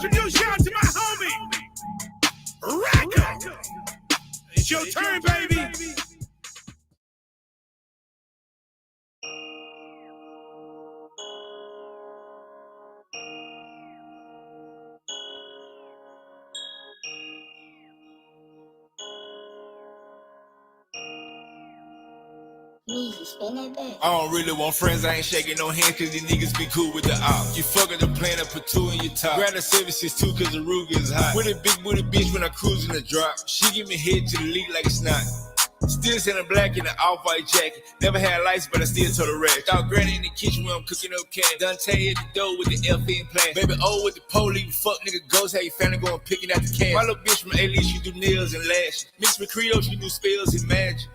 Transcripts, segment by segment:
introduce y'all to my homie, Rico. It's your turn, baby. I don't really want friends, I ain't shaking no hands cause these niggas be cool with the op. You fucking the plan, I put two in your top. Grab the 762 cause the Ruger is hot. With a big booty bitch when I cruise in the drop. She give me head to the league like it's not. Still selling black in an off-white jacket. Never had lights, but I still told the rest. Thought granny in the kitchen when I'm cooking up cat. Dante at the door with the FN plan. Baby O with the police, fuck nigga ghost. How you family going picking out the cash. My little bitch from A-List, she do nails and lashes. Mixed with Creole, she do spells and magic.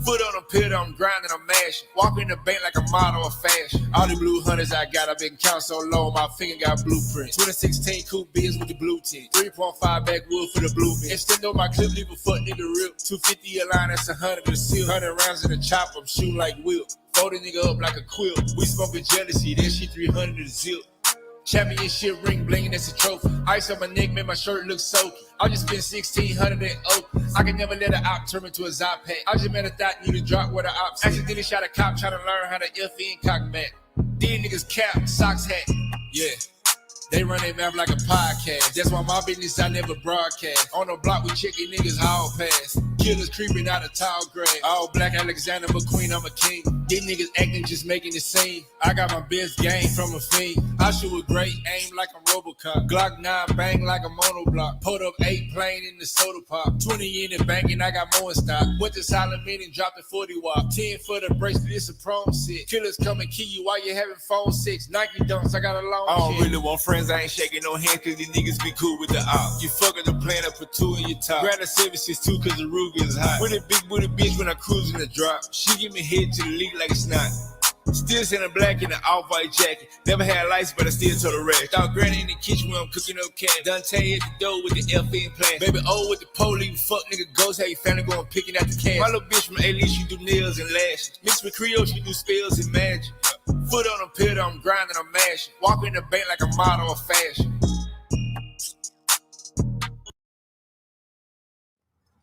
Foot on a pill, I'm grinding, I'm mashing. Walk in the bank like a model of fashion. All the blue hunters I got, I've been counting so long, my finger got blueprints. 2016 coupe biz with the blue tint. 3.5 backwood for the blue mint. Extend on my clip, leave a fuck nigga rip. 250 a line, that's 100 a seal. 100 rounds in the chop, I'm shooting like whip. Fold the nigga up like a quilt. We smoking jealousy, then she 300 a zip. Championship ring blingin', that's a trophy. Ice on my neck, make my shirt look soaky. I just spent 1,600 at Oak. I can never let an op turn into a Zop pack. I just met a thought need to drop where the ops. Accidentally shot a cop trying to learn how to FN cock back. These niggas cap, socks hat. Yeah. They run their mouth like a podcast. That's why my business I never broadcast. On the block we checking niggas hall pass. Killers creeping out of tall grass. All black Alexander McQueen, I'm a king. These niggas acting just making the scene. I got my best game from a fiend. I shoot with great aim like a Robocop. Glock 9 bang like a monoblock. Pulled up 8 plane in the soda pop. 20 in the bank and I got more in stock. Went to silent meeting, dropped the 40 wop. 10 for the bracelet, it's a prom set. Killers come and kill you while you having phone sex. Nike dunks, I got a long I don't shit. Really want friends, I ain't shaking no hands cause these niggas be cool with the op. You fucking the plan, I put two in your top. Grab the 762 cause the Ruger is hot. With a big booty bitch when I cruise in the drop. She give me head to the league like it's not. Still selling black in an off-white jacket. Never had lights, but I still told the rest. Thought granny in the kitchen when I'm cooking up cat. Dante at the door with the FN plan. Baby O with the police, fuck nigga ghost. How you family going picking out the cash. My little bitch from A-List, she do nails and lashes. Mixed with Creole, she do spells and magic. Foot on a pill, I'm grinding, I'm mashing. Walk in the bank like a model of fashion.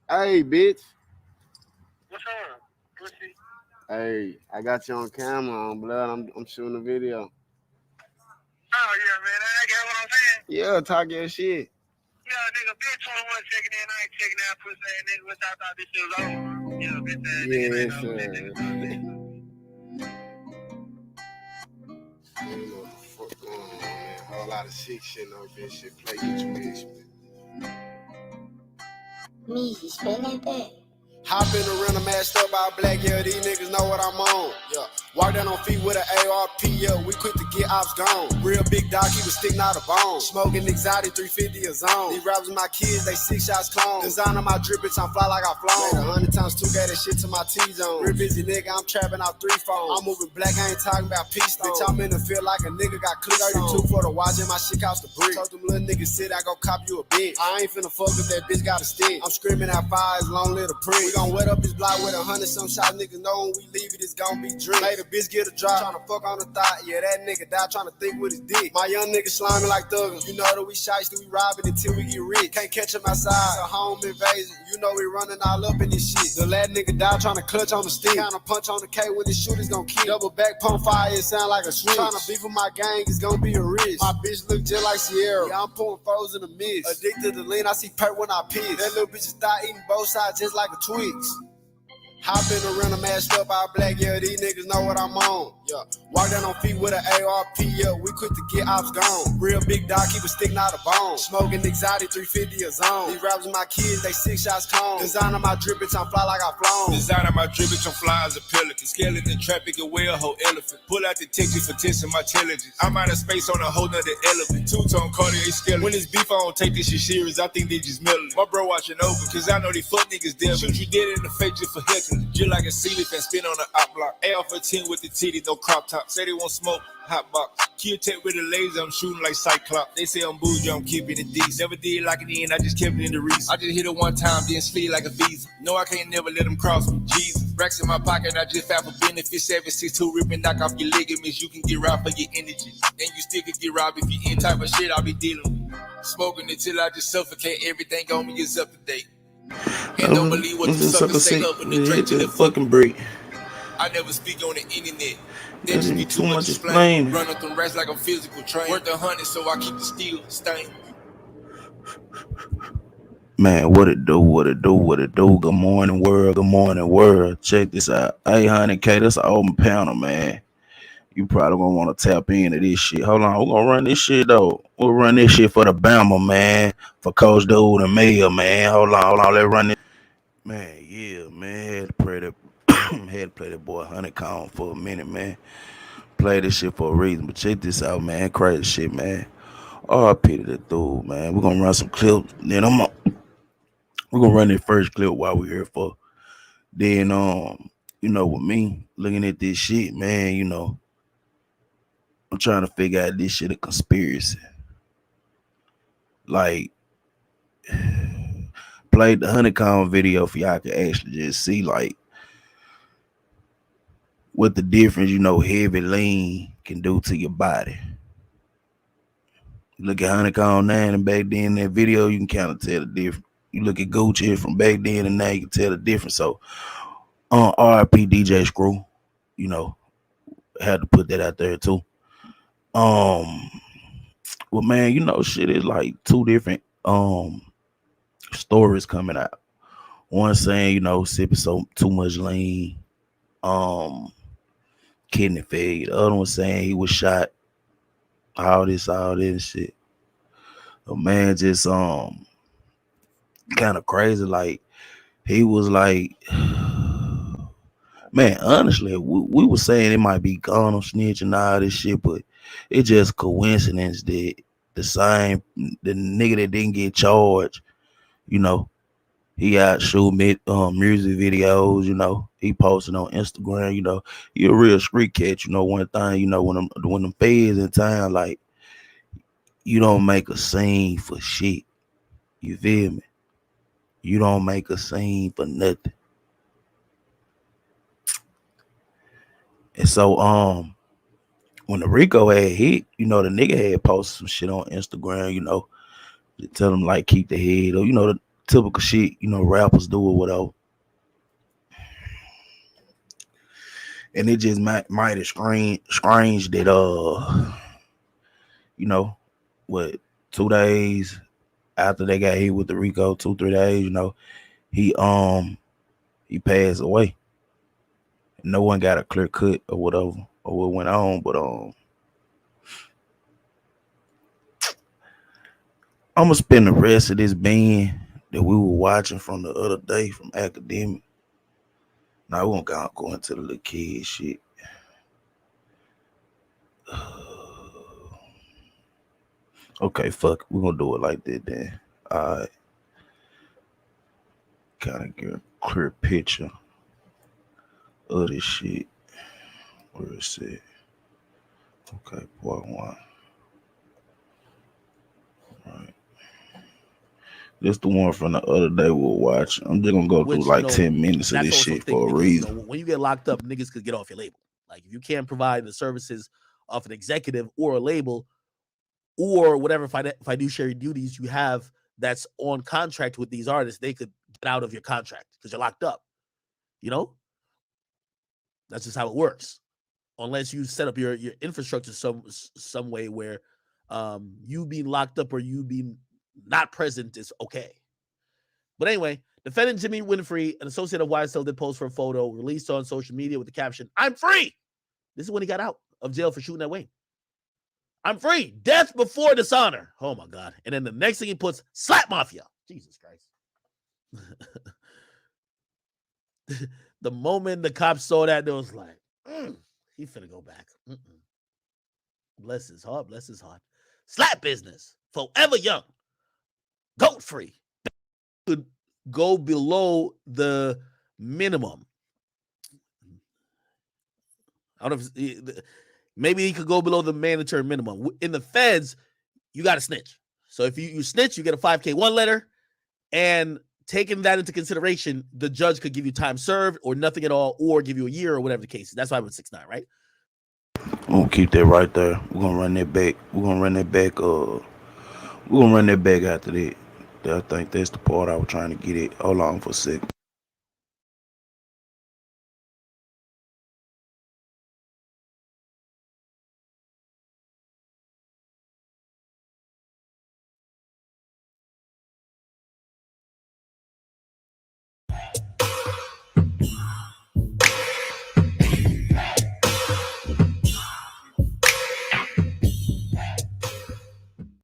Hey, bitch. What's up, pussy? Hey, I got you on camera, on blood. I'm shooting a video. Oh, yeah, man. I get what I'm saying? Yeah, talk your shit. Yeah, nigga, bitch 21 checking in. I ain't checking out pussy ass nigga. Which I thought this shit was over. Yeah, bitch ass nigga. Yes, Ain't no bitch nigga. I don't know what the fuck going on, man. A whole lot of sick shit on this shit. Play get you bitch. Me, spin that back. Hop in the rental, mashed up all black, yeah, these niggas know what I'm on, yeah. Walk down on feet with an ARP, yeah, we quick to get ops gone. Real big dog, he was sticking out a bone. Smoking exotic, 350 a zone. These rappers my kids, they 6 shots clone. Design on my drip, bitch, I'm fly like I flown. 100 times 2, got that shit to my T-zone. Real busy nigga, I'm trapping out 3 phones. I'm moving black, I ain't talking about peace, bitch, I'm in the field like a nigga got clicked. 32 for the watch and my shit cost the brick. Told them little niggas sit, I go cop you a bitch. I ain't finna fuck if that bitch got a stick. I'm screaming out fire as long little prick. We gon' wet up his block with 100 some shots, niggas know when we leave it, it's gon' be drink. Made a bitch get a drop, tryna fuck on the thought, yeah, that nigga die tryna think with his dick. My young nigga slimy like thuggers, you know that we shiesty, we robbing until we get rich. Can't catch him outside, it's a home invasion, you know we running all up in this shit. The lad nigga die tryna clutch on the stick, kinda punch on the K when his shooters gon' kick. Double back pump fire, it sound like a switch. Tryna beef with my gang, it's gon' be a risk. My bitch look just like Sierra, yeah, I'm pouring foes in the mist. Addicted to lean, I see perk when I piss. That little bitch start eating both sides just like a Twix. Hop in the rental, mashed up all black, yeah, these niggas know what I'm on, yeah. Walk down on feet with an ARP, yeah, we quick to get ops gone. Real big dog, keep a sticking out a bone. Smoking exotic, 350 a zone. These rappers my kids, they 6 shots clone. Design on my drip, bitch, I'm fly like I flown. Design on my drip, bitch, I'm fly as a pelican. Skeleton, traffic, a whale, whole elephant. Pull out the ticket for testing my intelligence. I'm out of space on a whole nother elephant. Two-tone Cartier skeleton. When it's beef, I don't take this shit serious, I think they just melting. My bro watching over, cause I know they fuck niggas devil. Shoot you dead in the face just for heckling. Just like a C-leaf and spin on the op block. AR for 10 with the titty, no crop top. Say they won't smoke, hot box. Kill tech with a laser, I'm shooting like Cyclops. They say I'm bougie, I'm keeping it decent. Never did like it in, I just kept it in the reason. I just hit it one time, then slid like a visa. No, I can't never let them cross me, Jesus. Racks in my pocket, I just found for benefit. 762 ripping, knock off your ligaments. You can get robbed for your energy. And you still can get robbed if you in type of shit I'll be dealing with. Smoking until I just suffocate. Everything on me is up to date. And don't believe what the suckers say up in the drink to the fucking break. I never speak on the internet. That just be too much explain. Run up them rats like I'm physical trained. Worth 100, so I keep the steel stained. Man, what it do, what it do, what it do. Good morning, world. Good morning, world. Check this out. 800K, that's an open panel, man. You probably gonna want to tap into this shit. Hold on, we're gonna run this shit, though. We'll run this shit for the Bama, man. For Coach Dude and Mayor, man. Hold on, let's run this. Man, yeah, man. Had to play that boy Honeycomb for a minute, man. Play this shit for a reason. But check this out, man. Crazy shit, man. RP to the dude, man. We're gonna run some clips. Then we're gonna run that first clip while we're here for. Then with me looking at this shit, man, I'm trying to figure out this shit a conspiracy. Like, played the Honeycomb video for y'all can actually just see like what the difference, heavy lean can do to your body. You look at Honeycomb now and back then in that video, you can kind of tell the difference. You look at Gucci from back then and now you can tell the difference. So RIP DJ Screw, had to put that out there too. Well, man, shit is like two different stories coming out. One saying, sipping too much lean, kidney failure. The other one saying he was shot, all this shit. The man just kind of crazy. Like he was like, man, honestly, we were saying it might be gone on snitch and all this shit, but it's just coincidence that the nigga that didn't get charged, he out shooting music videos, he posting on Instagram, he a real street cat, one thing, when them feds in town, like, you don't make a scene for shit. You feel me? You don't make a scene for nothing. And so when the Rico had hit, the nigga had posted some shit on Instagram, to tell him like keep the head, or the typical shit, rappers do or whatever. And it just might have strange that 2 days after they got hit with the Rico, 2-3 days, he passed away. No one got a clear cut or whatever or what went on, but I'm gonna spend the rest of this band that we were watching from the other day from Academic. Now we won't go into the Lil Keed shit. Okay, fuck. We're gonna do it like that then. Alright. Kind of get a clear picture of this shit. Where is it? Okay, part 1. Right. This the one from the other day we'll watch. I'm just gonna go through like 10 minutes of this shit for a reason. When you get locked up, niggas could get off your label. Like if you can't provide the services of an executive or a label or whatever fiduciary duties you have that's on contract with these artists, they could get out of your contract because you're locked up. That's just how it works. Unless you set up your infrastructure some way where you being locked up or you being not present is okay. But anyway, defendant Jimmy Winfrey, an associate of YSL, did post for a photo released on social media with the caption, "I'm free." This is when he got out of jail for shooting at Wayne. "I'm free. Death before dishonor." Oh my God. And then the next thing he puts, "Slap Mafia." Jesus Christ. The moment the cops saw that, they was like, he finna go back. Bless his heart, bless his heart. Slap business. Forever young. Goat free. Could go below the minimum. I don't know if maybe he could go below the mandatory minimum. In the feds, you got to snitch. So if you snitch, you get a 5K1 letter. And taking that into consideration, the judge could give you time served or nothing at all, or give you a year or whatever the case is. That's why I'm 6'9", right? I'm gonna keep that right there. We're gonna run that back. We're gonna run that back after that. I think that's the part I was trying to get at. Hold on for a second.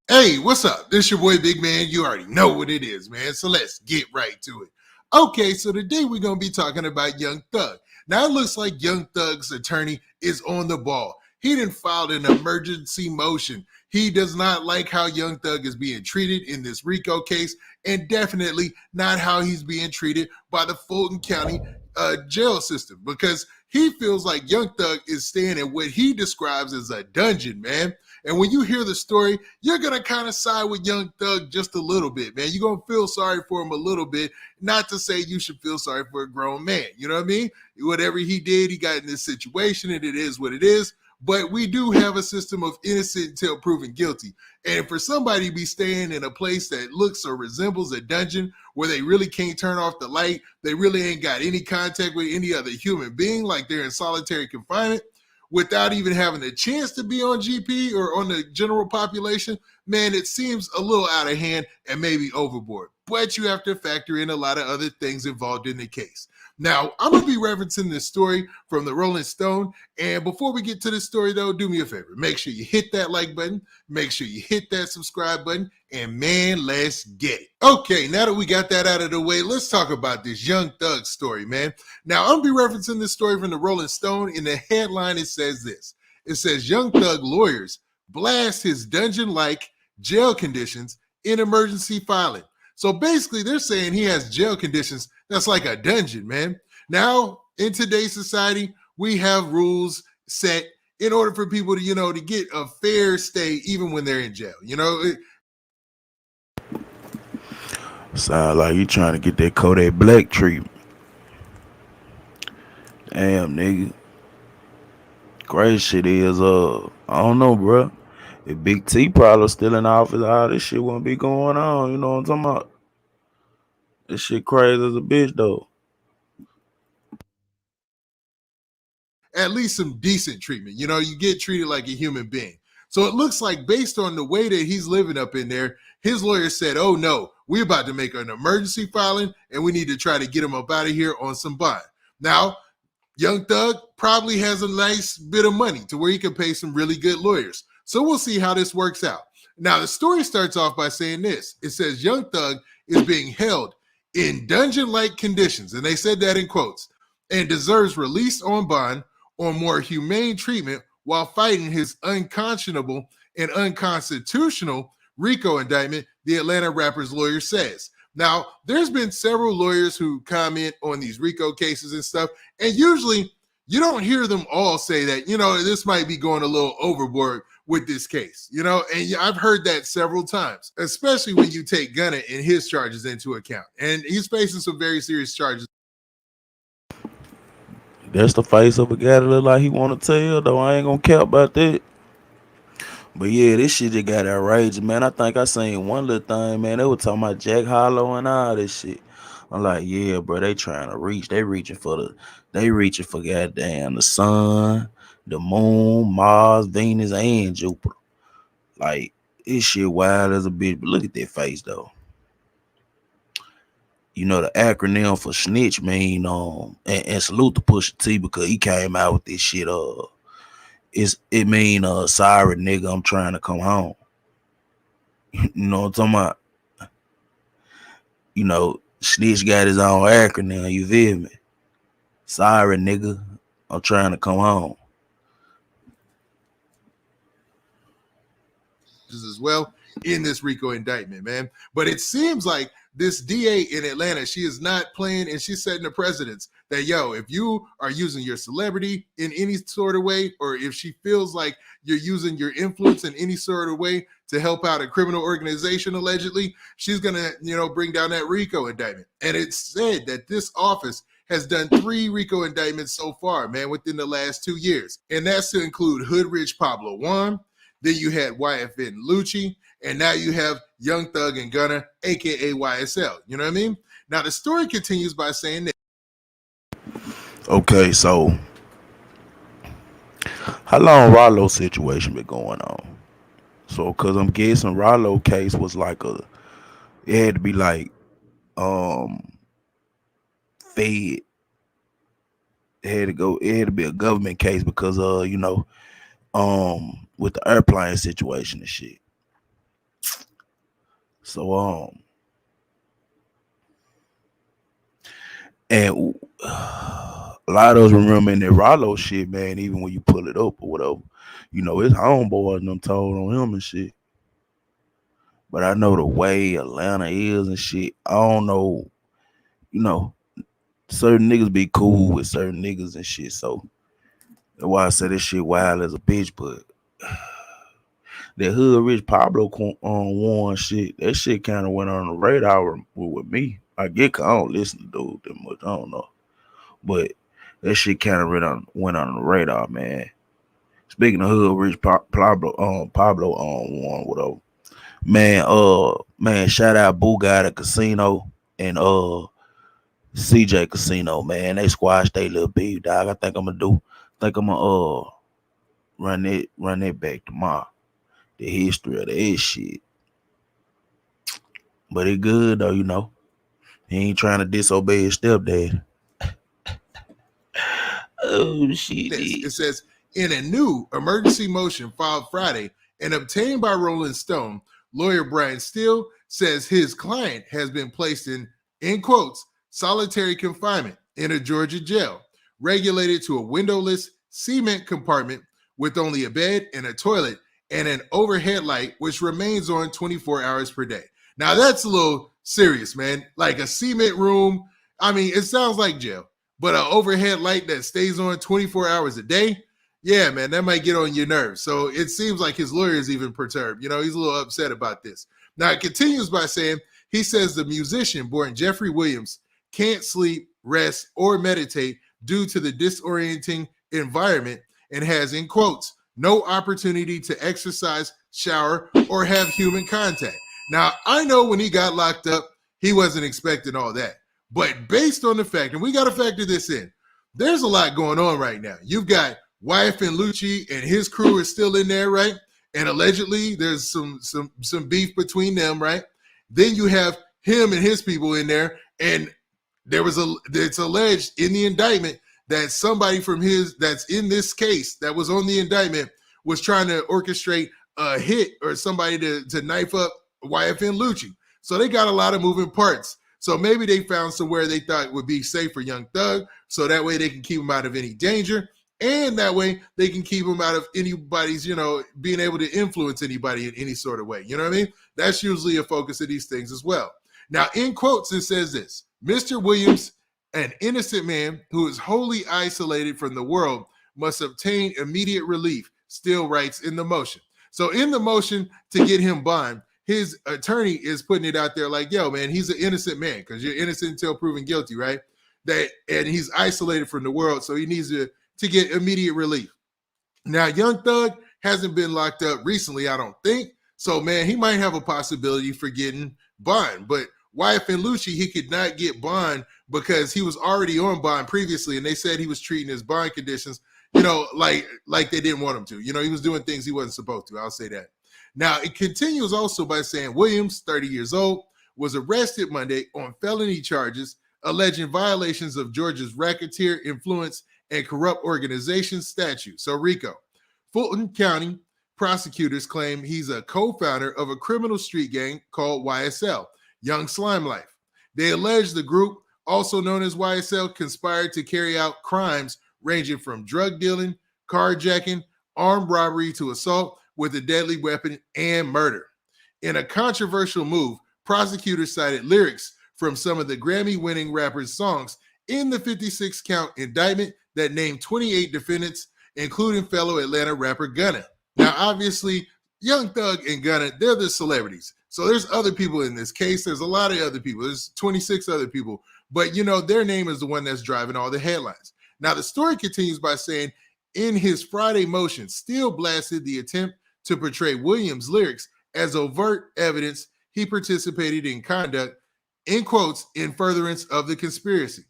Hey, what's up? This your boy Big Man. You already know what it is, man. So let's get right to it. Okay, so today we're going to be talking about Young Thug. Now it looks like Young Thug's attorney is on the ball. He didn't file an emergency motion. He does not like how Young Thug is being treated in this RICO case, and definitely not how he's being treated by the Fulton County jail system, because he feels like Young Thug is staying in what he describes as a dungeon, man. And when you hear the story, you're going to kind of side with Young Thug just a little bit, man. You're going to feel sorry for him a little bit. Not to say you should feel sorry for a grown man. You know what I mean? Whatever he did, he got in this situation, and it is what it is. But we do have a system of innocent until proven guilty. And for somebody to be staying in a place that looks or resembles a dungeon where they really can't turn off the light, they really ain't got any contact with any other human being, like they're in solitary confinement, without even having a chance to be on GP or on the general population, man, it seems a little out of hand and maybe overboard. But you have to factor in a lot of other things involved in the case. Now, I'm going to be referencing this story from the Rolling Stone. And before we get to this story, though, do me a favor. Make sure you hit that like button. Make sure you hit that subscribe button. And man, let's get it. Okay, now that we got that out of the way, let's talk about this Young Thug story, man. Now, I'm going to be referencing this story from the Rolling Stone. In the headline, it says this. It says, Young Thug lawyers blast his dungeon-like jail conditions in emergency filing. So basically, they're saying he has jail conditions that's like a dungeon, man. Now, in today's society, we have rules set in order for people to, to get a fair stay even when they're in jail. Sound like you trying to get that Kodak Black treatment. Damn, nigga. Crazy shit is, I don't know, bro. If Big T probably still in office, all this shit wouldn't be going on. You know what I'm talking about? This shit crazy as a bitch, though. At least some decent treatment. You get treated like a human being. So it looks like, based on the way that he's living up in there, his lawyer said, oh no, we're about to make an emergency filing and we need to try to get him up out of here on some bond. Now, Young Thug probably has a nice bit of money to where he can pay some really good lawyers. So we'll see how this works out. Now, the story starts off by saying this. It says Young Thug is being held in dungeon-like conditions, and they said that in quotes, and deserves release on bond or more humane treatment while fighting his unconscionable and unconstitutional RICO indictment, the Atlanta rapper's lawyer says. Now, there's been several lawyers who comment on these RICO cases and stuff, and usually you don't hear them all say that, this might be going a little overboard with this case, and I've heard that several times, especially when you take Gunna and his charges into account. And he's facing some very serious charges. That's the face of a guy that look like he want to tell, though. I ain't gonna care about that. But yeah, this shit just got outrageous, man. I think I seen one little thing, man. They were talking about Jack Harlow and all this shit. I'm like, yeah, bro, they trying to reach. They reaching for goddamn the sun, the moon, Mars, Venus, and Jupiter. Like, this shit wild as a bitch. But look at that face, though. The acronym for snitch mean and salute to Pusha T, because he came out with this shit. It mean sorry nigga, I'm trying to come home. You know what I'm talking about? Snitch got his own acronym, you feel me? Sorry nigga, I'm trying to come home. As well in this RICO indictment, man. But it seems like this DA in Atlanta, she is not playing, and she's setting the precedence that, if you are using your celebrity in any sort of way, or if she feels like you're using your influence in any sort of way to help out a criminal organization, allegedly, she's going to, bring down that RICO indictment. And it's said that this office has done 3 RICO indictments so far, man, within the last 2 years. And that's to include Hood Rich Pablo Juan. Then you had YFN Lucci, and now you have Young Thug and Gunna, aka YSL. You know what I mean? Now the story continues by saying that. Okay, so how long Rollo situation been going on? So, cause I'm guessing Rollo case was like it had to be like fed. It had to be a government case because with the airplane situation and shit. So and a lot of us remember in that Rollo shit, man, even when you pull it up or whatever, his homeboys and them told on him and shit. But I know the way Atlanta is and shit, I don't know, you know, certain niggas be cool with certain niggas and shit. So that's why I say this shit wild as a bitch, but that Hood Rich Pablo Warren shit, that shit kind of went on the radar with me. I get, I don't listen to dude that much, I don't know. But that shit kind of went on the radar, man. Speaking of Hood Rich Pablo Warren, whatever. Man, shout out Boo Guy the Casino and CJ Casino, man. They squashed they little beef, dog. I think I'm gonna run it back tomorrow. The history of that shit. But it good though. He ain't trying to disobey his stepdad. Oh shit. It says in a new emergency motion filed Friday and obtained by Rolling Stone, lawyer Brian Steele says his client has been placed in quotes, solitary confinement in a Georgia jail, regulated to a windowless cement compartment with only a bed and a toilet and an overhead light, which remains on 24 hours per day. Now that's a little serious, man. Like a cement room. I mean, it sounds like jail, but an overhead light that stays on 24 hours a day. Yeah, man, that might get on your nerves. So it seems like his lawyer is even perturbed. He's a little upset about this. Now, it continues by saying, he says the musician born Jeffrey Williams can't sleep, rest, or meditate due to the disorienting environment and has, in quotes, no opportunity to exercise, shower, or have human contact. Now, I know when he got locked up, he wasn't expecting all that. But based on the fact, and we got to factor this in, there's a lot going on right now. You've got YFN Lucci and his crew is still in there, right? And allegedly there's some beef between them, right? Then you have him and his people in there, and it's alleged in the indictment that somebody from that's in this case that was on the indictment was trying to orchestrate a hit or somebody to knife up YFN Lucci. So they got a lot of moving parts. So maybe they found somewhere they thought would be safe for Young Thug, so that way they can keep him out of any danger, and that way they can keep him out of anybody's, being able to influence anybody in any sort of way. You know what I mean? That's usually a focus of these things as well. Now, in quotes, it says this: Mr. Williams, an innocent man who is wholly isolated from the world, must obtain immediate relief, Steele writes in the motion. So in the motion to get him bond, his attorney is putting it out there like, yo, man, he's an innocent man because you're innocent until proven guilty, right? And he's isolated from the world, so he needs to get immediate relief. Now, Young Thug hasn't been locked up recently, I don't think. So, man, he might have a possibility for getting bond. But YFN Lucci, he could not get bond because he was already on bond previously, and they said he was treating his bond conditions, like they didn't want him to. He was doing things he wasn't supposed to. I'll say that. Now, it continues also by saying Williams, 30 years old, was arrested Monday on felony charges alleging violations of Georgia's racketeer influence and corrupt organization statute, so RICO. Fulton County prosecutors claim he's a co-founder of a criminal street gang called YSL, Young Slime Life. They allege the group, also known as YSL, conspired to carry out crimes ranging from drug dealing, carjacking, armed robbery to assault with a deadly weapon and murder. In a controversial move, prosecutors cited lyrics from some of the Grammy-winning rapper's songs in the 56-count indictment that named 28 defendants, including fellow Atlanta rapper Gunna. Now, obviously, Young Thug and Gunna, they're the celebrities. So there's other people in this case. There's a lot of other people. There's 26 other people. But, their name is the one that's driving all the headlines. Now, the story continues by saying, in his Friday motion, Steele blasted the attempt to portray Williams' lyrics as overt evidence he participated in conduct, in quotes, in furtherance of the conspiracy.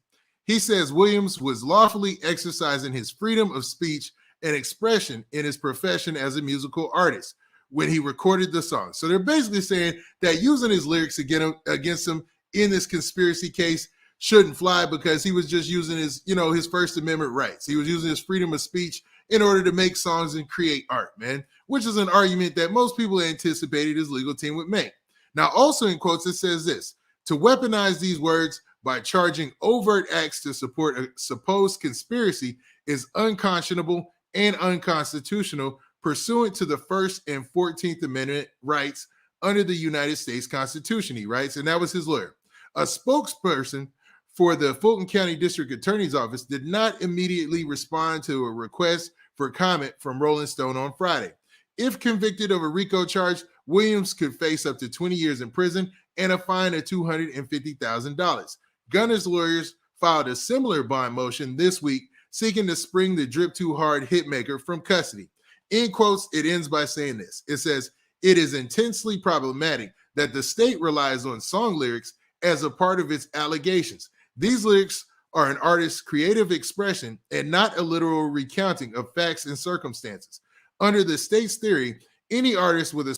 He says Williams was lawfully exercising his freedom of speech and expression in his profession as a musical artist when he recorded the song. So they're basically saying that using his lyrics against him in this conspiracy case shouldn't fly because he was just using his, his First Amendment rights. He was using his freedom of speech in order to make songs and create art, man, which is an argument that most people anticipated his legal team would make. Now, also in quotes, it says this: to weaponize these words by charging overt acts to support a supposed conspiracy is unconscionable and unconstitutional pursuant to the First and 14th Amendment rights under the United States Constitution, he writes, and that was his lawyer. A spokesperson for the Fulton County District Attorney's Office did not immediately respond to a request for comment from Rolling Stone on Friday. If convicted of a RICO charge, Williams could face up to 20 years in prison and a fine of $250,000. Gunner's lawyers filed a similar bond motion this week, seeking to spring the drip too hard hitmaker from custody. In quotes, it ends by saying this. It says, it is intensely problematic that the state relies on song lyrics as a part of its allegations. These lyrics are an artist's creative expression and not a literal recounting of facts and circumstances. Under the state's theory, any artist with a...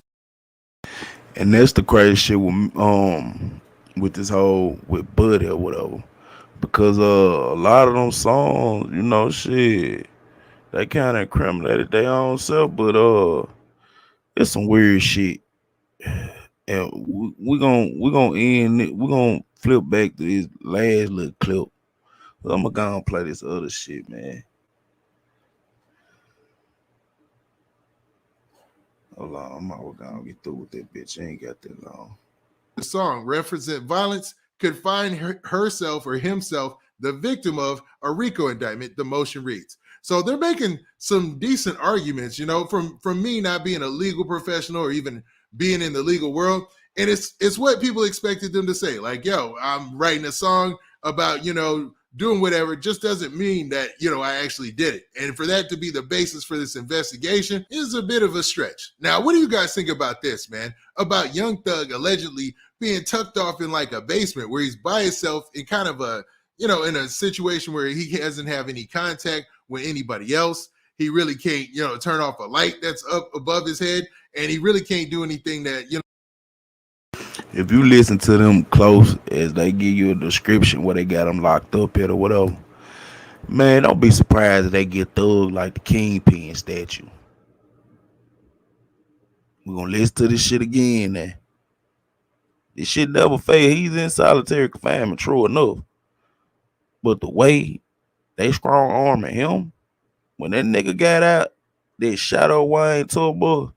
And that's the crazy shit with this whole with Buddy or whatever. Because a lot of them songs, shit, they kind of incriminated their own self, but it's some weird shit. And we're gonna end it. We're gonna flip back to this last little clip. I'm gonna go and play this other shit, man. Hold on, I'm gonna get through with that bitch. I ain't got that long. The song represent violence could find herself or himself the victim of a RICO indictment, the motion reads. So they're making some decent arguments, from me not being a legal professional or even being in the legal world. And it's what people expected them to say. Like, yo, I'm writing a song about, doing whatever. It just doesn't mean that, I actually did it. And for that to be the basis for this investigation is a bit of a stretch. Now, what do you guys think about this, man? About Young Thug allegedly being tucked off in like a basement where he's by himself in kind of a, in a situation where he doesn't have any contact with anybody else. He really can't, turn off a light that's up above his head. And he really can't do anything that, If you listen to them close as they give you a description where they got them locked up at or whatever, man, don't be surprised if they get Thug like the Kingpin statue. We're gonna listen to this shit again now. This shit never fail. He's in solitary confinement, true enough. But the way they strong arming him, when that nigga got out, that Shadow Wayne tour,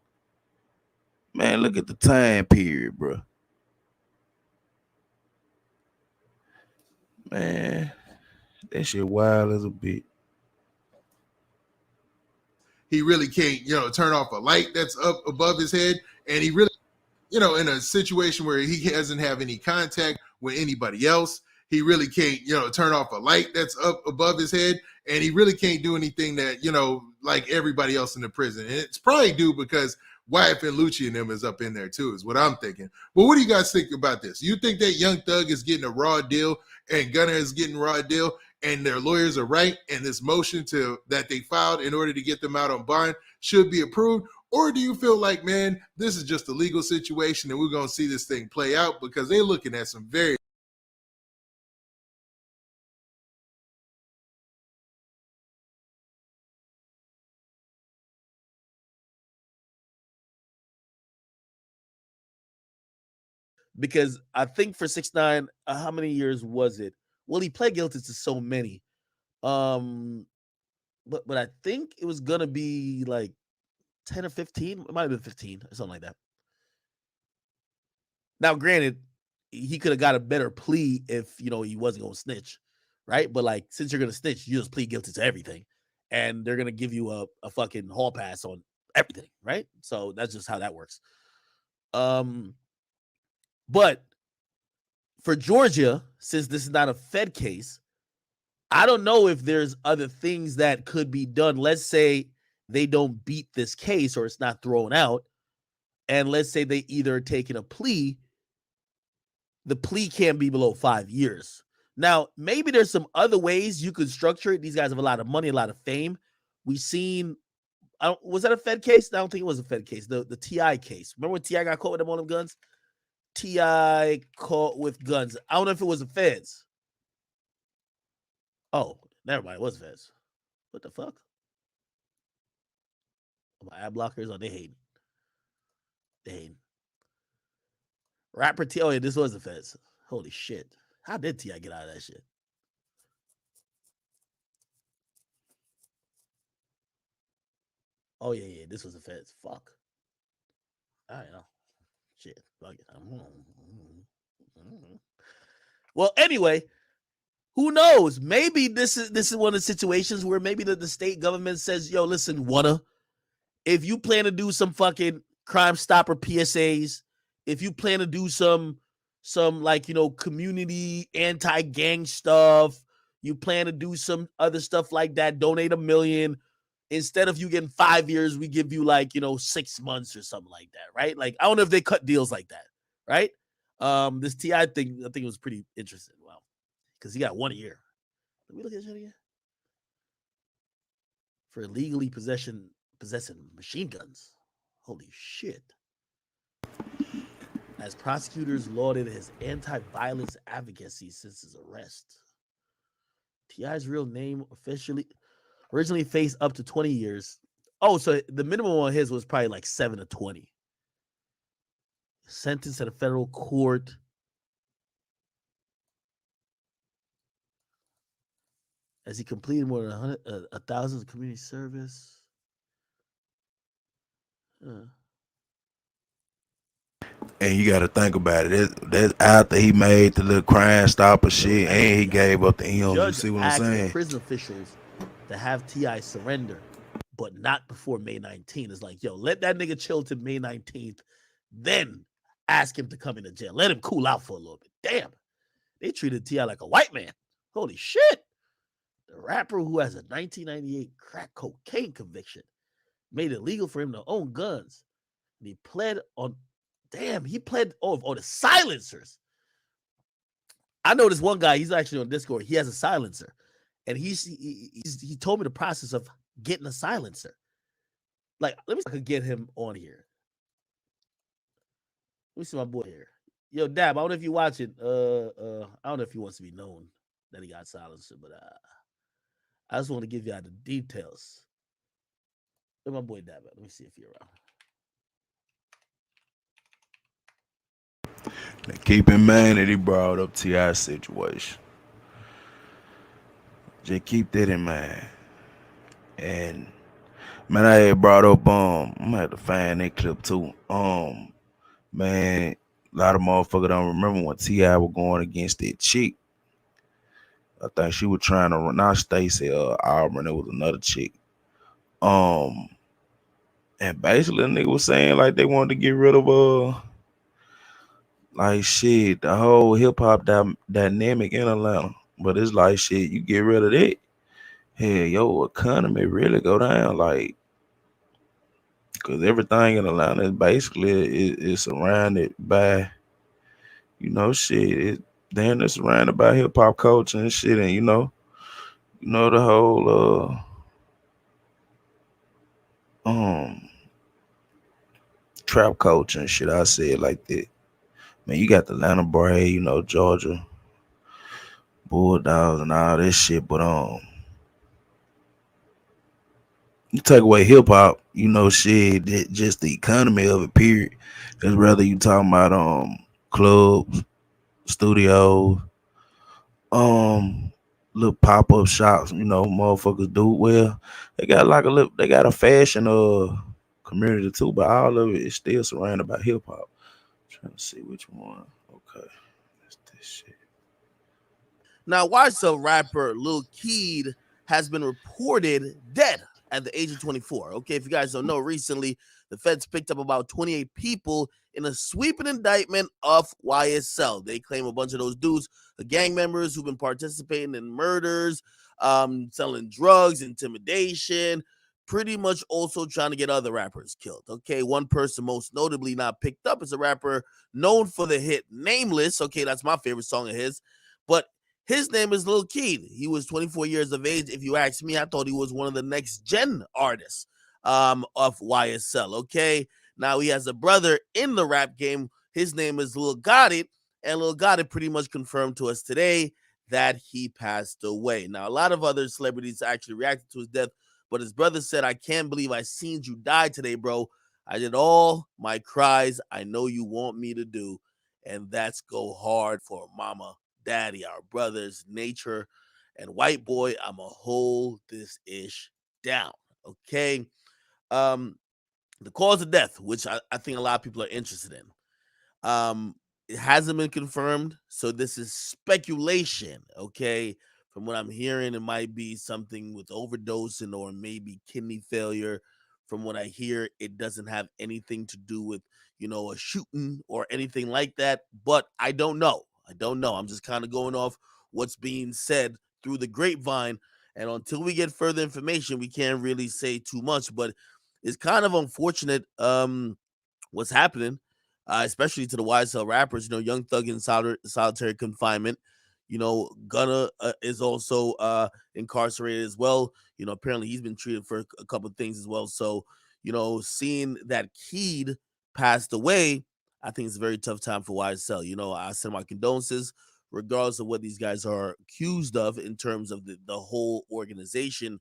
man, look at the time period, bro. Man, that shit wild as a bit. He really can't, turn off a light that's up above his head. And he really, in a situation where he doesn't have any contact with anybody else. He really can't, turn off a light that's up above his head. And he really can't do anything that, like everybody else in the prison. And it's probably due because Wyatt and Lucci and them is up in there too, is what I'm thinking. But what do you guys think about this? You think that Young Thug is getting a raw deal and Gunner is getting a raw deal and their lawyers are right and this motion that they filed in order to get them out on bond should be approved? Or do you feel like, man, this is just a legal situation and we're going to see this thing play out because they're looking at some very... Because I think for 6ix9ine, how many years was it? Well, he pled guilty to so many. But I think it was gonna be like 10 or 15. It might have been 15 or something like that. Now, granted, he could have got a better plea if he wasn't gonna snitch, right? But like, since you're gonna snitch, you just plead guilty to everything, and they're gonna give you a fucking hall pass on everything, right? So that's just how that works. But for Georgia, since this is not a Fed case, I don't know if there's other things that could be done. Let's say they don't beat this case or it's not thrown out. And let's say they either taken a plea the plea can't be below 5 years. Now, maybe there's some other ways you could structure it. These guys have a lot of money, a lot of fame. We've seen, was that a Fed case? I don't think it was a Fed case. The T.I. case. Remember when T.I. got caught with them on them guns? T.I. caught with guns. I don't know if it was the Feds. Oh, never mind. It was Feds. What the fuck? My ad blockers, oh, they hate. They hate. Rapper T. Oh, yeah, this was the Feds. Holy shit. How did T.I. get out of that shit? Oh, yeah, this was the Feds. Fuck. I don't know. Shit. Fuck it. Well, anyway, who knows? Maybe this is one of the situations where maybe the state government says, yo, listen, if you plan to do some fucking Crime Stopper PSAs, if you plan to do some like, community anti-gang stuff, you plan to do some other stuff like that, donate $1 million. Instead of you getting 5 years, we give you like, 6 months or something like that, right? Like, I don't know if they cut deals like that, right? This T.I. thing, I think it was pretty interesting. Wow. Because he got 1 year. Let me look at that again. For illegally possessing machine guns. Holy shit. As prosecutors lauded his anti-violence advocacy since his arrest. T.I.'s real name originally faced up to 20 years. Oh, so the minimum on his was probably like 7 to 20. Sentenced at a federal court. As he completed more than 1,000 community service. And you got to think about it. That's after he made the little Crime Stopper shit, and he gave up the M's. You see what I'm saying? Prison officials to have T.I. surrender, but not before May 19th. It's like, yo, let that nigga chill till May 19th, then ask him to come into jail. Let him cool out for a little bit. Damn, they treated T.I. like a white man. Holy shit. The rapper who has a 1998 crack cocaine conviction made it legal for him to own guns. And he pled on the silencers. I know this one guy, he's actually on Discord. He has a silencer. And he told me the process of getting a silencer. Like, let me see if I could get him on here. Let me see my boy here. Yo, Dab, I don't know if you're watching. I don't know if he wants to be known that he got silencer, but I just want to give you all the details. Where's my boy Dab? Let me see if you're around. Now keep in mind that he brought up T.I.'s situation. Just keep that in mind. And man, I had brought up I'm gonna have to find that clip too. Man, a lot of motherfuckers don't remember when T.I. was going against that chick. I think she was trying to run out Stacey Auburn. It was another chick. And basically the nigga was saying like they wanted to get rid of like shit, the whole hip hop dynamic in Atlanta. But it's like shit, you get rid of that, hey, yo, economy really go down, like, cause everything in Atlanta is basically is surrounded by, shit. It's surrounded by hip hop culture and shit, and the whole trap culture and shit. I say it like that. Man, you got the Atlanta Braves, Georgia Bulldogs and all this shit, but you take away hip hop, shit, just the economy of it, period. It's rather you talking about clubs, studios, little pop up shops, motherfuckers do well. They got they got a fashion community too, but all of it is still surrounded by hip hop. Trying to see which one. Okay, that's this shit. Now, YSL rapper Lil Keed has been reported dead at the age of 24. Okay, if you guys don't know, recently the feds picked up about 28 people in a sweeping indictment of YSL. They claim a bunch of those dudes are gang members who've been participating in murders, selling drugs, intimidation, pretty much also trying to get other rappers killed. Okay, one person most notably not picked up is a rapper known for the hit Nameless. Okay, that's my favorite song of his. But his name is Lil Keed. He was 24 years of age. If you ask me, I thought he was one of the next gen artists of YSL. Okay, now he has a brother in the rap game. His name is Lil Gotti, and Lil Gotti pretty much confirmed to us today that he passed away. Now, a lot of other celebrities actually reacted to his death, but his brother said, "I can't believe I seen you die today, bro. I did all my cries I know you want me to do, and that's go hard for mama, daddy, our brothers, nature, and white boy. I'ma hold this ish down." Okay. Um, the cause of death, which I think a lot of people are interested in. It hasn't been confirmed, so this is speculation. Okay, from what I'm hearing, it might be something with overdosing or maybe kidney failure. From what I hear, it doesn't have anything to do with a shooting or anything like that. But I don't know. I don't know. I'm just kind of going off what's being said through the grapevine, and until we get further information, we can't really say too much. But it's kind of unfortunate. What's happening, especially to the YSL rappers. Young Thug in solitary confinement. Gunna is also incarcerated as well. Apparently he's been treated for a couple of things as well. So, seeing that Keed passed away, I think it's a very tough time for YSL. I send my condolences, regardless of what these guys are accused of in terms of the whole organization.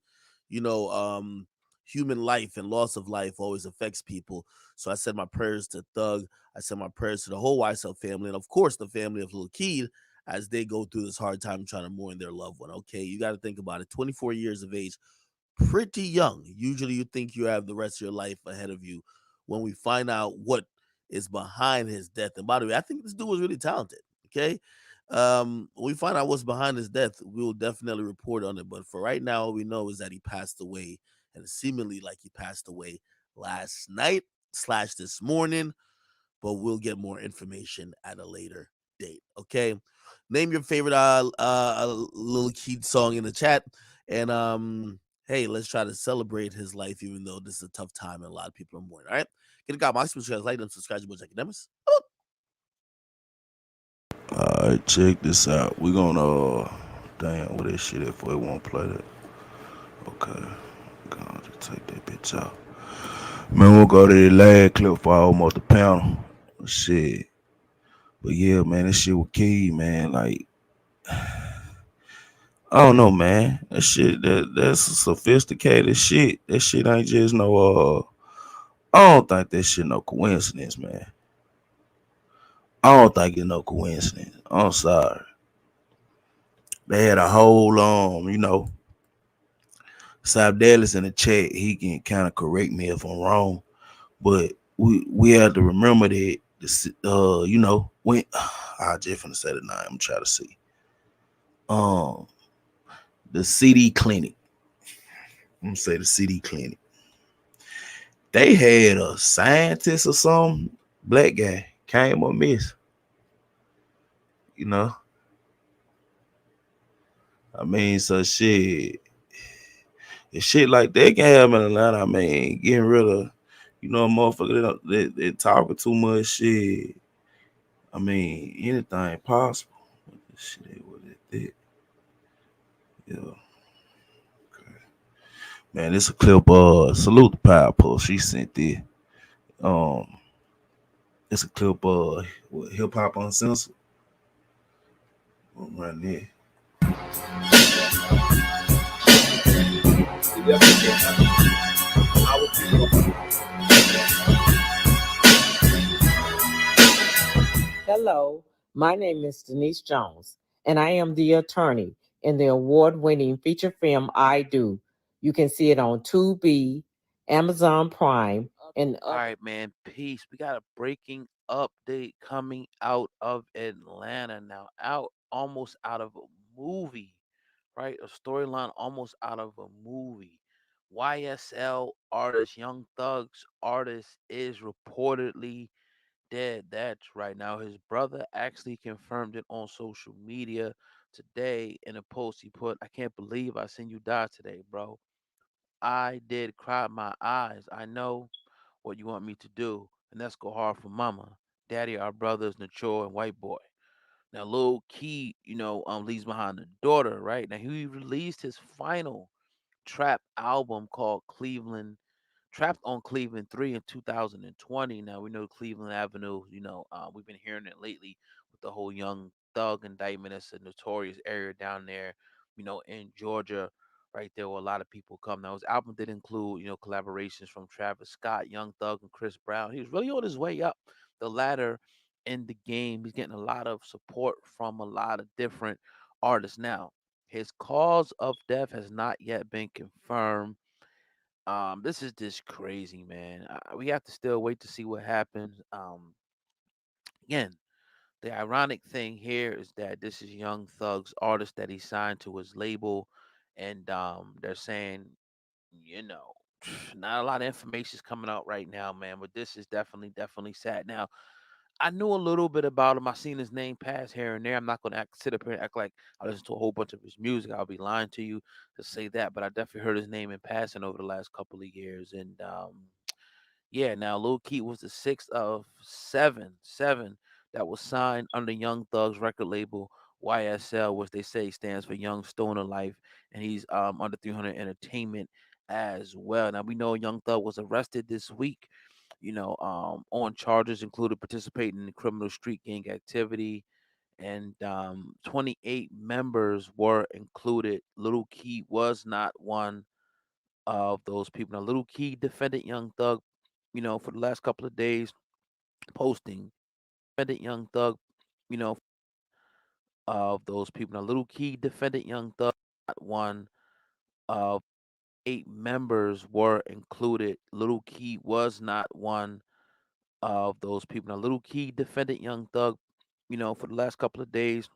You know, um, Human life and loss of life always affects people. So I said my prayers to Thug. I said my prayers to the whole YSL family, and of course the family of Lil Keed as they go through this hard time trying to mourn their loved one. Okay, you got to think about it. 24 years of age, pretty young. Usually you think you have the rest of your life ahead of you. When we find out what is behind his death, and by the way, I think this dude was really talented. Okay. When we find out what's behind his death, we will definitely report on it. But for right now, all we know is that he passed away, and seemingly like he passed away last night slash this morning. But we'll get more information at a later date. Okay. Name your favorite Lil Keed song in the chat. And hey, let's try to celebrate his life, even though this is a tough time and a lot of people are mourning. All right. Get a guy, my guys, like them, subscribe to Boys Academics. All right, check this out. We gonna damn what this shit if we won't play that. Okay, gonna just take that bitch out. Man, we'll go to the last clip for almost a pound. Shit. But yeah, man, this shit was key, man. Like, I don't know, man. That shit, that's sophisticated shit. That shit ain't just no. I don't think that shit no coincidence, man. I don't think it's no coincidence. I'm sorry. They had a whole Sab Dallas in the chat. He can kind of correct me if I'm wrong, but we have to remember that when I just finna say the name. I'm trying to see. Um, the CD clinic. I'm gonna say the CD clinic. They had a scientist or some black guy came or miss. You know, I mean, so shit, if shit like that can happen in Atlanta, I mean, getting rid of, motherfucker, they talking too much shit. I mean, anything possible. What this shit, what it did. Yeah. Okay. Man, this a clip. Salute the Power Pull. She sent this. Um, it's a clip. Hip Hop Uncensored. Run there. Hello, my name is Denise Jones, and I am the attorney in the award winning feature film I Do. You can see it on Tubi, Amazon Prime, and All other. right, man. Peace. We got a breaking update coming out of Atlanta now. Out almost out of a movie, right? A storyline almost out of a movie. YSL artist, Young Thug's artist, is reportedly dead. That's right. Now his brother actually confirmed it on social media today in a post he put. I can't believe I seen you die today, bro. I did cry my eyes. I know what you want me to do, and that's go hard for mama. Daddy, our brothers, Nacho and White Boy. Now, Lil Keed, leaves behind a daughter, right? Now, he released his final trap album called Cleveland Trapped on Cleveland 3 in 2020. Now we know Cleveland Avenue, we've been hearing it lately with the whole Young Thug indictment. It's a notorious area down there, in Georgia, right there where a lot of people come. Now his album did include, collaborations from Travis Scott, Young Thug, and Chris Brown. He was really on his way up the ladder in the game. He's getting a lot of support from a lot of different artists now. His cause of death has not yet been confirmed. This is just crazy, man. We have to still wait to see what happens. Again, the ironic thing here is that this is Young Thug's artist that he signed to his label, and they're saying, you know, not a lot of information is coming out right now, man. But this is definitely sad. Now, I knew a little bit about him. I seen his name pass here and there. I'm not gonna sit up here and act like I listen to a whole bunch of his music. I'll be lying to you to say that, but I definitely heard his name in passing over the last couple of years. And yeah, now Lil Keed was the sixth of seven that was signed under Young Thug's record label YSL, which they say stands for Young Stoner Life, and he's under 300 Entertainment as well. Now we know Young Thug was arrested this week, on charges included participating in criminal street gang activity, and 28 members were included. Little Key was not one of those people. Now, Little Key defended Young Thug, for the last couple of days, posting defended Young Thug, you know, of those people. Now, Little Key defended Young Thug. Not one of 8 members were included. Little Key was not one of those people. Now, Little Key defended Young Thug, for the last couple of days,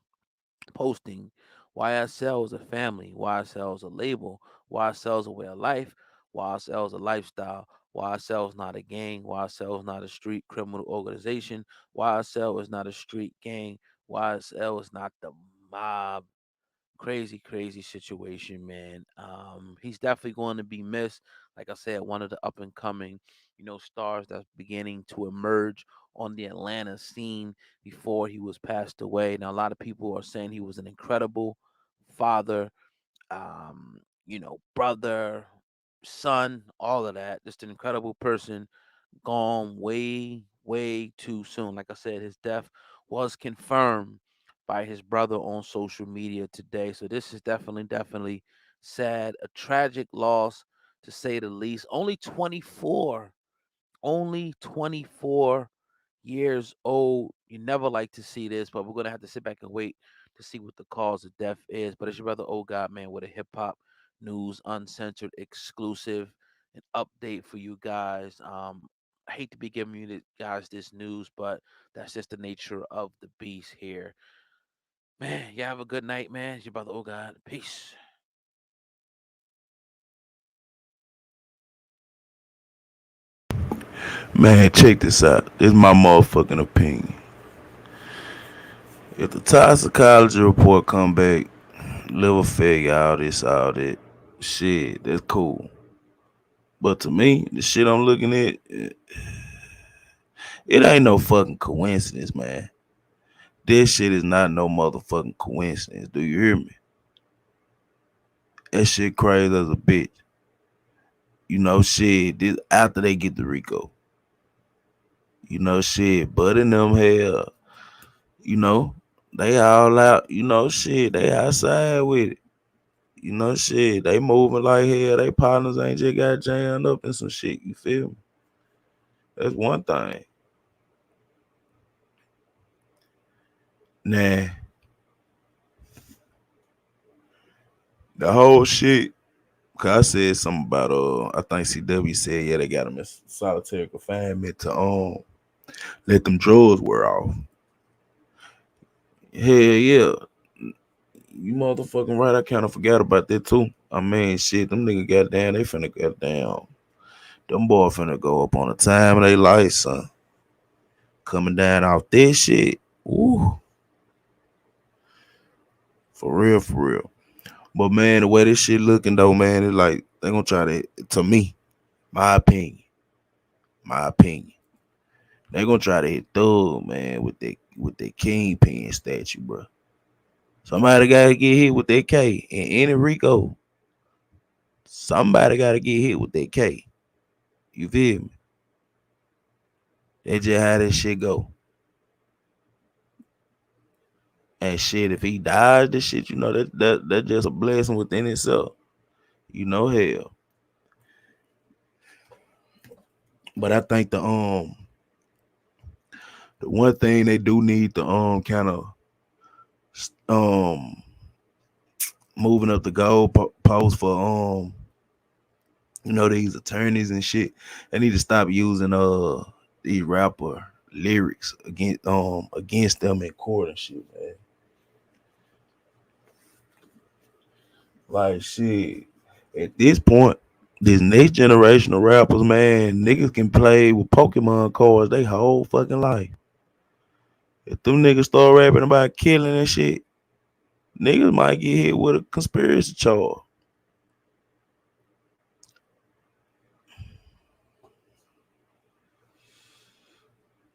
posting YSL is a family, YSL is a label, YSL is a way of life, YSL is a lifestyle, YSL is not a gang, YSL is not a street criminal organization, YSL is not a street gang, YSL is not the mob. Crazy situation, man. He's definitely going to be missed. Like I said, one of the up and coming, stars that's beginning to emerge on the Atlanta scene before he was passed away. Now, a lot of people are saying he was an incredible father, brother, son, all of that. Just an incredible person, gone way too soon. Like I said, his death was confirmed by his brother on social media today. So this is definitely sad, a tragic loss to say the least. Only 24 years old. You never like to see this, but we're gonna have to sit back and wait to see what the cause of death is. But it's your brother, Oh God Man, with a hip hop news, uncensored, exclusive, an update for you guys. I hate to be giving you guys this news, but that's just the nature of the beast here. Man, you have a good night, man. It's your brother, Oh God. Peace. Man, check this out. This is my motherfucking opinion. If the toxicology report come back, liver failure, all that, shit, that's cool. But to me, the shit I'm looking at, it ain't no fucking coincidence, man. This shit is not no motherfucking coincidence. Do you hear me? That shit crazy as a bitch. Shit, this after they get the Rico. Shit, Bud and them hell, you know, they all out, shit, they outside with it. Shit, they moving like hell. They partners ain't just got jammed up in some shit, you feel me? That's one thing. Nah, the whole shit, cause I said something about I think CW said, yeah, they got them in solitary confinement to let them drugs wear off. Hell yeah. You motherfucking right, I kinda forgot about that too. I mean shit, them niggas goddamn, they finna goddamn, them boys finna go up on the time of their life, son. Coming down off this shit. Ooh. For real, for real. But man, the way this shit looking though, man, it's like they gonna try to me, my opinion, my opinion. They gonna try to hit Thug, man, with that Kingpin statue, bro. Somebody gotta get hit with that K. And any Rico, somebody gotta get hit with that K. You feel me? That's just how that shit go. And shit, if he dies, this shit, that's just a blessing within itself. Hell. But I think the one thing they do need to kind of um moving up the goal post for these attorneys and shit. They need to stop using these rapper lyrics against them in court and shit, man. Like shit. At this point, this next generation of rappers, man, niggas can play with Pokemon cards they whole fucking life. If them niggas start rapping about killing and shit, niggas might get hit with a conspiracy charge.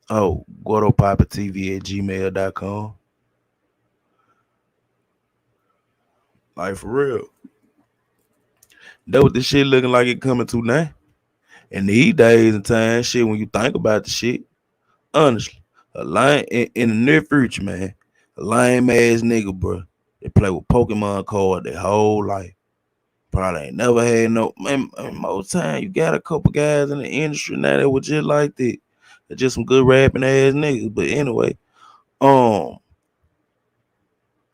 Oh, GuadoPapaTV@gmail.com. Like for real. That what this shit looking like it coming to now. And these days and times, shit, when you think about the shit, honestly, a lame in the near future, man, a lame ass nigga, bro, they play with Pokemon card their whole life. Probably ain't never had no man. Most time you got a couple guys in the industry now that were just like that. They're just some good rapping ass niggas. But anyway, um,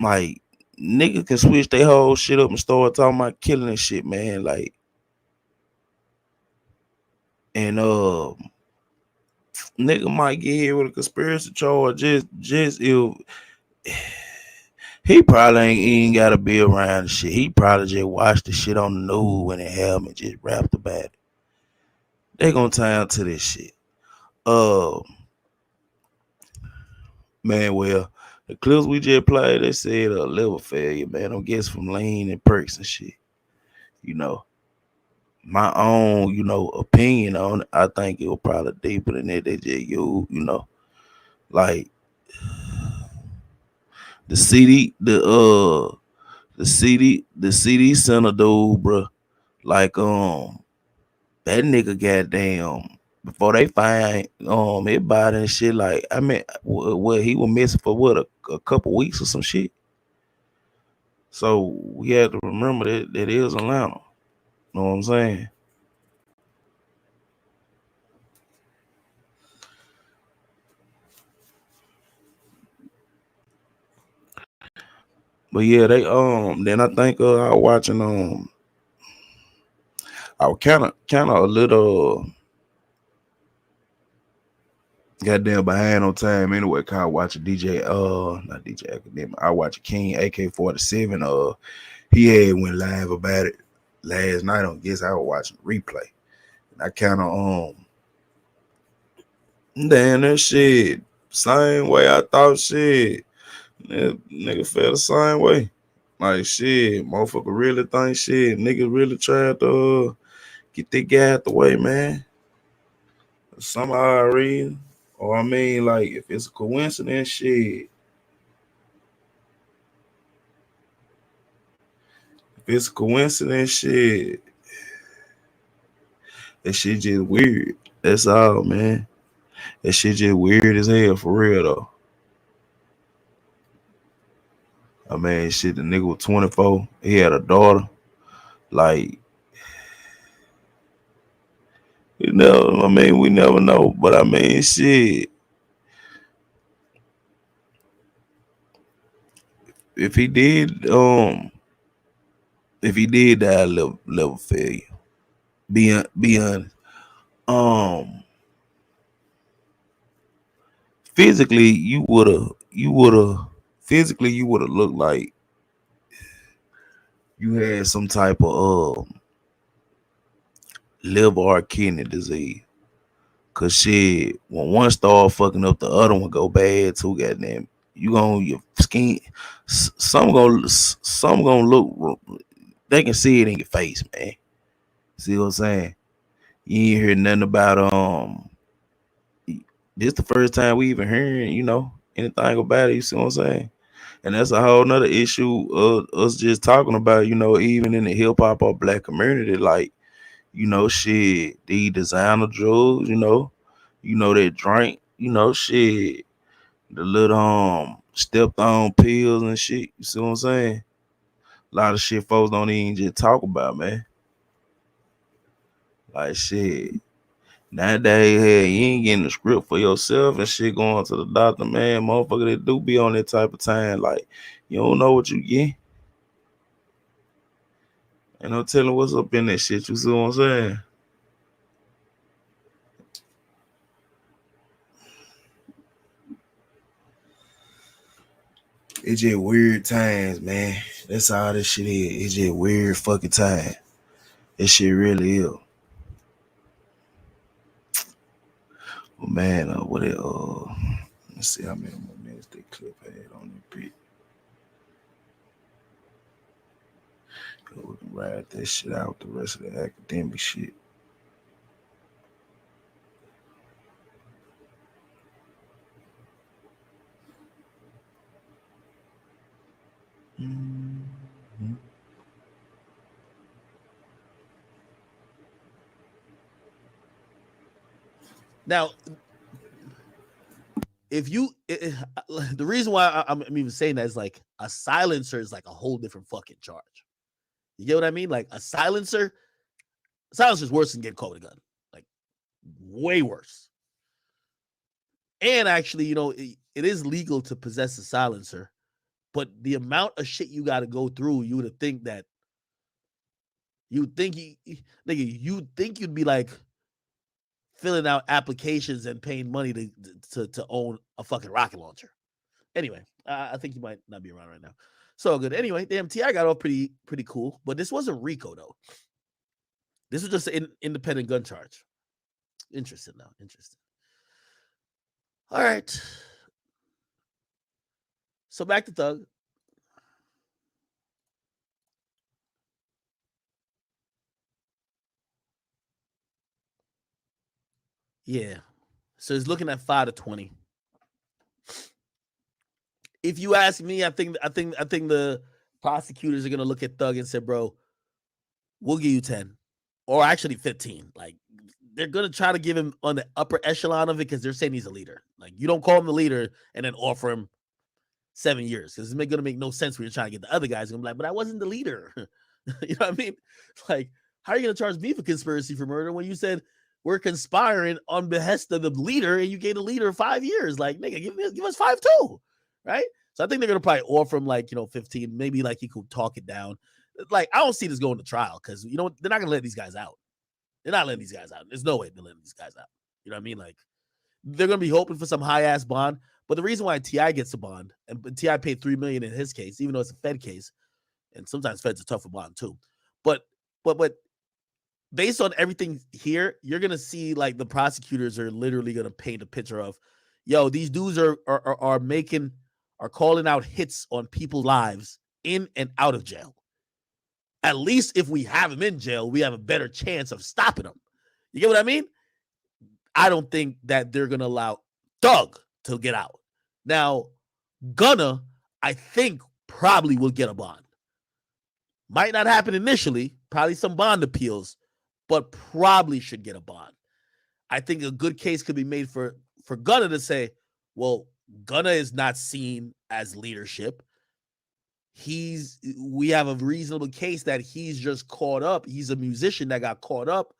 like niggas can switch their whole shit up and start talking about killing and shit, man. Like, and nigga might get hit with a conspiracy charge just if he probably ain't gotta be around the shit. He probably just watched the shit on the news when it happened and just rapped about it. They gonna turn to this shit. Uh Man, well, the clips we just played, they said a liver failure, man. I'm guessing from lean and perks and shit. You know, my own, opinion on it, I think it was probably deeper than that. They just like the CD, the CD center dude, bro. Like that nigga goddamn before they find his body and shit. Like I mean, what he was missing for what a couple weeks or some shit. So we had to remember that is Atlanta. Know what I'm saying? But yeah, they then I think I was watching I was kinda a little goddamn behind on time anyway, cause I watching DJ not DJ Academic. I watch King AK-47. He had went live about it last night on Guess I was watching replay. And I kinda damn that shit. Same way I thought shit. That nigga felt the same way. Like shit, motherfucker really think shit. Niggas really tried to get that guy out the way, man. Somehow I read. Or I mean, like, if it's a coincidence, shit. If it's a coincidence, shit. That shit just weird. That's all, man. That shit just weird as hell for real though. I mean, shit, the nigga was 24. He had a daughter. Like, we never know. But I mean, shit. If he did, die level failure. Be honest. Um, physically, you would have looked like you had some type of liver or kidney disease. Cause shit, when one start fucking up, the other one go bad too. Goddamn, your skin. Some gonna look. They can see it in your face, man. See what I'm saying? You ain't hear nothing about This the first time we even hearing, anything about it. You see what I'm saying? And that's a whole nother issue of us just talking about, even in the hip hop or black community, like, shit, the designer drugs, that drink, shit, the little stepped on pills and shit. You see what I'm saying? A lot of shit folks don't even just talk about, man. Like shit. Nowadays, hell, you ain't getting the script for yourself and shit going to the doctor, man. Motherfucker, that do be on that type of time. Like, you don't know what you get. Ain't no telling what's up in that shit. You see what I'm saying? It's just weird times, man. That's all this shit is. It's just weird fucking time. This shit really is. Well, man, let's see how many more minutes they clip had on that bit. We can ride that shit out with the rest of the academic shit. Mm-hmm. Now, if you, the reason why I'm even saying that is like a silencer is like a whole different fucking charge. You get what I mean? Like a silencer is worse than getting caught with a gun. Like way worse. And actually, it is legal to possess a silencer, but the amount of shit you got to go through, you would think that you'd think you'd be like filling out applications and paying money to own a fucking rocket launcher. Anyway, I think you might not be around right now. So good. Anyway, damn, T.I. got off pretty cool, but this wasn't RICO though. This was just an independent gun charge. Interesting now. Interesting. All right. So back to Thug. Yeah. So he's looking at 5 to 20. If you ask me, I think the prosecutors are gonna look at Thug and say, bro, we'll give you 10. Or actually 15. Like they're gonna try to give him on the upper echelon of it because they're saying he's a leader. Like you don't call him the leader and then offer him 7 years because it's gonna make no sense when you're trying to get the other guys. Gonna be like, but I wasn't the leader. You know what I mean? Like, how are you gonna charge me for conspiracy for murder when you said we're conspiring on behest of the leader and you gave the leader 5 years? Like, nigga, give us 5 too, right? So I think they're gonna probably offer him like 15, maybe like he could talk it down. Like, I don't see this going to trial because they're not gonna let these guys out. They're not letting these guys out. There's no way they're letting these guys out. You know what I mean? Like, they're gonna be hoping for some high ass bond. But the reason why T.I. gets a bond, and T.I. paid $3 million in his case, even though it's a Fed case, and sometimes Feds are tough for bond too. But based on everything here, you're gonna see like the prosecutors are literally gonna paint a picture of, yo, these dudes are calling out hits on people's lives in and out of jail. At least if we have them in jail, we have a better chance of stopping them. You get what I mean? I don't think that they're gonna allow Thug to get out. Now, Gunna, I think, probably will get a bond. Might not happen initially, probably some bond appeals, but probably should get a bond. I think a good case could be made for Gunna to say, well, Gunna is not seen as leadership. We have a reasonable case that he's just caught up. He's a musician that got caught up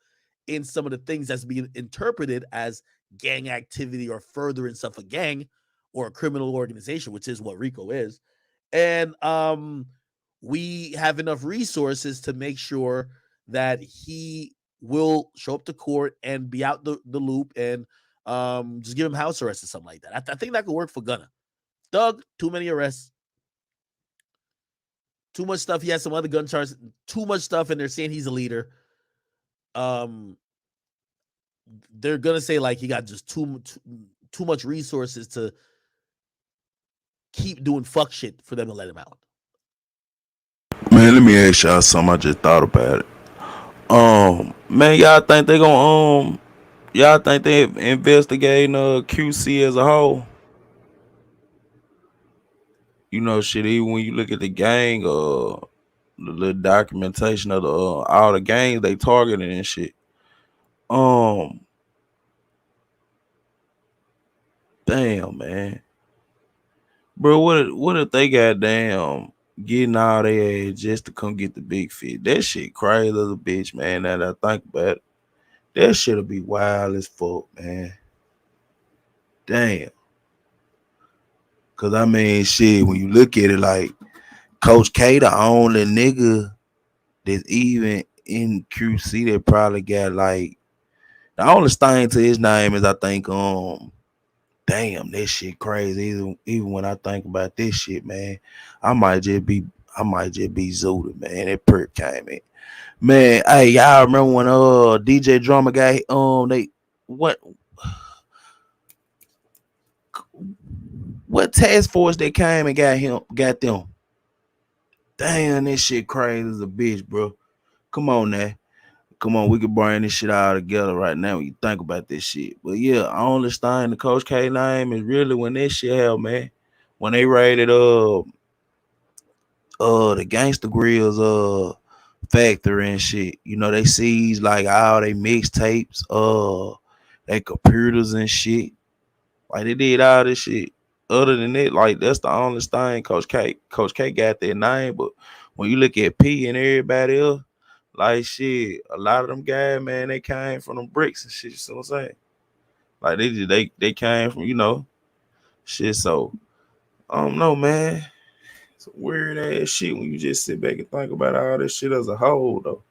in some of the things that's being interpreted as gang activity or furtherance of a gang or a criminal organization, which is what RICO is. And we have enough resources to make sure that he will show up to court and be out the loop and just give him house arrest or something like that. I think that could work for Gunna. Thug, too many arrests. Too much stuff. He has some other gun charges. Too much stuff, and they're saying he's a leader. They're gonna say like he got just too much resources to keep doing fuck shit for them to let him out. Man, let me ask y'all something. I just thought about it. Man, y'all think they gonna y'all think they investigating QC as a whole? You know, shit. Even when you look at the gang, the little documentation of the all the gangs they targeting and shit. Um, damn, man, bro. What if they got damn getting all their ass just to come get the big fit? That shit crazy as a bitch, man. Now that I think about it, that shit'll be wild as fuck, man. Damn. Cause I mean, shit. When you look at it, like Coach K, the only nigga that's even in QC that probably got like the only thing to his name is I think damn, that shit crazy. Even when I think about this shit, man, I might just be zooted, man. That perk came in. Man, hey, y'all remember when DJ Drummer guy they what what task force they came and got them. Damn, that shit crazy as a bitch, bro. Come on now. Come on, we can bring this shit all together right now when you think about this shit. But yeah, I understand the Coach K name is really when this shit happened, man. When they raided the Gangsta Grills factory and shit. You know, they seized like all they mixtapes, they computers and shit. Like they did all this shit. Other than it, like that's the only thing Coach K got their name, but when you look at P and everybody else, like shit, a lot of them guys, man, they came from them bricks and shit. You see what I'm saying? Like they came from, shit. So I don't know, man. It's a weird ass shit when you just sit back and think about all this shit as a whole, though.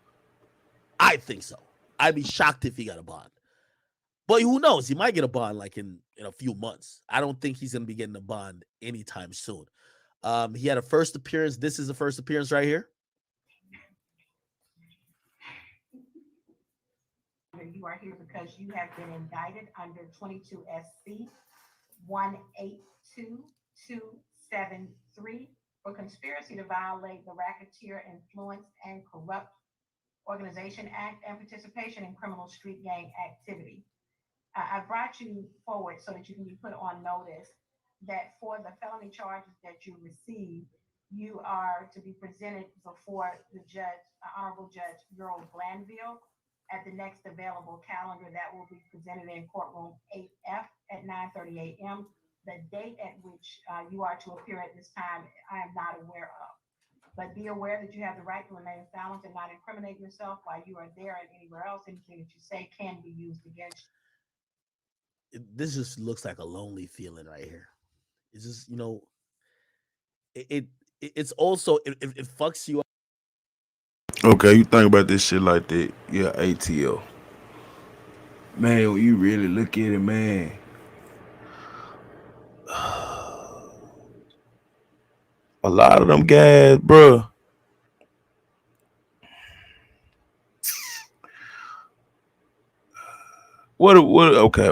I think so. I'd be shocked if he got a bond. But who knows? He might get a bond like in a few months. I don't think he's gonna be getting a bond anytime soon. He had a first appearance. This is the first appearance right here. You are here because you have been indicted under 22 SC 182273 for conspiracy to violate the Racketeer Influence and Corrupt Organization Act and participation in criminal street gang activity. I brought you forward so that you can be put on notice that for the felony charges that you receive, you are to be presented before the judge, Honorable Judge Earl Glanville, at the next available calendar that will be presented in courtroom 8F at 9:30 a.m. The date at which you are to appear at this time, I am not aware of. But be aware that you have the right to remain silent and not incriminate yourself while you are there and anywhere else. Anything that you say can be used against you. This just looks like a lonely feeling right here. It's just, it's also it fucks you up. Okay, you think about this shit like that. Yeah, ATL. Man, when you really look at it, man, a lot of them guys, bro. What? Okay.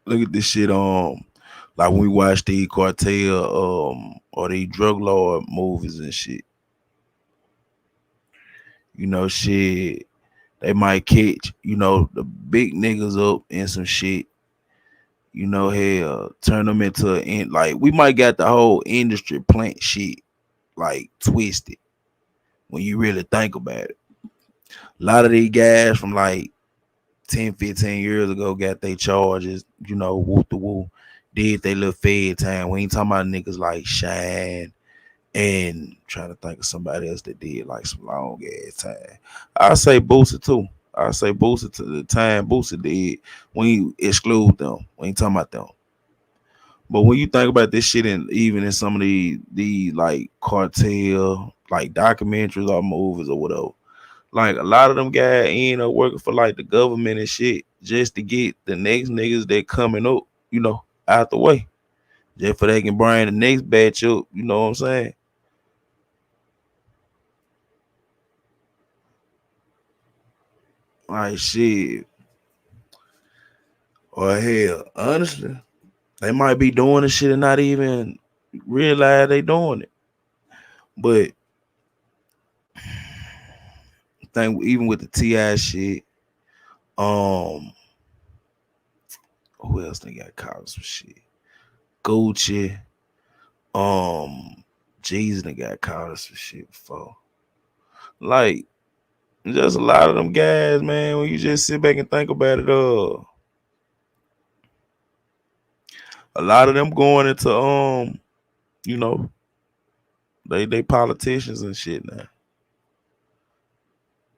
Look at this shit. Like when we watch the cartel, or the drug lord movies and shit. Shit. They might catch, the big niggas up in some shit. Hell, turn them into like we might got the whole industry plant shit like twisted when you really think about it. A lot of these guys from like 10, 15 years ago got their charges, whoop the whoop, did they little fed time. We ain't talking about niggas like Shine and trying to think of somebody else that did like some long ass time. I say Boosie too. I say Boosie to the time Boosie did when you exclude them. We ain't talking about them. But when you think about this shit, and even in some of the like cartel like documentaries or movies or whatever, like a lot of them guys end up working for like the government and shit just to get the next niggas that coming up, out the way. Just for they can bring the next batch up, you know what I'm saying? Like shit. Or hell, honestly, They might be doing the shit and not even realize they doing it. But I think even with the Ti shit, um, who else they got caught some shit? Gucci, Jeezy they got caught some shit before. Like, just a lot of them guys, man. When you just sit back and think about it, a lot of them going into you know, they politicians and shit now.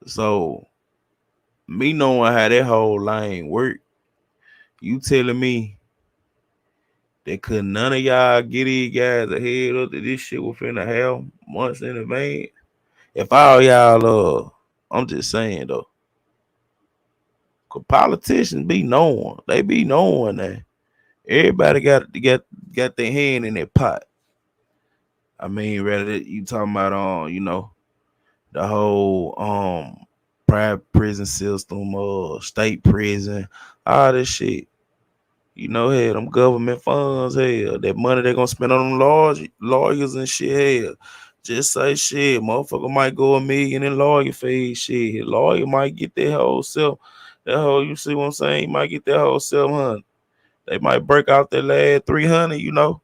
So me knowing how that whole lane work, you telling me that could none of y'all get these guys ahead up that this shit was finna have months in advance? If all y'all I'm just saying though, cause politicians be knowing, they be knowing that everybody got their hand in that pot. I mean, rather you talking about you know, the whole private prison system or state prison, all this shit. You know, hell, them government funds, hell, that money they gonna spend on them lawyers and shit, hell. Just say shit, motherfucker might go $1 million in lawyer fees. Shit, lawyer might get that whole self, that whole. You see what I'm saying? He might get that whole 700. They might break out that last 300. You know,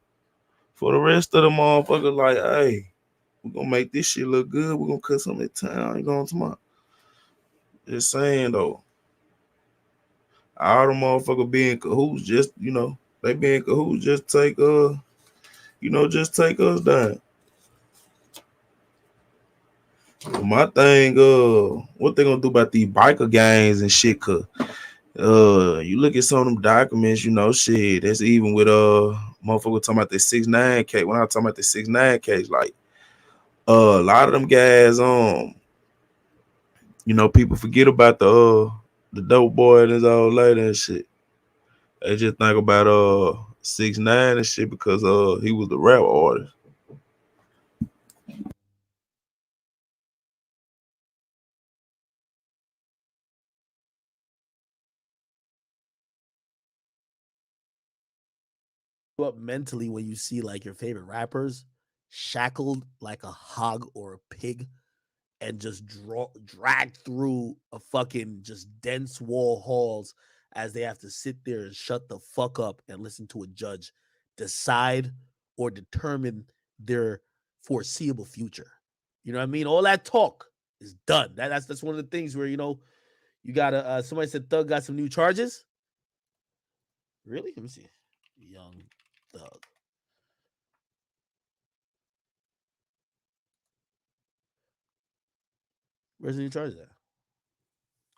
for the rest of the motherfuckers, like, hey, we're gonna make this shit look good. We're gonna cut some of the time. You know what I'm talking about? Just saying though, all the motherfuckers being cahoots, just you know, they being cahoots, just take you know, just take us down. My thing, what they gonna do about these biker gangs and shit? Cause you look at some of them documents, you know, shit. That's even with motherfucker talking about the 6ix9ine case. When I talking about the 6ix9ine case, like a lot of them guys, you know, people forget about the dope boy and his old lady and shit. They just think about 6ix9ine and shit because he was the rap artist. Up mentally when you see like your favorite rappers shackled like a hog or a pig and just dragged through a fucking just dense wall halls as they have to sit there and shut the fuck up and listen to a judge decide or determine their foreseeable future. You know what I mean? All that talk is done. That's one of the things where you know you gotta. Somebody said Thug got some new charges. Really? Let me see. Young Thug. Where's the new charges at?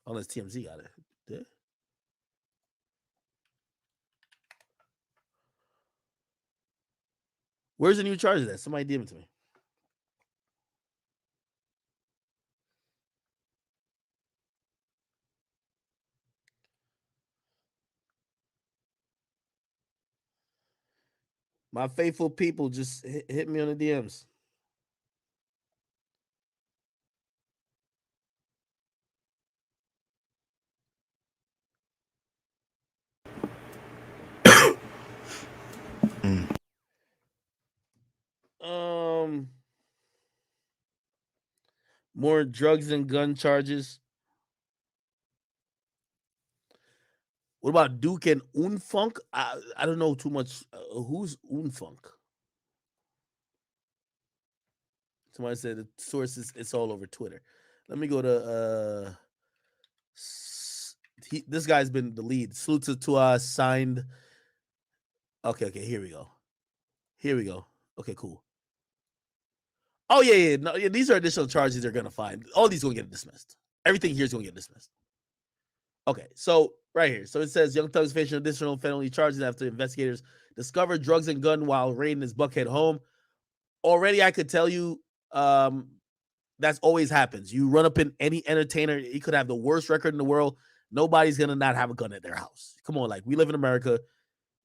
Unless TMZ got it. Yeah. Where's the new charges at? Somebody DM it to me. My faithful people, just hit me on the DMs. Mm. More drugs and gun charges. What about Duke and Unfunk? I don't know too much. Who's Unfunk? Somebody said the sources. It's all over Twitter. Let me go to. This guy's been the lead. Salute to us. Signed. Okay. Here we go. Here we go. Okay, cool. Oh yeah. No, yeah, these are additional charges they're gonna find. All these gonna get dismissed. Everything here is gonna get dismissed. Okay, so right here. So it says Young Thug's facing additional felony charges after investigators discovered drugs and gun while raiding his Buckhead home. Already, I could tell you that's always happens. You run up in any entertainer, he could have the worst record in the world. Nobody's gonna not have a gun at their house. Come on, like we live in America.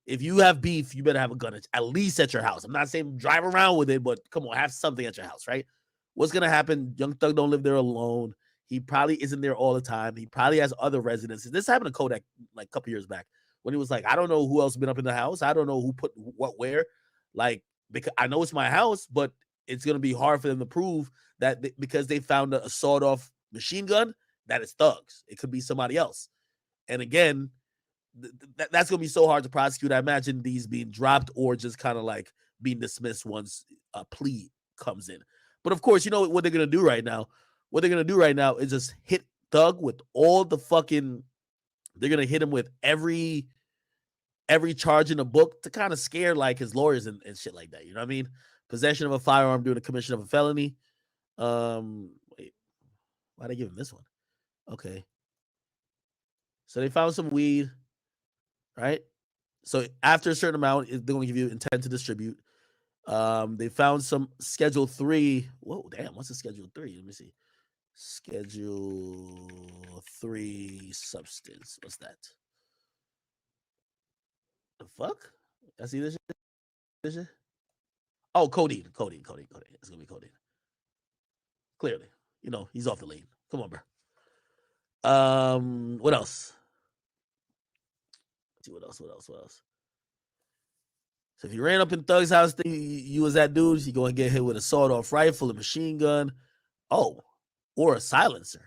If you have beef, you better have a gun at least at your house. I'm not saying drive around with it, but come on, have something at your house, right? What's gonna happen? Young Thug don't live there alone. He probably isn't there all the time. He probably has other residences. This happened to Kodak like a couple years back, when he was like, I don't know who else been up in the house. I don't know who put what where. Like, because I know it's my house, but it's gonna be hard for them to prove that because they found a sawed-off machine gun that it's thugs. It could be somebody else. And again, that's gonna be so hard to prosecute. I imagine these being dropped or just kind of like being dismissed once a plea comes in. But of course, you know what they're gonna do right now. What they're gonna do right now is just hit Thug with all the fucking. They're gonna hit him with every charge in the book to kind of scare like his lawyers and shit like that. You know what I mean? Possession of a firearm during the commission of a felony. Wait, why'd I give him this one? Okay. So they found some weed, right? So after a certain amount, they're going to give you intent to distribute. They found some Schedule 3. Whoa, damn, what's a Schedule 3? Let me see. Schedule 3 substance. What's that? The fuck? I see this shit? Oh, codeine. It's going to be codeine. Clearly. You know, he's off the lane. Come on, bro. What else? Let's see what else. So if you ran up in Thug's house, thinking you was that dude, you going to get hit with a sawed-off rifle, a machine gun, or a silencer.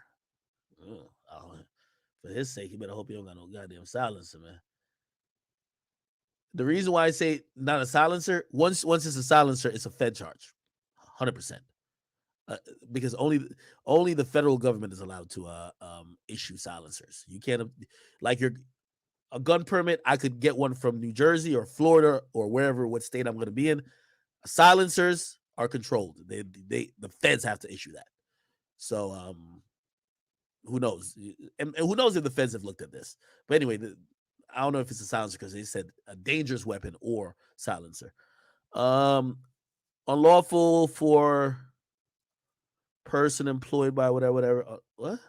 For his sake, you better hope you don't got no goddamn silencer, man. The reason why I say not a silencer, once it's a silencer, it's a Fed charge, 100%. Because only the federal government is allowed to issue silencers. You can't, like a gun permit. I could get one from New Jersey or Florida or wherever, what state I'm going to be in. Silencers are controlled. The feds have to issue that. So who knows? And who knows if the feds have looked at this? But anyway, I don't know if it's a silencer because they said a dangerous weapon or silencer. Unlawful for person employed by whatever. What?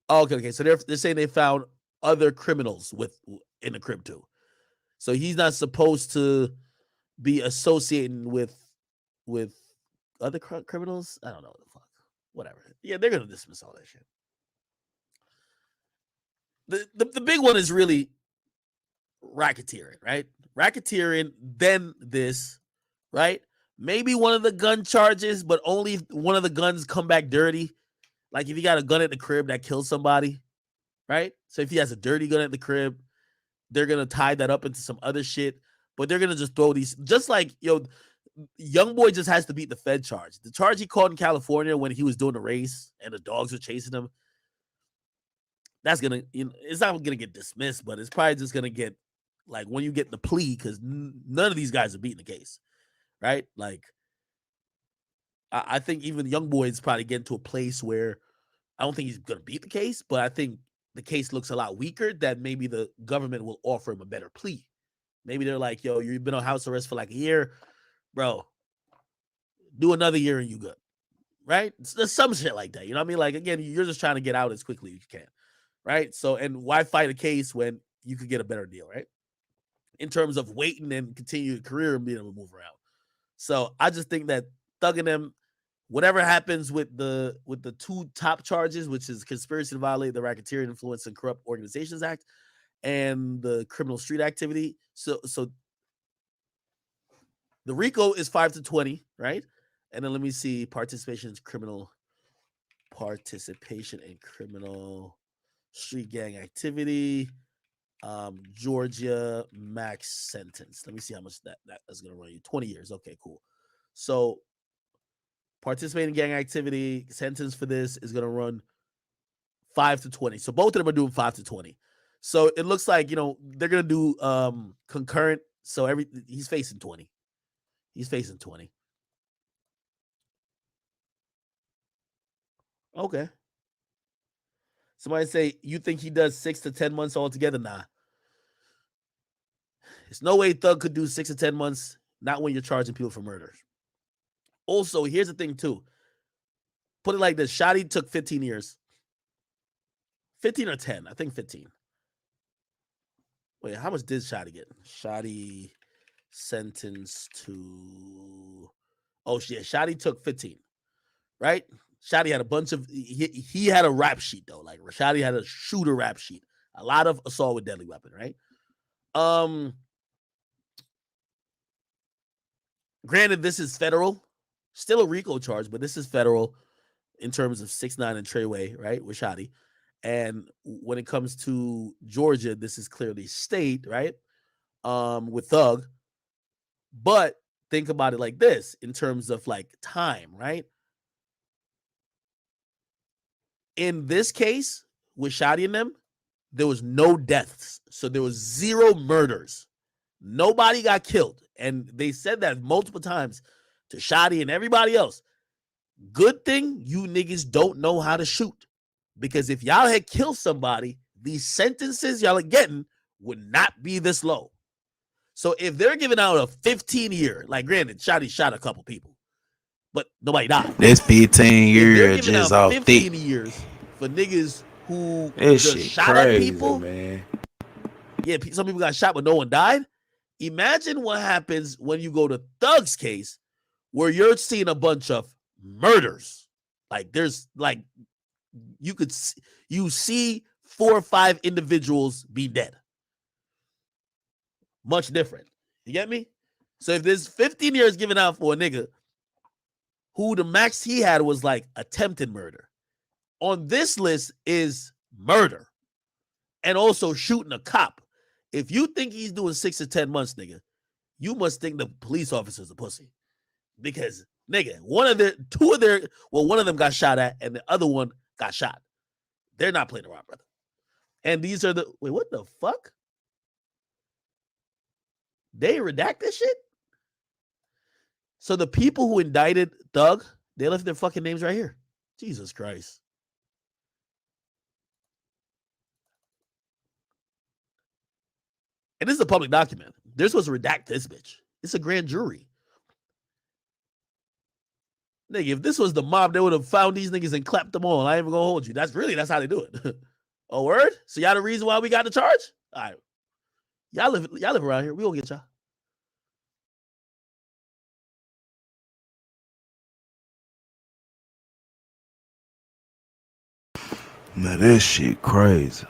Oh, okay. So they're saying they found other criminals in the crib too. So he's not supposed to be associating with other criminals. I don't know what the fuck. Whatever. Yeah, they're gonna dismiss all that shit. The big one is really racketeering, right? Racketeering, then this, right? Maybe one of the gun charges, but only one of the guns come back dirty. Like if you got a gun at the crib that kills somebody, right? So if he has a dirty gun at the crib, they're gonna tie that up into some other shit. But they're gonna just throw these, just like young boy just has to beat the Fed charge. The charge he caught in California when he was doing the race and the dogs were chasing him. That's gonna, it's not gonna get dismissed, but it's probably just gonna get like when you get the plea, because none of these guys are beating the case, right? Like, I think even young boy is probably getting to a place where I don't think he's gonna beat the case, but I think the case looks a lot weaker that maybe the government will offer him a better plea. Maybe they're like, yo, you've been on house arrest for like a year, bro. Do another year and you good, right? There's some shit like that. You know what I mean? Like, again, you're just trying to get out as quickly as you can. Right. So, and why fight a case when you could get a better deal, right? In terms of waiting and continue your career and being able to move around. So I just think that Thug and them, whatever happens with the two top charges, which is conspiracy to violate the Racketeering, Influence, and Corrupt Organizations Act and the criminal street activity. So the RICO is 5 to 20, right? And then let me see, participation in criminal street gang activity, Georgia max sentence. Let me see how much that is going to run you. 20 years. Okay, cool. So participating in gang activity, sentence for this is going to run 5 to 20. So both of them are doing 5 to 20. So it looks like, they're going to do concurrent. So he's facing 20. He's facing 20. Okay. Somebody say, you think he does 6 to 10 months altogether? Nah. There's no way Thug could do 6 to 10 months, not when you're charging people for murders. Also, here's the thing, too. Put it like this. Shotty took 15 years. 15 or 10. I think 15. Wait, how much did Shotty get? Shotty sentenced to... Oh, yeah, Shotty took 15. Right? Shotty had a bunch of... He had a rap sheet, though. Like, Shotty had a shooter rap sheet. A lot of assault with deadly weapon, right? Granted, this is federal, still a RICO charge, but this is federal in terms of 6ix9ine and Treyway, right? With Shotty. And when it comes to Georgia, this is clearly state, right? With Thug. But think about it like this in terms of like time, right? In this case, with Shotty and them, there was no deaths. So there was 0 murders. Nobody got killed. And they said that multiple times to Shotty and everybody else. Good thing you niggas don't know how to shoot. Because if y'all had killed somebody, these sentences y'all are getting would not be this low. So if they're giving out a 15-year, like granted, Shotty shot a couple people, but nobody died. That's 15 If they're years giving just out off 15 thick. years for niggas who That just shit shot crazy, at people, man. yeah, some people got shot, but no one died. Imagine what happens when you go to Thug's case, where you're seeing a bunch of murders. Like there's like you see 4 or 5 individuals be dead. Much different. You get me? So if there's 15 years given out for a nigga who the max he had was like attempted murder, on this list is murder and also shooting a cop. If you think he's doing 6 to 10 months, nigga, you must think the police officer's a pussy. Because, nigga, one of them got shot at and the other one got shot. They're not playing around, brother. And these are wait, what the fuck? They redact this shit? So the people who indicted Thug, they left their fucking names right here. Jesus Christ. And this is a public document. They're supposed to redact this bitch. It's a grand jury. Nigga, if this was the mob, they would have found these niggas and clapped them all. I ain't even gonna hold you. That's how they do it. Oh, word? So y'all the reason why we got the charge? All right. Y'all live around here. We gonna get y'all. Now that shit crazy.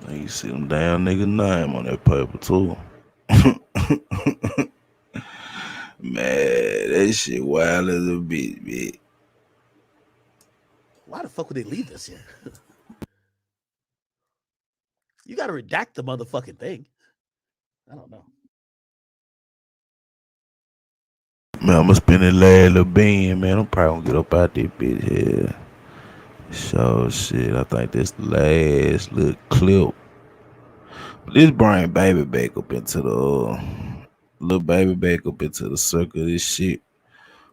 Now you see them damn nigga name on that paper too. Man, that shit wild as a bitch, bitch. Why the fuck would they leave this here? You gotta redact the motherfucking thing. I don't know. Man, I'ma spend the last little bean, man. I'm probably gonna get up out this bitch here. So shit, I think this the last little clip. But this bring baby back up into the little baby back up into the circle of this shit.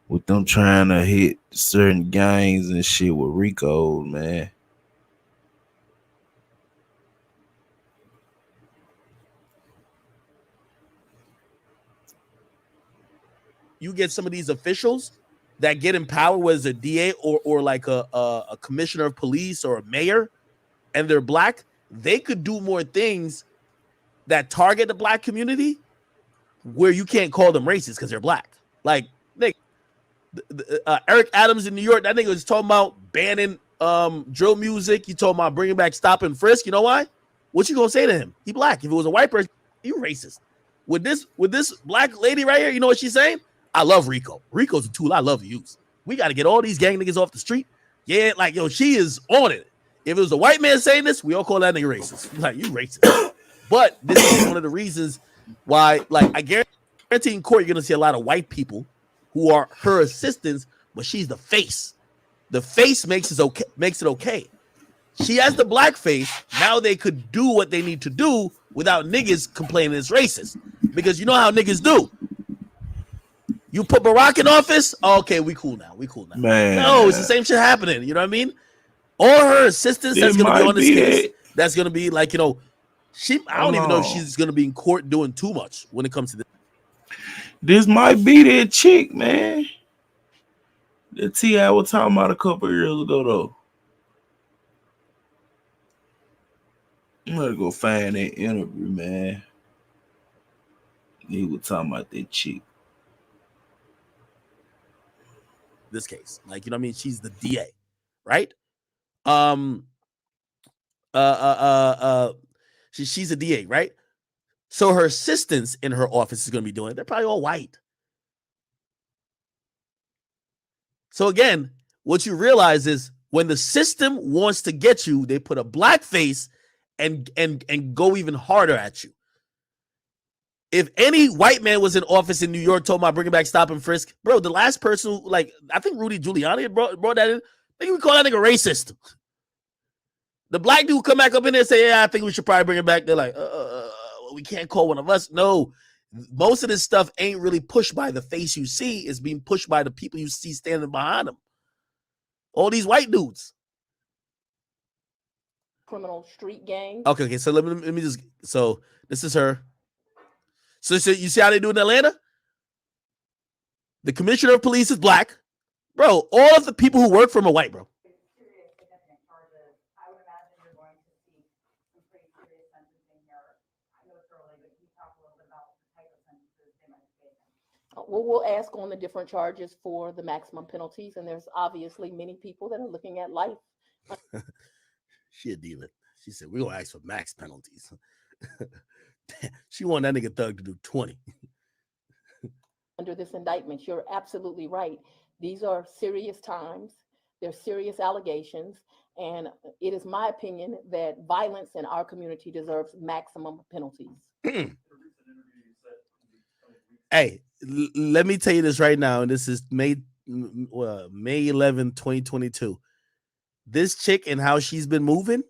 With them trying to hit certain gangs and shit with Rico, man. You get some of these officials that get in power, whether it's a DA or like a commissioner of police or a mayor, and they're black, they could do more things that target the black community where you can't call them racist because they're black. Like, nigga, Eric Adams in New York, that nigga was talking about banning drill music. He talking about bringing back stop and frisk. You know why? What you gonna say to him? He black. If it was a white person, you racist. With this black lady right here, you know what she's saying? I love Rico. Rico's a tool I love to use. We got to get all these gang niggas off the street. Yeah, like, yo, she is on it. If it was a white man saying this, we all call that nigga racist. Like, you racist. But this is one of the reasons why, like, I guarantee in court, you're going to see a lot of white people who are her assistants, but she's the face. The face makes it okay. She has the black face. Now they could do what they need to do without niggas complaining it's racist. Because you know how niggas do. You put Barack in office, okay, we cool now. Man. No, it's the same shit happening. You know what I mean? All her assistants that's gonna be on this case, that's gonna be like, you know, I don't even know if she's gonna be in court doing too much when it comes to this. This might be that chick, man. The T.I. was talking about a couple years ago, though. I'm gonna go find that interview, man. He was talking about that chick. this case. Like, you know what I mean? She's the DA, right? She's a DA, right? So her assistants in her office is going to be doing it. They're probably all white. So again, what you realize is when the system wants to get you, they put a black face and go even harder at you. If any white man was in office in New York talking about bringing back stop and frisk, bro, the last person, like, I think Rudy Giuliani brought that in. I think we call that nigga racist. The black dude come back up in there and say, yeah, I think we should probably bring it back. They're like, we can't call one of us. No, most of this stuff ain't really pushed by the face you see. It's being pushed by the people you see standing behind them. All these white dudes. Criminal street gang. Okay, so let me just, so this is her. So you see how they do in Atlanta? The commissioner of police is black. Bro, all of the people who work for him are white, bro. Well, we'll ask on the different charges for the maximum penalties, and there's obviously many people that are looking at life. She a demon. She said, we're going to ask for max penalties. She want that nigga Thug to do 20. Under this indictment, you're absolutely right. These are serious times. They're serious allegations. And it is my opinion that violence in our community deserves maximum penalties. Hey, let me tell you this right now. And this is May 11, 2022. This chick and how she's been moving,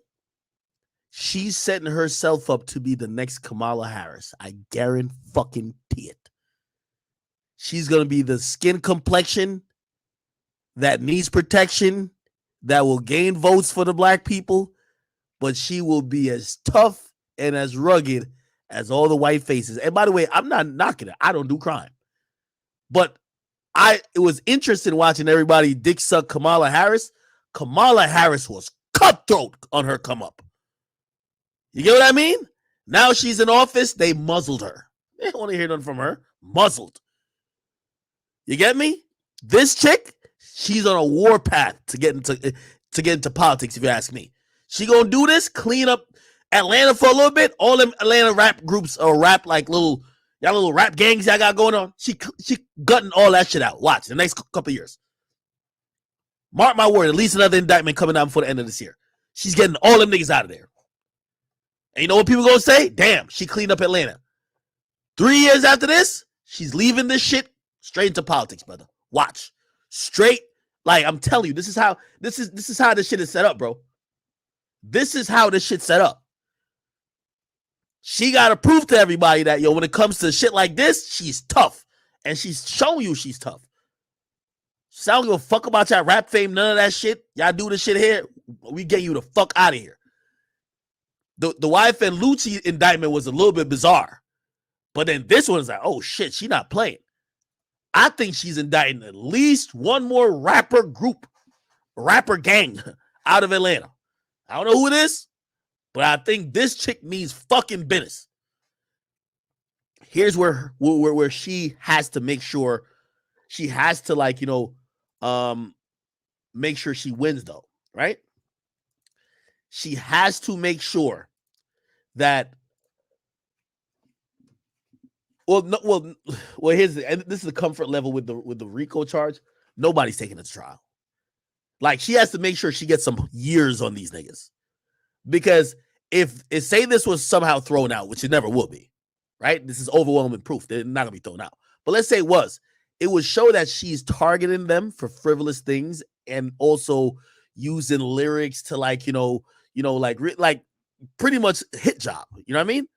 she's setting herself up to be the next Kamala Harris. I guarantee it. She's going to be the skin complexion that needs protection, that will gain votes for the black people, but she will be as tough and as rugged as all the white faces. And by the way, I'm not knocking it. I don't do crime. But it was interesting watching everybody dick suck Kamala Harris. Kamala Harris was cutthroat on her come up. You get what I mean? Now she's in office, they muzzled her. They don't want to hear nothing from her. Muzzled. You get me? This chick, she's on a war path to get into politics, if you ask me. She gonna do this, clean up Atlanta for a little bit. All them Atlanta rap groups or rap like little rap gangs y'all got going on. She gutting all that shit out. Watch the next couple of years. Mark my word, at least another indictment coming out before the end of this year. She's getting all them niggas out of there. And you know what people gonna say? Damn, she cleaned up Atlanta. 3 years after this, she's leaving this shit straight into politics, brother. Watch. Straight, like I'm telling you, this is how this shit is set up, bro. This is how this shit's set up. She gotta prove to everybody that, yo, when it comes to shit like this, she's tough. And she's showing you she's tough. So I don't give a fuck about y'all rap fame, none of that shit. Y'all do this shit here, we get you the fuck out of here. The wife and Lucci indictment was a little bit bizarre. But then this one's like, oh shit, she not playing. I think she's indicting at least one more rapper gang out of Atlanta. I don't know who it is, but I think this chick means fucking business. Here's where she has to make sure, she has to make sure she wins though, right? She has to make sure that here's and this is the comfort level with the RICO charge. Nobody's taking it to trial. Like, she has to make sure she gets some years on these niggas. Because if say this was somehow thrown out, which it never will be, right? This is overwhelming proof. They're not gonna be thrown out. But let's say it would show that she's targeting them for frivolous things and also using lyrics to like pretty much hit job. You know what I mean?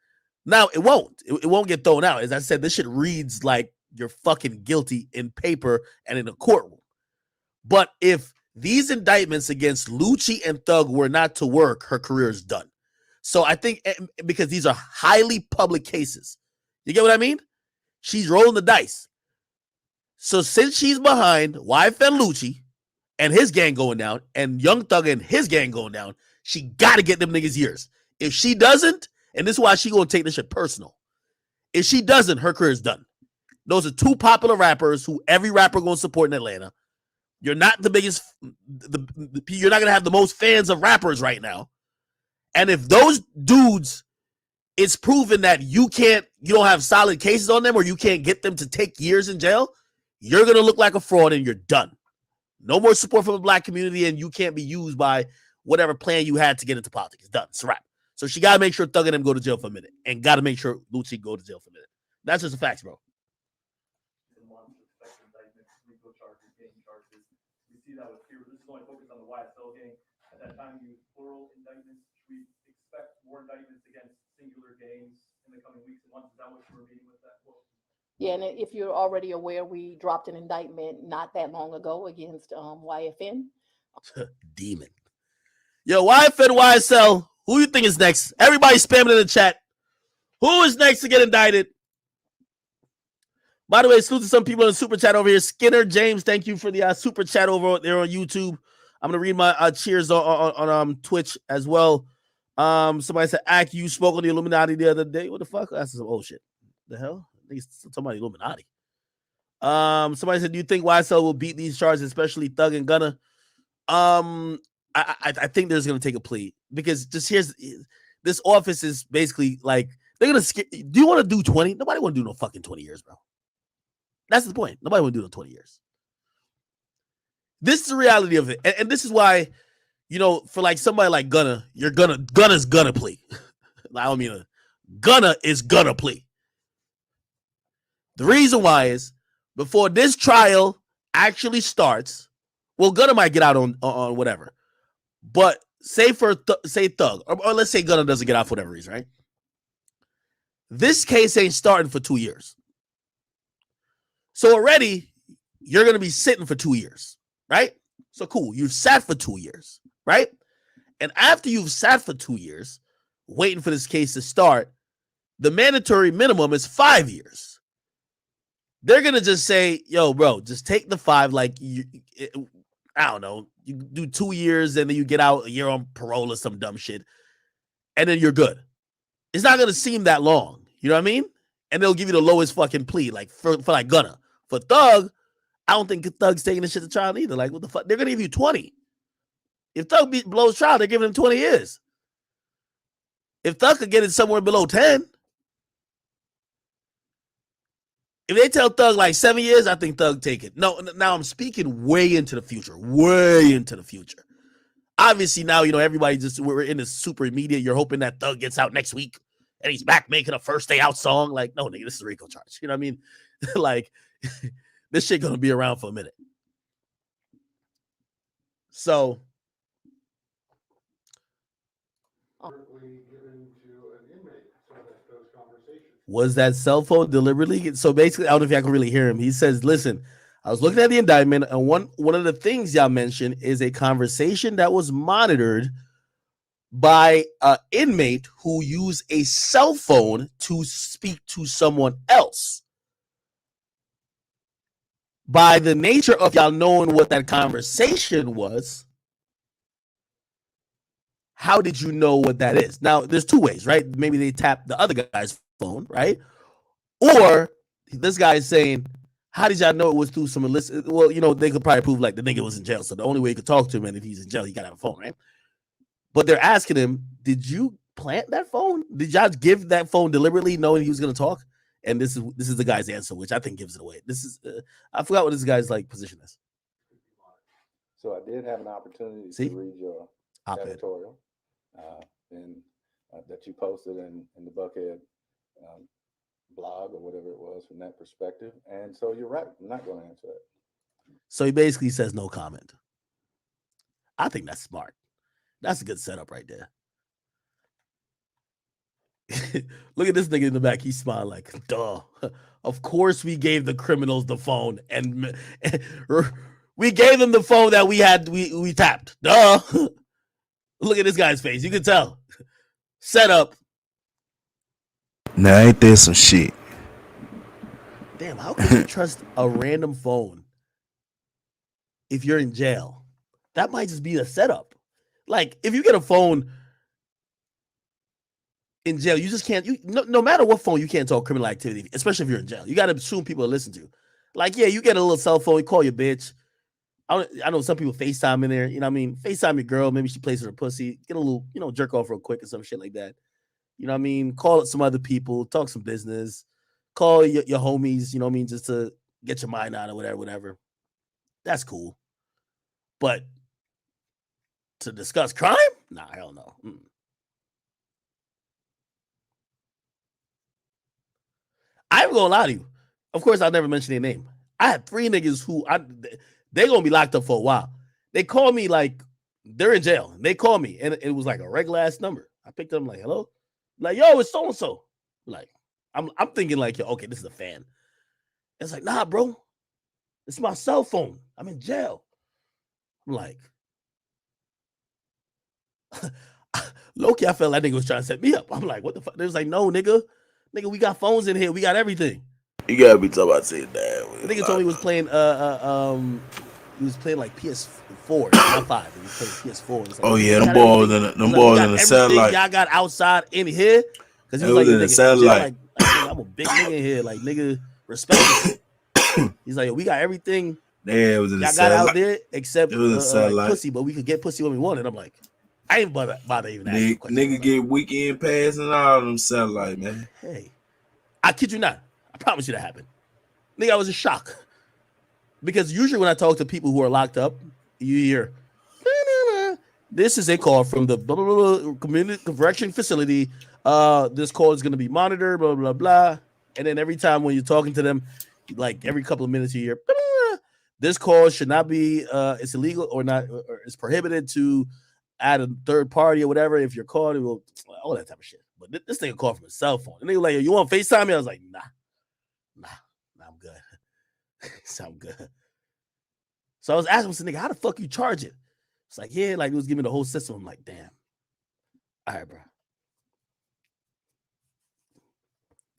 Now it won't get thrown out. As I said, this shit reads like you're fucking guilty in paper and in a courtroom. But if these indictments against Lucci and Thug were not to work, her career is done. So I think because these are highly public cases, you get what I mean? She's rolling the dice. So since she's behind Wife and Lucci and his gang going down and Young Thug and his gang going down, she got to get them niggas years. If she doesn't, and this is why she going to take this shit personal. If she doesn't, her career is done. Those are two popular rappers who every rapper going to support in Atlanta. You're not the biggest. You're not gonna have the most fans of rappers right now. And if those dudes, it's proven that you don't have solid cases on them, or you can't get them to take years in jail, you're gonna look like a fraud and you're done. No more support from the black community, and you can't be used by whatever plan you had to get into politics. It's done. It's a wrap. So she gotta make sure Thug and them go to jail for a minute, and gotta make sure Lucci go to jail for a minute. That's just the facts, bro. We see that with here. This is only focused on the YSL gang. At that time, you used plural indictments. Should we expect more indictments against singular gangs in the coming weeks and months? Is that what you were meaning with that quote? Yeah, and if you're already aware, we dropped an indictment not that long ago against YFN. Demon. Yo, YFN, YSL, who you think is next? Everybody spamming in the chat. Who is next to get indicted? By the way, salute to some people in the super chat over here. Skinner James, thank you for the super chat over there on YouTube. I'm gonna read my cheers on Twitch as well. Somebody said, "Ack, you spoke on the Illuminati the other day." What the fuck? That's some old shit. The hell? I think it's somebody Illuminati. Somebody said, "Do you think YSL will beat these charges, especially Thug and Gunna?" I think there's gonna take a plea, because just this office is basically like they're gonna scare. Do you want to do 20? Nobody want to do no fucking 20 years, bro. That's the point. Nobody want to do no 20 years. This is the reality of it, and this is why, for like somebody like Gunna, Gunna's gonna plea. I don't mean Gunna is gonna plea. The reason why is before this trial actually starts, well, Gunna might get out on whatever, but say Thug, or let's say Gunna doesn't get out for whatever reason, right? This case ain't starting for 2 years. So already you're going to be sitting for 2 years, right? So cool. You've sat for 2 years, right? And after you've sat for 2 years, waiting for this case to start, the mandatory minimum is 5 years. They're going to just say, yo, bro, just take the 5. Like, I don't know. You do 2 years and then you get out a year on parole or some dumb shit. And then you're good. It's not going to seem that long. You know what I mean? And they'll give you the lowest fucking plea, like for like Gunna. For Thug, I don't think Thug's taking this shit to trial either. Like, what the fuck? They're going to give you 20. If Thug blows trial, they're giving him 20 years. If Thug could get it somewhere below 10, if they tell Thug like 7 years, I think Thug take it. No, now I'm speaking way into the future. Way into the future. Obviously, now, everybody we're in this super immediate. You're hoping that Thug gets out next week and he's back making a first day out song. Like, no, nigga, this is a RICO charge. You know what I mean? Like, this shit gonna be around for a minute. So, was that cell phone deliberately? So basically, I don't know if y'all can really hear him. He says, listen, I was looking at the indictment, and one of the things y'all mentioned is a conversation that was monitored by an inmate who used a cell phone to speak to someone else. By the nature of y'all knowing what that conversation was, how did you know what that is? Now, there's two ways, right? Maybe they tapped the other guy's phone, right? Or this guy is saying, how did y'all know it was through some illicit? Well, they could probably prove like the nigga was in jail. So the only way you could talk to him, and if he's in jail, you got to have a phone, right? But they're asking him, did you plant that phone? Did y'all give that phone deliberately knowing he was going to talk? And this is the guy's answer, which I think gives it away. This is I forgot what this guy's like position is. So I did have an opportunity to read your editorial that you posted in the Buckhead blog or whatever it was from that perspective. And so you're right. I'm not going to answer it. So he basically says no comment. I think that's smart. That's a good setup right there. Look at this nigga in the back. He smiled like, duh. Of course we gave the criminals the phone, and we gave them the phone that we tapped. Duh. Look at this guy's face. You can tell. Set up. Now ain't there some shit? Damn, how can you trust a random phone if you're in jail? That might just be a setup. Like, if you get a phone in jail, you just can't. No matter what phone, you can't talk criminal activity, especially if you're in jail. You got to assume people will listen to you. Like, yeah, you get a little cell phone, you call your bitch. I know some people FaceTime in there. You know what I mean? FaceTime your girl. Maybe she plays with her pussy. Get a little, jerk off real quick or some shit like that. You know what I mean? Call it some other people. Talk some business. Call your homies. You know what I mean? Just to get your mind out or whatever. That's cool. But to discuss crime? Nah, hell no. I ain't gonna lie to you. Of course, I'll never mention their name. I had 3 niggas who they gonna be locked up for a while. They call me like they're in jail. They call me and it was like a regular ass number. I picked up, I'm like, hello? Like, yo, it's so and so. Like, I'm thinking like, yo, okay, this is a fan. It's like, nah, bro, it's my cell phone. I'm in jail. I'm like, low-key, I felt like nigga was trying to set me up. I'm like, what the fuck? They was like, no, nigga, we got phones in here. We got everything. You gotta be talking about saying that. The nigga told me he was playing like PS4, not 5. He was playing PS4. Like, oh yeah, them boys in the satellite. Y'all got outside in here because he was like, in the satellite. Like, I'm a big nigga in here. Like, nigga, respect me. He's like, we got everything. Yeah, it was in the y'all satellite. got out there except like pussy, but we could get pussy when we want it. I'm like, I ain't about to even ask you questions. Nigga get weekend pass and all of them satellite, man. Hey, I kid you not. I promise you that happened. Nigga, I was in shock. Because usually when I talk to people who are locked up, you hear, this is a call from the blah, blah, blah, community correction facility. This call is going to be monitored, blah, blah, blah. And then every time when you're talking to them, like every couple of minutes you hear, this call should not be, it's illegal or not, or it's prohibited to add a third party or whatever. If you're called, it will, all that type of shit. But this nigga called from his cell phone. And they were like, you want to FaceTime me? I was like, nah, I'm good. Sound good. So I was asking him, nigga, how the fuck you charge it? It's like, yeah, like it was giving me the whole system. I'm like, damn. All right, bro.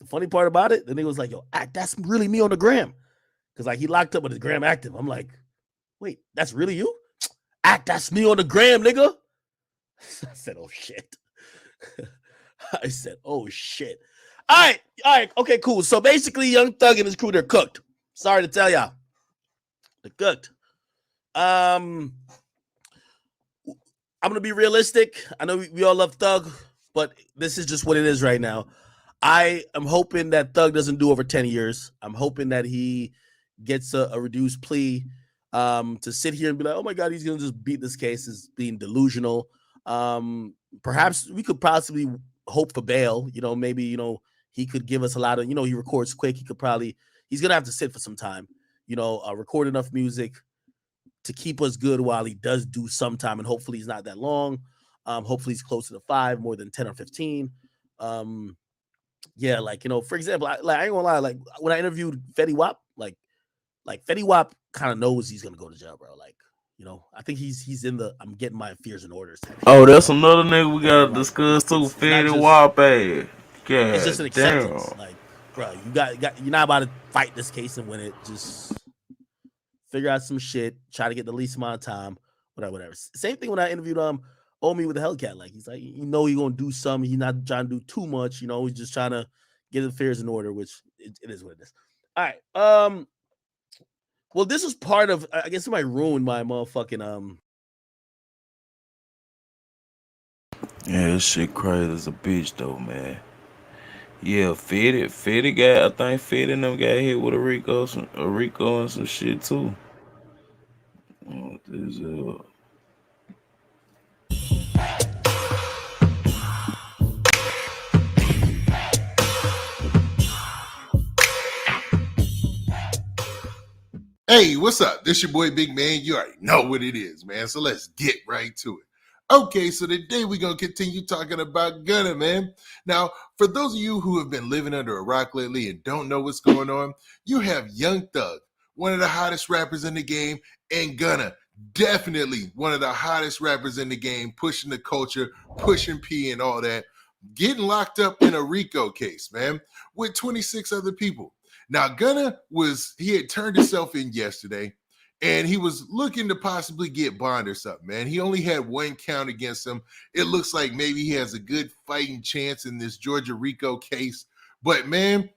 The funny part about it, the nigga was like, yo, that's really me on the gram. Because like he locked up with his gram active. I'm like, wait, that's really you? That's me on the gram, nigga. I said, oh shit. I said, oh shit. All right, okay, cool. So basically, Young Thug and his crew, they're cooked. Sorry to tell y'all. They're cooked. I'm gonna be realistic. I know we all love Thug, but this is just what it is right now. I am hoping that Thug doesn't do over 10 years. I'm hoping that he gets a reduced plea to sit here and be like, oh my God, he's gonna just beat this case as being delusional. Perhaps we could possibly hope for bail. Maybe, he could give us a lot of, he records quick. He's gonna have to sit for some time, record enough music to keep us good while he does do some time. And hopefully he's not that long. Hopefully he's closer to 5, more than 10 or 15. Yeah, like, for example, I ain't gonna lie, like when I interviewed Fetty Wap, like Fetty Wap kind of knows he's gonna go to jail, bro. Like, I think he's in the I'm getting my fears in order. Oh, that's another nigga we gotta discuss too. Fetty Wap, yeah, it's just an acceptance. Like, bro, you're not about to fight this case and win it. Just figure out some shit, try to get the least amount of time, whatever. Same thing when I interviewed Omi with the Hellcat. Like, he's like, he's gonna do something. He's not trying to do too much. He's just trying to get the affairs in order, which it is what it is. All right. Well, this is part of. I guess it might ruin my motherfucking Yeah, this shit crazy as a bitch though, man. Yeah, Fetty got. I think Fetty and them got hit with a Rico and some shit too. Oh, this Hey, what's up? This your boy Big Man. You already know what it is, man. So let's get right to it. Okay, so today we're going to continue talking about Gunna, man. Now, for those of you who have been living under a rock lately and don't know what's going on, you have Young Thug, one of the hottest rappers in the game, and Gunna, definitely one of the hottest rappers in the game, pushing the culture, pushing P and all that, getting locked up in a RICO case, man, with 26 other people. Now, Gunna he had turned himself in yesterday, and he was looking to possibly get bond or something, man. He only had 1 count against him. It looks like maybe he has a good fighting chance in this Georgia RICO case. But, man,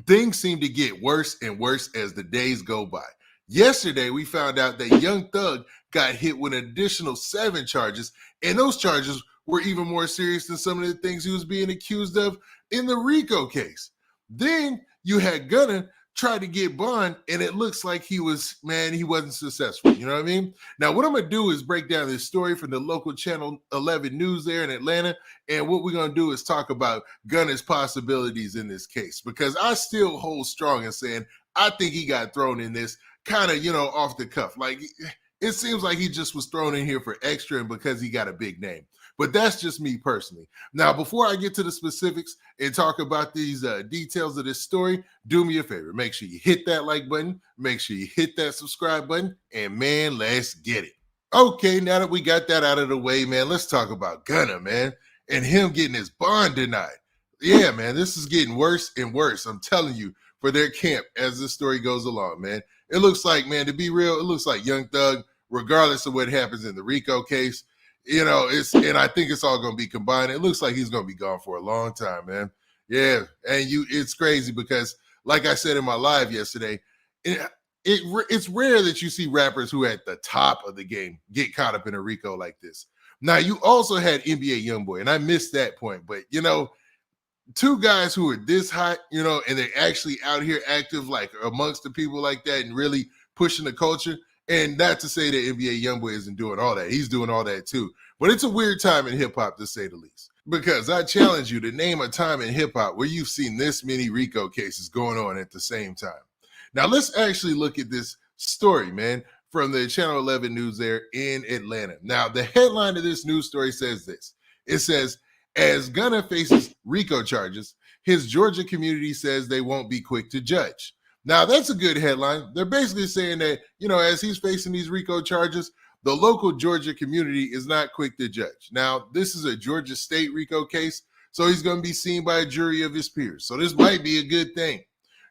things seem to get worse and worse as the days go by. Yesterday, we found out that Young Thug got hit with an additional 7 charges, and those charges were even more serious than some of the things he was being accused of in the RICO case. Then you had Gunna try to get bond, and it looks like he wasn't successful. You know what I mean? Now, what I'm going to do is break down this story from the local Channel 11 news there in Atlanta, and what we're going to do is talk about Gunna's possibilities in this case, because I still hold strong in saying I think he got thrown in this kind of, off the cuff. Like, it seems like he just was thrown in here for extra and because he got a big name. But that's just me personally. Now, before I get to the specifics and talk about these details of this story, do me a favor. Make sure you hit that like button. Make sure you hit that subscribe button. And, man, let's get it. Okay, now that we got that out of the way, man, let's talk about Gunna, man, and him getting his bond denied. Yeah, man, this is getting worse and worse. I'm telling you, for their camp as this story goes along, man. It looks like, man, to be real, it looks like Young Thug, regardless of what happens in the RICO case, and I think it's all going to be combined. It looks like he's going to be gone for a long time, man. Yeah, and it's crazy because, like I said in my live yesterday, it's rare that you see rappers who are at the top of the game get caught up in a RICO like this. Now, you also had NBA YoungBoy, and I missed that point, but, two guys who are this hot, and they're actually out here active, like amongst the people like that and really pushing the culture. And not to say that NBA YoungBoy isn't doing all that. He's doing all that too. But it's a weird time in hip hop, to say the least. Because I challenge you to name a time in hip hop where you've seen this many RICO cases going on at the same time. Now, let's actually look at this story, man, from the Channel 11 news there in Atlanta. Now, the headline of this news story says this. It says, as Gunna faces RICO charges, his Georgia community says they won't be quick to judge. Now, that's a good headline. They're basically saying that, as he's facing these RICO charges, the local Georgia community is not quick to judge. Now, this is a Georgia state RICO case, so he's going to be seen by a jury of his peers. So this might be a good thing.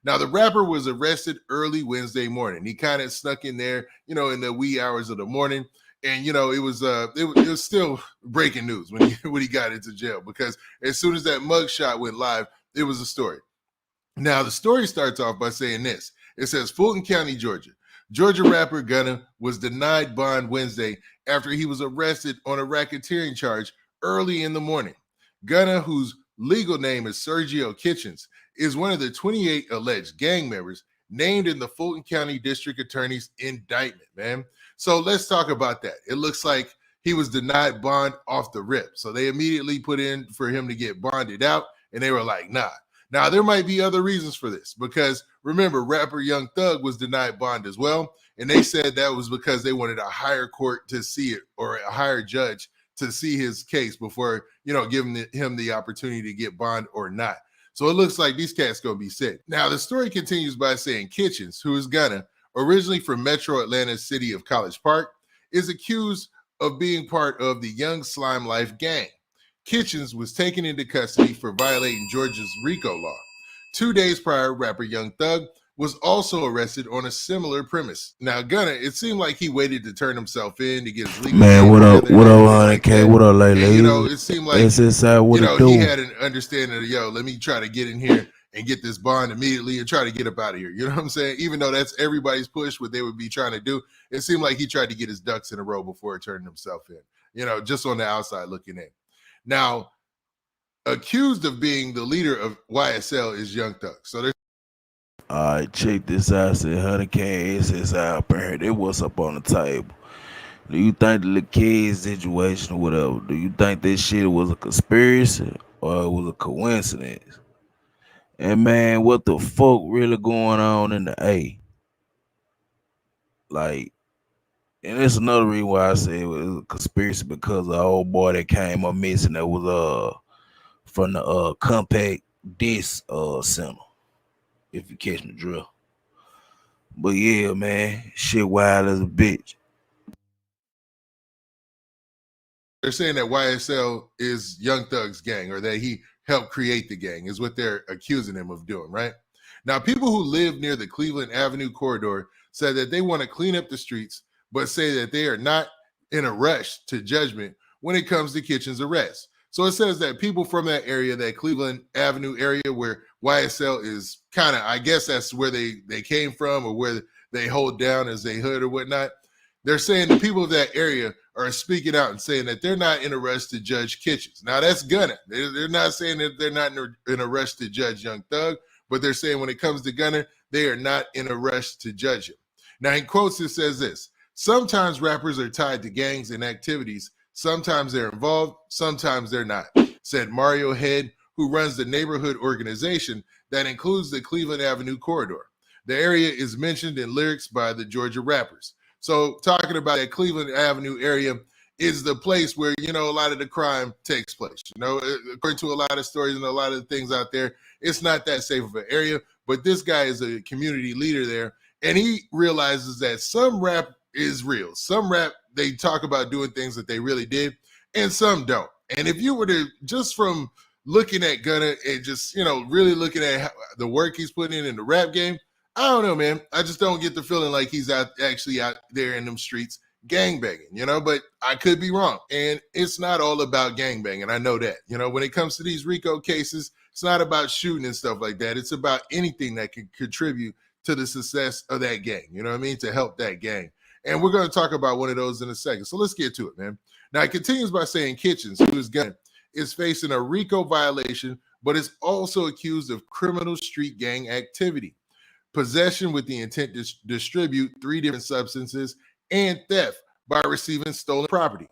Now, the rapper was arrested early Wednesday morning. He kind of snuck in there, in the wee hours of the morning. And it was still breaking news when he got into jail, because as soon as that mugshot went live, it was a story. Now, the story starts off by saying this. It says, Fulton County, Georgia. Georgia rapper Gunna was denied bond Wednesday after he was arrested on a racketeering charge early in the morning. Gunna, whose legal name is Sergio Kitchens, is one of the 28 alleged gang members named in the Fulton County District Attorney's indictment, man. So let's talk about that. It looks like he was denied bond off the rip. So they immediately put in for him to get bonded out, and they were like, nah. Now, there might be other reasons for this, because remember, rapper Young Thug was denied bond as well, and they said that was because they wanted a higher court to see it, or a higher judge to see his case before, giving him the opportunity to get bond or not. So it looks like these cats going to be sick. Now, the story continues by saying Kitchens, who is Gunna, originally from Metro Atlanta's city of College Park, is accused of being part of the Young Slime Life gang. Kitchens was taken into custody for violating Georgia's RICO law. 2 days prior, rapper Young Thug was also arrested on a similar premise. Now, Gunna, it seemed like he waited to turn himself in to get his legal Man, what up, together what and up, everything honey like K? that. What up, Layla? And, it seemed like, SSI, what it do? he had an understanding of, let me try to get in here and get this bond immediately and try to get up out of here. You know what I'm saying? Even though that's everybody's push, what they would be trying to do, it seemed like he tried to get his ducks in a row before turning himself in, just on the outside looking in. Now, accused of being the leader of YSL is Young Thug. So there's All right, check this out. Said 100K SSI up in here. They what's up on the table. Do you think the Lil Keed situation or whatever, do you think this shit was a conspiracy or it was a coincidence? And man, what the fuck really going on in the A? Like, and that's another reason why I say it was a conspiracy, because the old boy that came up missing that was from the compact disc center, if you catch the drill. But yeah, man, shit wild as a bitch. they're saying that YSL is Young Thug's gang, or that he helped create the gang, is what they're accusing him of doing, right? Now, people who live near the Cleveland Avenue corridor said that they want to clean up the streets, but say that they are not in a rush to judgment when it comes to Kitchen's arrest. So it says that people from that area, that Cleveland Avenue area where YSL is kind of, I guess that's where they came from, or where they hold down as they hood or whatnot. They're saying the people of that area are speaking out and saying that they're not in a rush to judge Kitchens. Now that's Gunna. They're not saying that they're not in a rush to judge Young Thug, but they're saying when it comes to Gunna, they are not in a rush to judge him. Now in quotes, it says this: sometimes rappers are tied to gangs and activities. Sometimes they're involved, sometimes they're not, said Mario Head, who runs the neighborhood organization that includes the Cleveland Avenue corridor. The area is mentioned in lyrics by the Georgia rappers. So talking about that Cleveland Avenue area is the place where, a lot of the crime takes place. According to a lot of stories and a lot of things out there, it's not that safe of an area, but this guy is a community leader there, and he realizes that some rap is real. Some rap, they talk about doing things that they really did, and some don't. And if you were to, just from looking at Gunna and just, really looking at the work he's putting in the rap game, I don't know, man. I just don't get the feeling like he's actually out there in them streets gangbanging, but I could be wrong. And it's not all about gangbanging. I know that. When it comes to these RICO cases, it's not about shooting and stuff like that. It's about anything that can contribute to the success of that gang, to help that gang. And we're going to talk about one of those in a second. So let's get to it, man. Now, it continues by saying Kitchens, who is Gunna, is facing a RICO violation, but is also accused of criminal street gang activity, possession with the intent to distribute 3 different substances, and theft by receiving stolen property.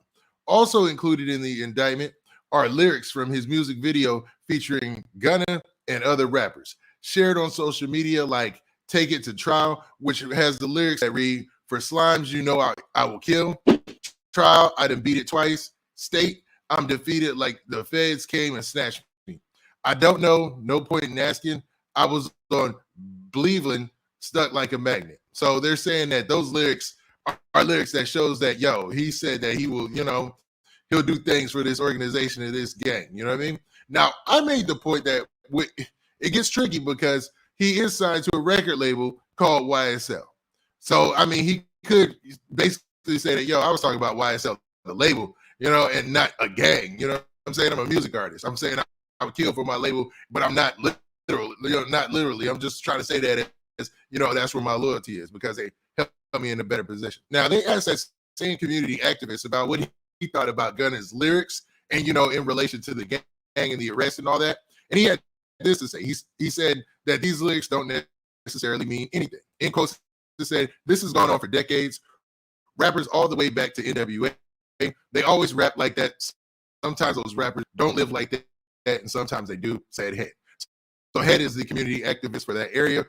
Also included in the indictment are lyrics from his music video featuring Gunna and other rappers, shared on social media like Take It to Trial, which has the lyrics that read, "For slimes, I will kill. Trial, I done beat it twice. State, I'm defeated like the feds came and snatched me. I don't know, no point in asking. I was on Cleveland, stuck like a magnet." So they're saying that those lyrics are lyrics that shows that, he said that he will, he'll do things for this organization and this gang. You know what I mean? Now, I made the point that it gets tricky because he is signed to a record label called YSL. So, I mean, he could basically say that, I was talking about YSL, the label, and not a gang. You know what I'm saying? I'm a music artist. I'm saying I would kill for my label, but I'm not literally, not literally. I'm just trying to say that as, that's where my loyalty is, because they help me in a better position. Now, they asked that same community activist about what he thought about Gunna's lyrics and, in relation to the gang and the arrest and all that. And he had this to say. He said that these lyrics don't necessarily mean anything. In quotes, he said, "This has gone on for decades. Rappers all the way back to NWA, they always rap like that. Sometimes those rappers don't live like that, and sometimes they do," said Head. So Head is the community activist for that area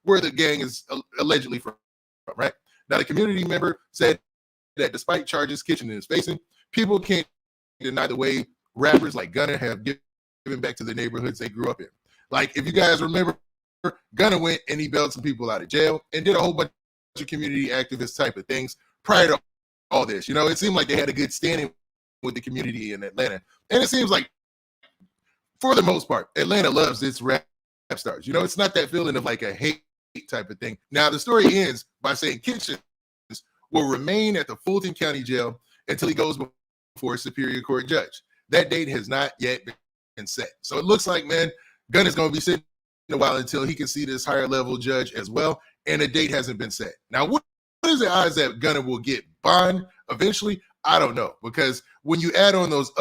where the gang is allegedly from, right? Now, the community member said that despite charges Kitchen is facing, people can't deny the way rappers like Gunna have given back to the neighborhoods they grew up in. Like, if you guys remember, Gunna went and he bailed some people out of jail and did a whole bunch of community activist type of things prior to all this. It seemed like they had a good standing with the community in Atlanta. And it seems like, for the most part, Atlanta loves its rap stars. It's not that feeling of like a hate type of thing. Now, the story ends by saying Kitchens will remain at the Fulton County Jail until he goes before a Superior Court judge. That date has not yet been set. So it looks like, man, Gunna is going to be sitting a while until he can see this higher level judge as well, and a date hasn't been set. Now, what is the odds that Gunna will get bond eventually? I don't know, because when you add on those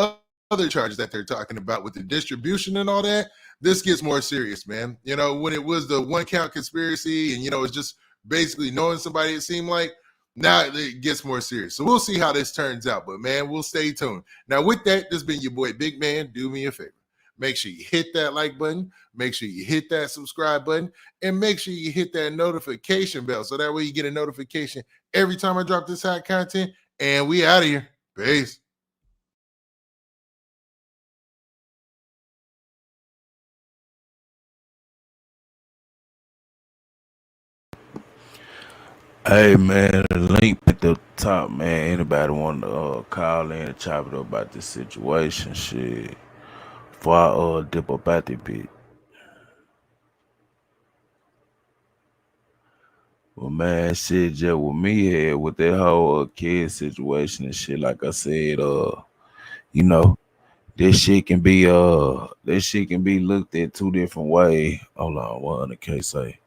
other charges that they're talking about with the distribution and all that, this gets more serious, man. When it was the 1-count conspiracy and, it's just basically knowing somebody, it seemed like, now it gets more serious. So we'll see how this turns out, but man, we'll stay tuned. Now, with that, this has been your boy Big Man. Do me a favor. Make sure you hit that like button. Make sure you hit that subscribe button. And make sure you hit that notification bell so that way you get a notification every time I drop this hot content. And we out of here. Peace. Hey man, the link at the top, man. Anybody want to call in and chop it up about this situation? Shit. Before I dip up out the pit. Well, man, shit, just with me here with that whole kid situation and shit. Like I said, you know, this shit can be looked at 2 different ways. Hold on, what other case say?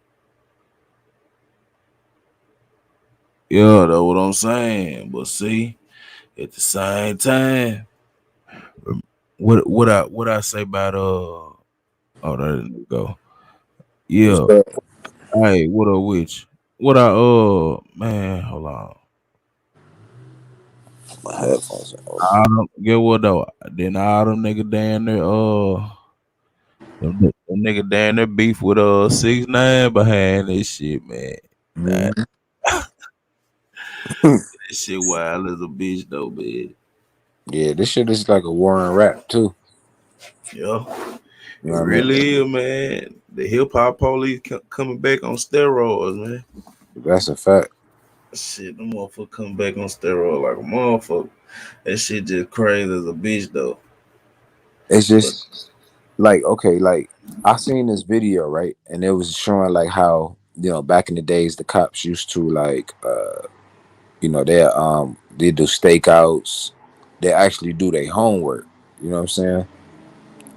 Yeah, that's what I'm saying. But see, at the same time, what I say about oh, there you go. What's Yeah. up? Hey, what a witch. What I man, hold on. My headphones are open. I don't get what though. Then all them nigga down there, them nigga down there beef with 6ix9ine behind this shit, man. Nah, Mhm. this shit wild as a bitch though, man. Yeah, this shit is like a war in rap too. Yeah, You it know what I mean? really is, man. The hip hop police coming back on steroids, man. That's a fact. Shit, them motherfuckers coming back on steroids like a motherfucker. That shit just crazy as a bitch though. It's But just like okay, like I seen this video, right? And it was showing like how, back in the days the cops used to like they do stakeouts, they actually do their homework. You know what I'm saying?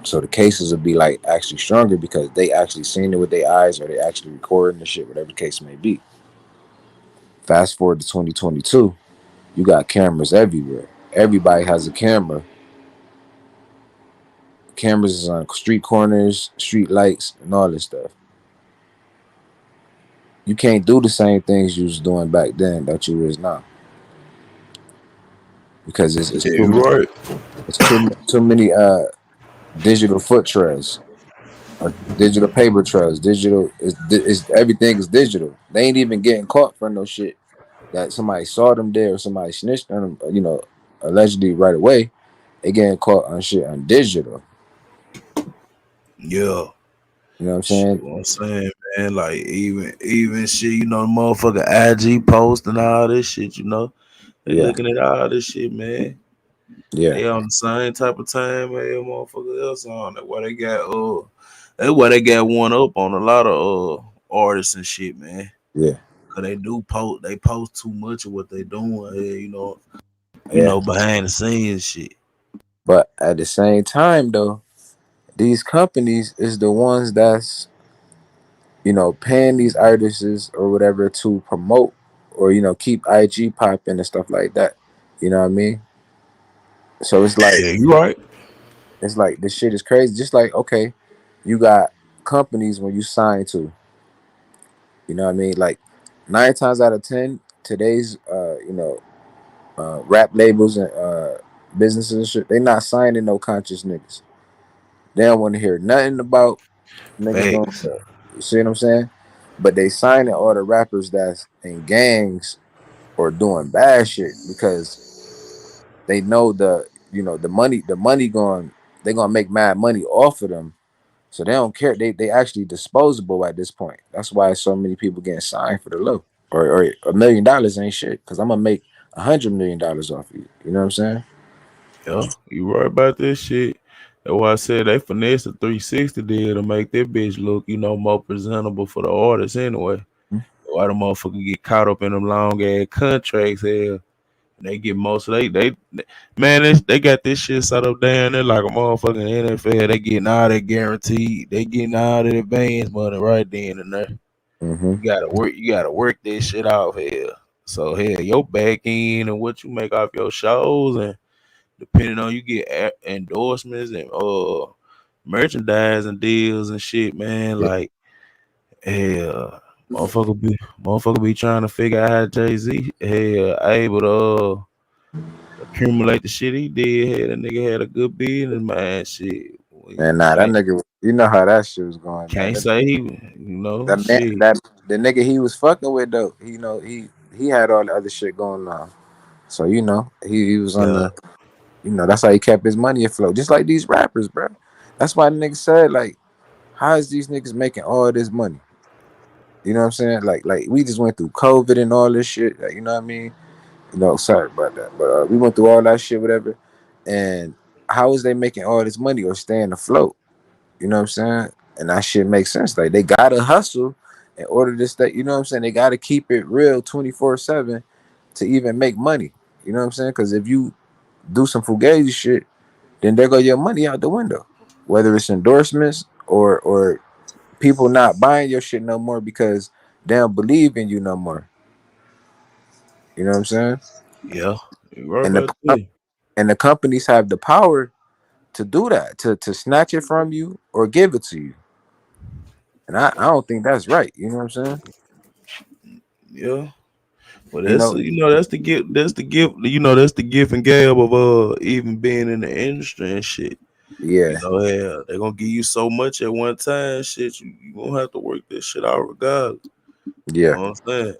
So the cases would be like actually stronger because they actually seen it with their eyes or they actually recording the shit, whatever the case may be. Fast forward to 2022, you got cameras everywhere. Everybody has a camera. Cameras is on street corners, street lights, and all this stuff. You can't do the same things you was doing back then that you is now because it's yeah, too you right. it's too many digital foot trails or digital paper trails. Digital is everything is digital. They ain't even getting caught for no shit that somebody saw them there or somebody snitched on them. Allegedly right away. They getting caught on shit on digital. Yeah. You know what I'm Shit, saying? what I'm saying, man, like even shit, the motherfucker IG post and all this shit, they Yeah, looking at all this shit, man. yeah, They on the same type of time, man, motherfucker else on. That's why they got one up on a lot of artists and shit, man. yeah, Cause they post too much of what they doing here, yeah. behind the scenes shit. But at the same time, though, these companies is the ones that's paying these artists or whatever to promote or keep IG popping and stuff like that. You know what I mean? So Yeah, you right. it's like this shit is crazy. Just like okay, you got companies when you sign to, you know what I mean? Like 9 times out of 10, today's rap labels and businesses and shit, they not signing no conscious niggas. They don't want to hear nothing about niggas going. Facts. You see what I'm saying? But they signing all the rappers that's in gangs or doing bad shit because they know the money going they're gonna make mad money off of them. So they don't care. They actually disposable at this point. That's why so many people getting signed for the low. Or $1 million ain't shit. Cause I'm gonna make $100 million off of you. You know what I'm saying? Yeah, you right about this shit. That's why I said they finessed the 360 deal to make that bitch look, more presentable for the artist anyway. Why the motherfucker get caught up in them long ass contracts here? They get most of man, they got this shit set up down there like a motherfucking NFL. They getting all that guaranteed. They getting all that advance money right then and there. Mm-hmm. You gotta work this shit out here. So hell, your back end and what you make off your shows and depending on you get endorsements and merchandising deals and shit, man. Yeah. Like hell, motherfucker be trying to figure out how Jay-Z able to accumulate the shit he did. Hell, that nigga had a good business, man. Shit, Man, we nah, that can't nigga, you know how that shit was going, man. can't That, say he, that man, shit. that the nigga he was fucking with though, he had all the other shit going on. So he was on Yeah, the, that's how he kept his money afloat. Just like these rappers, bro. That's why the nigga said like, how is these niggas making all this money? You know what I'm saying? Like we just went through COVID and all this shit. Like, you know what I mean? Sorry about that, but we went through all that shit, whatever. And how is they making all this money or staying afloat? You know what I'm saying? And that shit makes sense. Like they gotta hustle in order to stay. You know what I'm saying? They gotta keep it real 24/7 to even make money. You know what I'm saying? Because if you do some fugazi shit, then there go your money out the window. Whether it's endorsements or people not buying your shit no more because they don't believe in you no more. You know what I'm saying? Yeah, you right And about the that. and the companies have the power to do that, to snatch it from you or give it to you. And I don't think that's right. You know what I'm saying? Yeah. Well, You that's know, you know that's the gift. That's the gift. You know that's the gift and gab of even being in the industry and shit. You yeah, know, hell, they're gonna give you so much at one time. Shit, you gonna have to work this shit out regardless. You yeah, know what I'm saying?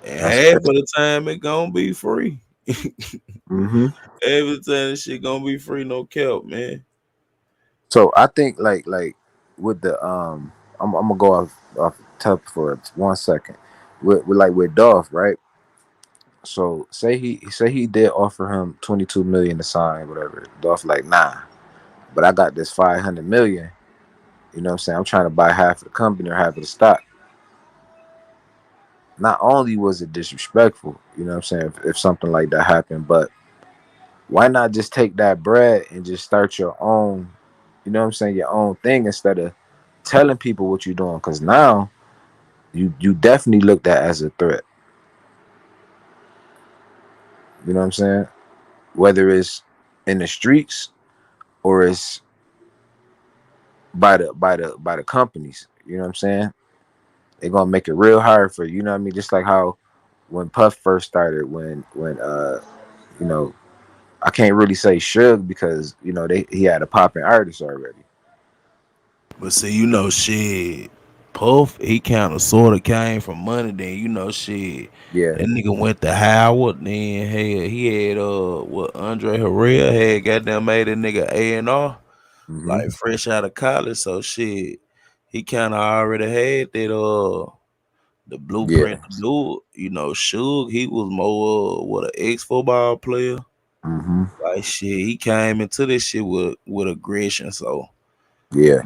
And that's half of crazy. the time it gonna be free. Hmm. Every time this shit gonna be free, no cap, man. So I think like with the I'm gonna go off top for 1 second. With like with Dolph, right? So say he did offer him 22 million to sign, whatever. Dolph like, nah, but I got this 500 million. You know what I'm saying? I'm trying to buy half of the company or half of the stock. Not only was it disrespectful, you know what I'm saying, if something like that happened, but why not just take that bread and just start your own, you know what I'm saying, your own thing instead of telling people what you're doing? Because now you definitely looked at as a threat. You know what I'm saying? Whether it's in the streets or it's by the companies. You know what I'm saying? They're gonna make it real hard for you. You know what I mean? Just like how when Puff first started, when you know, I can't really say Suge because he had a popping artist already. But see, shit. Puff, he kind of sort of came from money. Then shit. Yeah. That nigga went to Howard. Then he had what Andre Herrera had goddamn made a nigga A&R Hmm. like fresh out of college. So shit, he kind of already had that the Yeah. blueprint to do it. Suge, he was more what an ex football player. Hmm. Like shit, he came into this shit with aggression. So Yeah.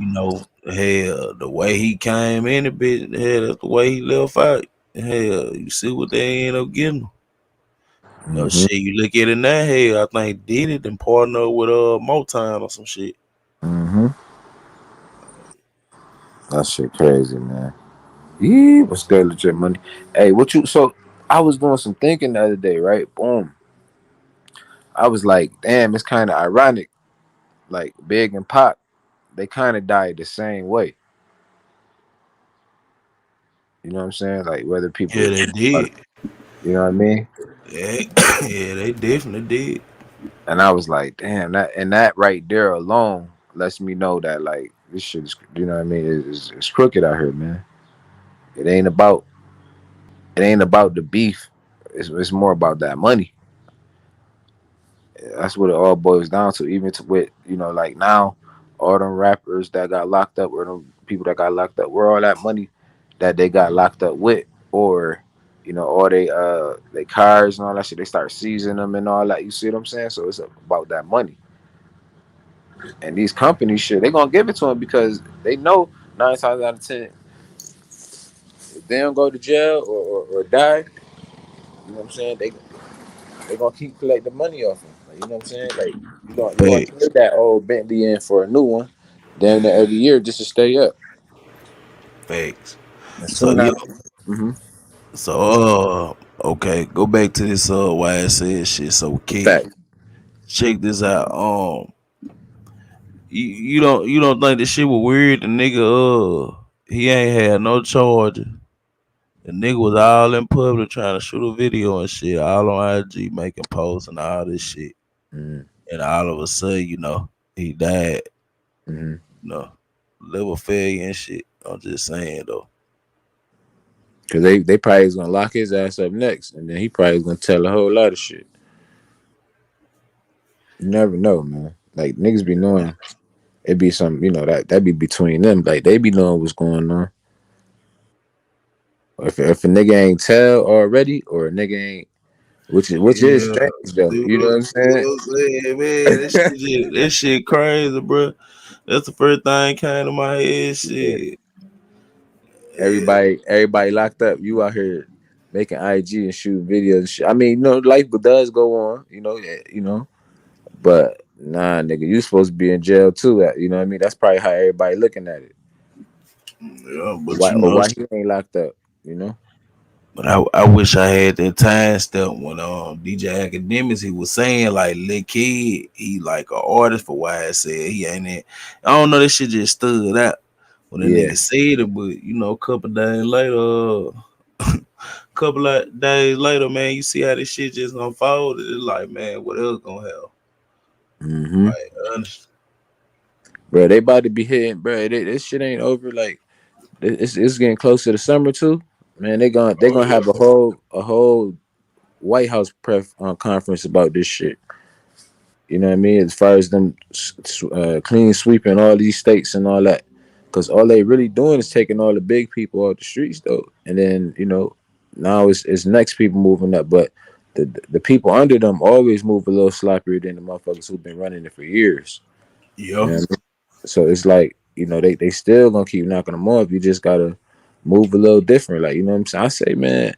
hell, the way he came in a bit, hell, that's the way he left out. Hell, you see what they end up getting. Hmm. Shit, you look at it now, hell, I think did it and partner with Motown or some shit. Hmm. That shit crazy, man. Yeah, what's good, legit money? Hey, what you? So I was doing some thinking the other day, right? Boom. I was like, damn, it's kind of ironic. Like Big and Pop, they kind of died the same way. You know what I'm saying? Like whether Yeah, people, they did. you know what I mean? Yeah, yeah, they definitely did. And I was like, damn, that right there alone lets me know that like this shit is, you know what I mean? It's crooked out here, man. It ain't about it ain't about the beef. It's more about that money. That's what it all boils down to. Even to with like now, all them rappers that got locked up, or them people that got locked up, where all that money that they got locked up with, or all they cars and all that shit, they start seizing them and all that. You see what I'm saying? So it's about that money. And these companies, shit, they gonna give it to them because they know 9 times out of 10, if they don't go to jail or die, you know what I'm saying? They gonna keep collecting money off them. Like, you know what I'm saying? Like you gonna Facts, trade that old Bentley in for a new one, damn near every year just to stay up. facts. And So soon yeah, after, hmm okay, go back to this why I said shit. So key, fact. check this out. You don't think this shit was weird? The nigga he ain't had no charges. The nigga was all in public trying to shoot a video and shit, all on IG making posts and all this shit. Mm-hmm. And all of a sudden, he died. Mm-hmm. You know, liver failure and shit. I'm just saying though. Cause they probably is gonna lock his ass up next, and then he probably is gonna tell a whole lot of shit. You never know, man. Like niggas be knowing it be some, that be between them. Like they be knowing what's going on. If a nigga ain't tell already, or a nigga ain't, which is Yeah, strange though. You know what I'm see saying? what I'm saying, man. That shit crazy, bro. That's the first thing came to my head. Yeah. Shit. Yeah, Everybody locked up. You out here making IG and shoot videos and shit. I mean, life does go on. But nah, nigga, you supposed to be in jail too. You know what I mean? That's probably how everybody looking at it. yeah, but Why or why he ain't locked up? You know? But I wish I had that time step when DJ Academics he was saying like Lil Keed, he like an artist for why I said he ain't it. I don't know, that shit just stood out when the Yeah. nigga said it, but a couple days later, couple of days later, man, you see how this shit just unfolded. It's like, man, what else gonna happen? Mm-hmm. Like, honestly. Bro, they about to be hitting, bro. This shit ain't over. Like it's getting close to the summer too. Man, they gonna Oh have a whole White House press conference about this shit. You know what I mean? As far as them clean sweeping all these states and all that, because all they really doing is taking all the big people off the streets though, and then now it's next people moving up, but the people under them always move a little sloppier than the motherfuckers who've been running it for years. You yeah. know what I mean? So it's like they still gonna keep knocking them off. You just gotta move a little different. Like what I'm saying? I say, man,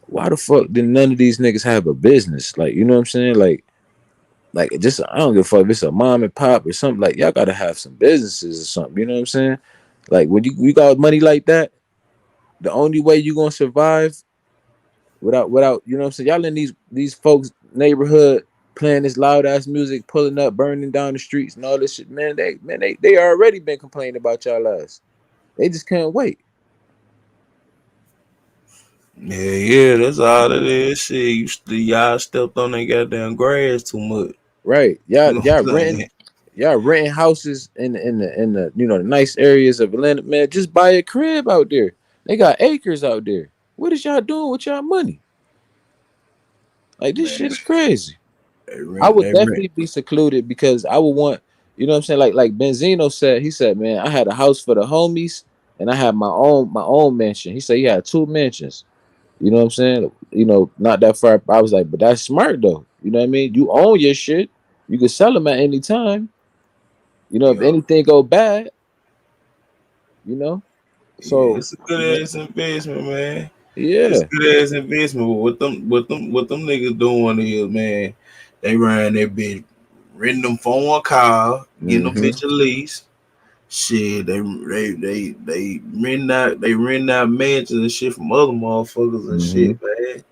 why the fuck did none of these niggas have a business? Like what I'm saying? Like just I don't give a fuck if it's a mom and pop or something. Like y'all gotta have some businesses or something. You know what I'm saying? Like when you got money like that, the only way you gonna survive without what I'm saying. Y'all in these folks neighborhood playing this loud ass music, pulling up, burning down the streets and all this shit. Man, they already been complaining about y'all ass. They just can't wait. Yeah, that's all it is. Shit, y'all stepped on that goddamn grass too much. Right? You Y'all know y'all what I'm renting saying? y'all renting houses in the the nice areas of Atlanta. Man, just buy a crib out there. They got acres out there. What is y'all doing with y'all money? Like this Man, shit is crazy. they I rent, would they rent. definitely be secluded because I would want, what I'm saying? Like Benzino said, he said, man, I had a house for the homies and I had my own mansion. He said he had two mansions. You know what I'm saying? Not that far. I was like, but that's smart though. You know what I mean? You own your shit. You can sell them at any time. If Yeah, anything go bad, you know. yeah, So, it's a good ass investment, man. It's a yeah. good ass investment. But what them niggas doing is, man, they ran that bitch, renting them for one car, getting them Mm-hmm. bitch a lease. Shit, they renting out mansions and shit from other motherfuckers and Mm-hmm. shit, man.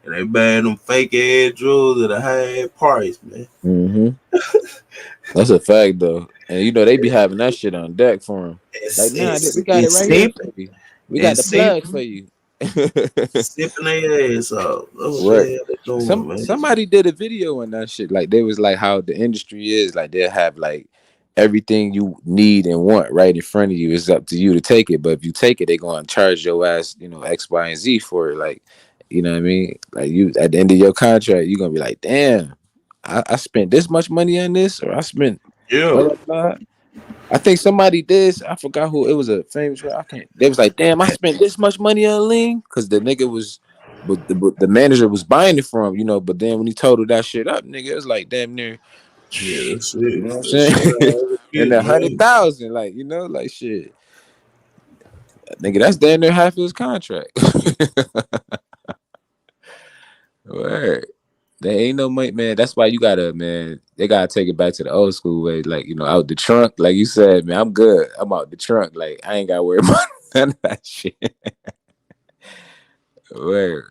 And they buying them fake ass drugs at a high ass price, man. Mm-hmm. That's a fact though. And they be having that shit on deck for him. Like, It's nah, it's we got it it's right here for simping you. We got and the plug for simping, you. sipping their ass off. That's what Right. the hell they doing, Some man. somebody did a video on that shit. Like they was like how the industry is. Like they'll have like everything you need and want right in front of you. It's up to you to take it. But if you take it, they gonna charge your ass, X, Y, and Z for it. Like, you know what I mean? Like you at the end of your contract, you're gonna be like, damn, I spent this much money on this, or I spent blah Yeah, blah blah. I think somebody did. I forgot who it was. A famous. I can't. They was like, "Damn, I spent this much money on lean," because the nigga was, but the manager was buying it from But then when he totaled that shit up, nigga, it was like damn near, yeah, that's you it. know what I'm That shit saying? ain't every And bitch, man. 100,000, like like shit, nigga, that's damn near half his contract. Word. There ain't no money, man. That's why you gotta, man. They gotta take it back to the old school way, like out the trunk, like you said, man. I'm good. I'm out the trunk, like I ain't gotta worry about none of that shit. Word.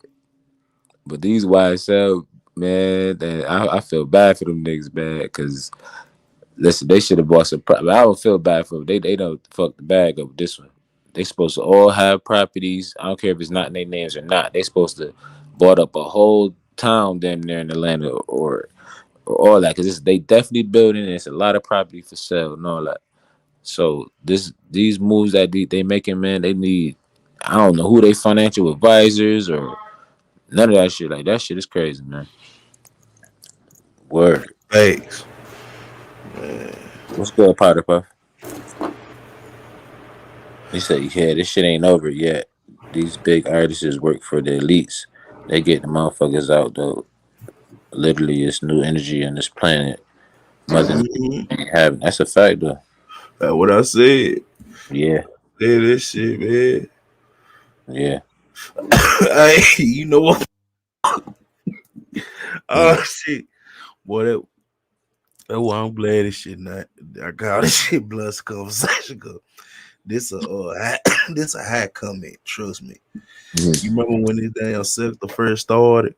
But these YSL, man, I feel bad for them niggas, man, because listen, they should have bought some. I don't feel bad for them. They don't fuck the bag up with this one. They supposed to all have properties. I don't care if it's not in their names or not. They supposed to bought up a whole town damn near in Atlanta or all that because they definitely building. And it's a lot of property for sale and all that. So these moves that they making, man, they need. I don't know who they financial advisors or none of that shit. Like that shit is crazy, man. Word. Thanks. What's good, Potter Puff? He said, yeah, this shit ain't over yet. These big artists work for the elites. They get the motherfuckers out though. Literally, it's new energy on this planet. Mother Nature Mm-hmm. ain't having. That's a fact though. That's what I said. Yeah, Yeah, this shit, man. yeah. Hey, you know what? Hmm. Oh shit. Boy, Oh, I'm glad this shit not. I call this shit Blunts conversation. 'Cause this a high, this a high comment. Trust me. You remember when this damn sector first started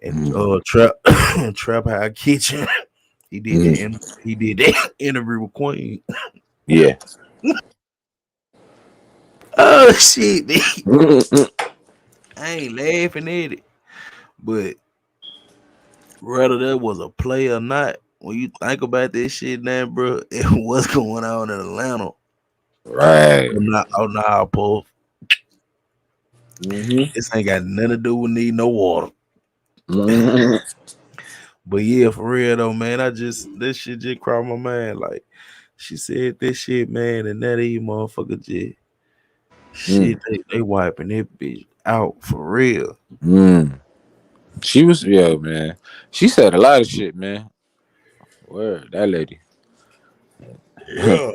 and trap trap high kitchen? He did that. He did that interview with Queen. Yeah. Oh shit, man. I ain't laughing at it, but whether that was a play or not, when you think about this shit now, bro, and what's going on in Atlanta, Right. oh nah, Paul, this ain't got nothing to do with need no water. But yeah, for real though, man, this shit just crossed my mind. Like she said this shit, man, and that these motherfucker just shit, they wiping that bitch out for real. She was, yeah, man. She said a lot of shit, man. Word, that lady. Yeah.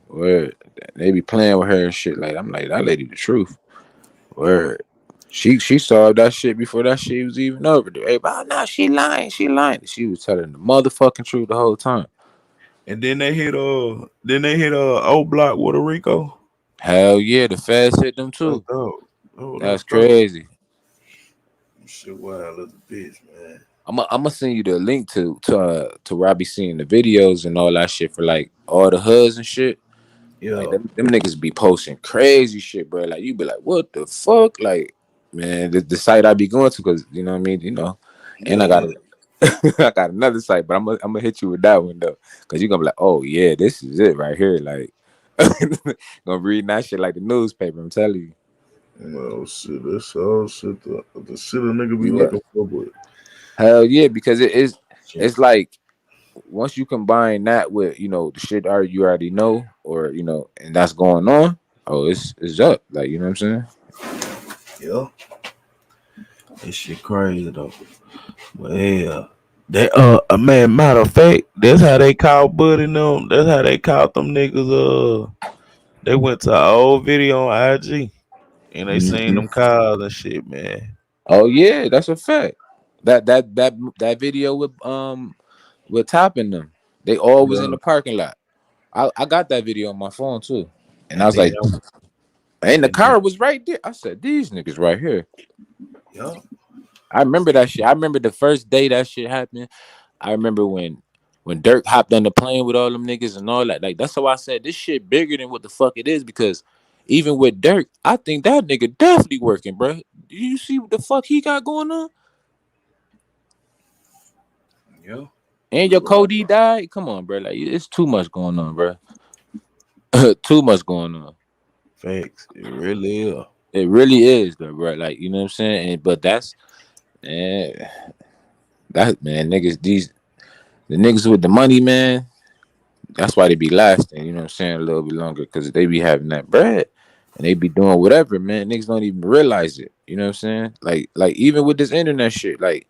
Word. They be playing with her and shit. Like, I'm like, that lady the truth. Word. She saw that shit before that shit was even over. Everybody, oh, no, she lying, she lying. She was telling the motherfucking truth the whole time. And then they hit O Block with a Rico. Hell yeah, the feds hit them Let's too. go. Oh, let's That's go. crazy. Shit wild as a bitch, man. I'm gonna send you the link to where I be seeing the videos and all that shit for like all the hoods and shit. Like Yeah. them niggas be posting crazy shit, bro. Like you be like, what the fuck? Like, man, the site I be going to, cause you know what I mean, and I got Yeah. I got another site, but I'm gonna hit you with that one though, cause you gonna be like, oh yeah, this is it right here. Like, gonna read that shit like the newspaper. I'm telling you. Oh shit, that's all shit. The shit a nigga be Yeah. looking for, but Hell yeah, because shit. it's like once you combine that with the shit you already know, or and that's going on. Oh, it's up. Like you know what I'm saying. Yeah. This shit crazy though. But yeah. They man, matter of fact, that's how they called Buddy and them. That's how they called them niggas. They went to an old video on IG and they seen them cars and shit, man. Oh yeah, that's a fact. That video with topping them. They all was Yeah. in the parking lot. I got that video on my phone too. And I And was then like, and the and then car was right there. I said, these niggas right here. yeah. I remember that shit. I remember the first day that shit happened. I remember when Dirk hopped on the plane with all them niggas and all that. Like that's how I said this shit bigger than what the fuck it is, because even with Dirk, I think that nigga definitely working, bro. Do you see what the fuck he got going on? Yeah. And your Cody died. Come on, bro. Like it's too much going on, bro. Too much going on. Facts. It really is. It really is, though, bro. Like you know what I'm saying. But that's man, niggas. The niggas with the money, man. That's why they be lasting. You know what I'm saying, a little bit longer, because they be having that bread and they be doing whatever, man. Niggas don't even realize it. You know what I'm saying? Like even with this internet shit, like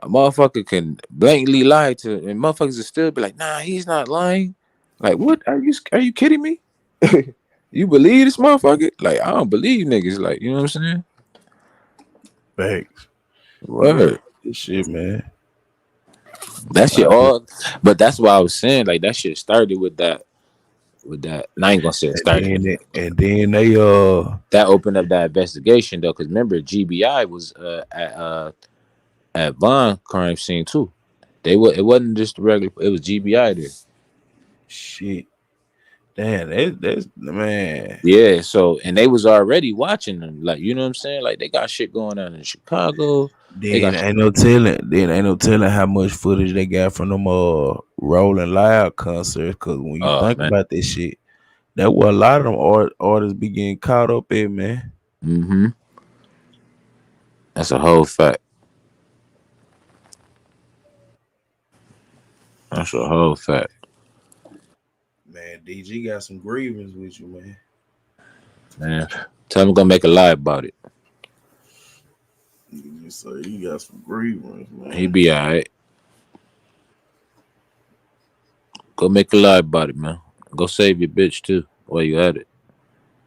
a motherfucker can blatantly lie to, and motherfuckers will still be like, nah, he's not lying. Like, what are you kidding me? You believe this motherfucker? Like, I don't believe niggas. Like, you know what I'm saying? Facts. You right. Word. This shit, man. That shit I just, all, but that's why I was saying, like, that shit started with that. And I ain't gonna say it started. and then they That opened up that investigation though, because remember GBI was at Vaughn crime scene too. It wasn't just the regular. It was GBI there. shit. Damn, that's man. Yeah, so and they was already watching them, like you know what I'm saying. Like they got shit going on in Chicago. They Then got ain't no telling. Then ain't no telling how much footage they got from them Rolling Loud concerts. Cause when you think man. about this shit, that what a lot of them artists be getting caught up in, man. Mm-hmm. That's a whole fact. That's a whole fact. Man, DG got some grievance with you, man. Man, tell him gonna make a lie about it. You say he got some grievance, He man. be alright. Go make a lie about it, man. Go save your bitch too while you at it.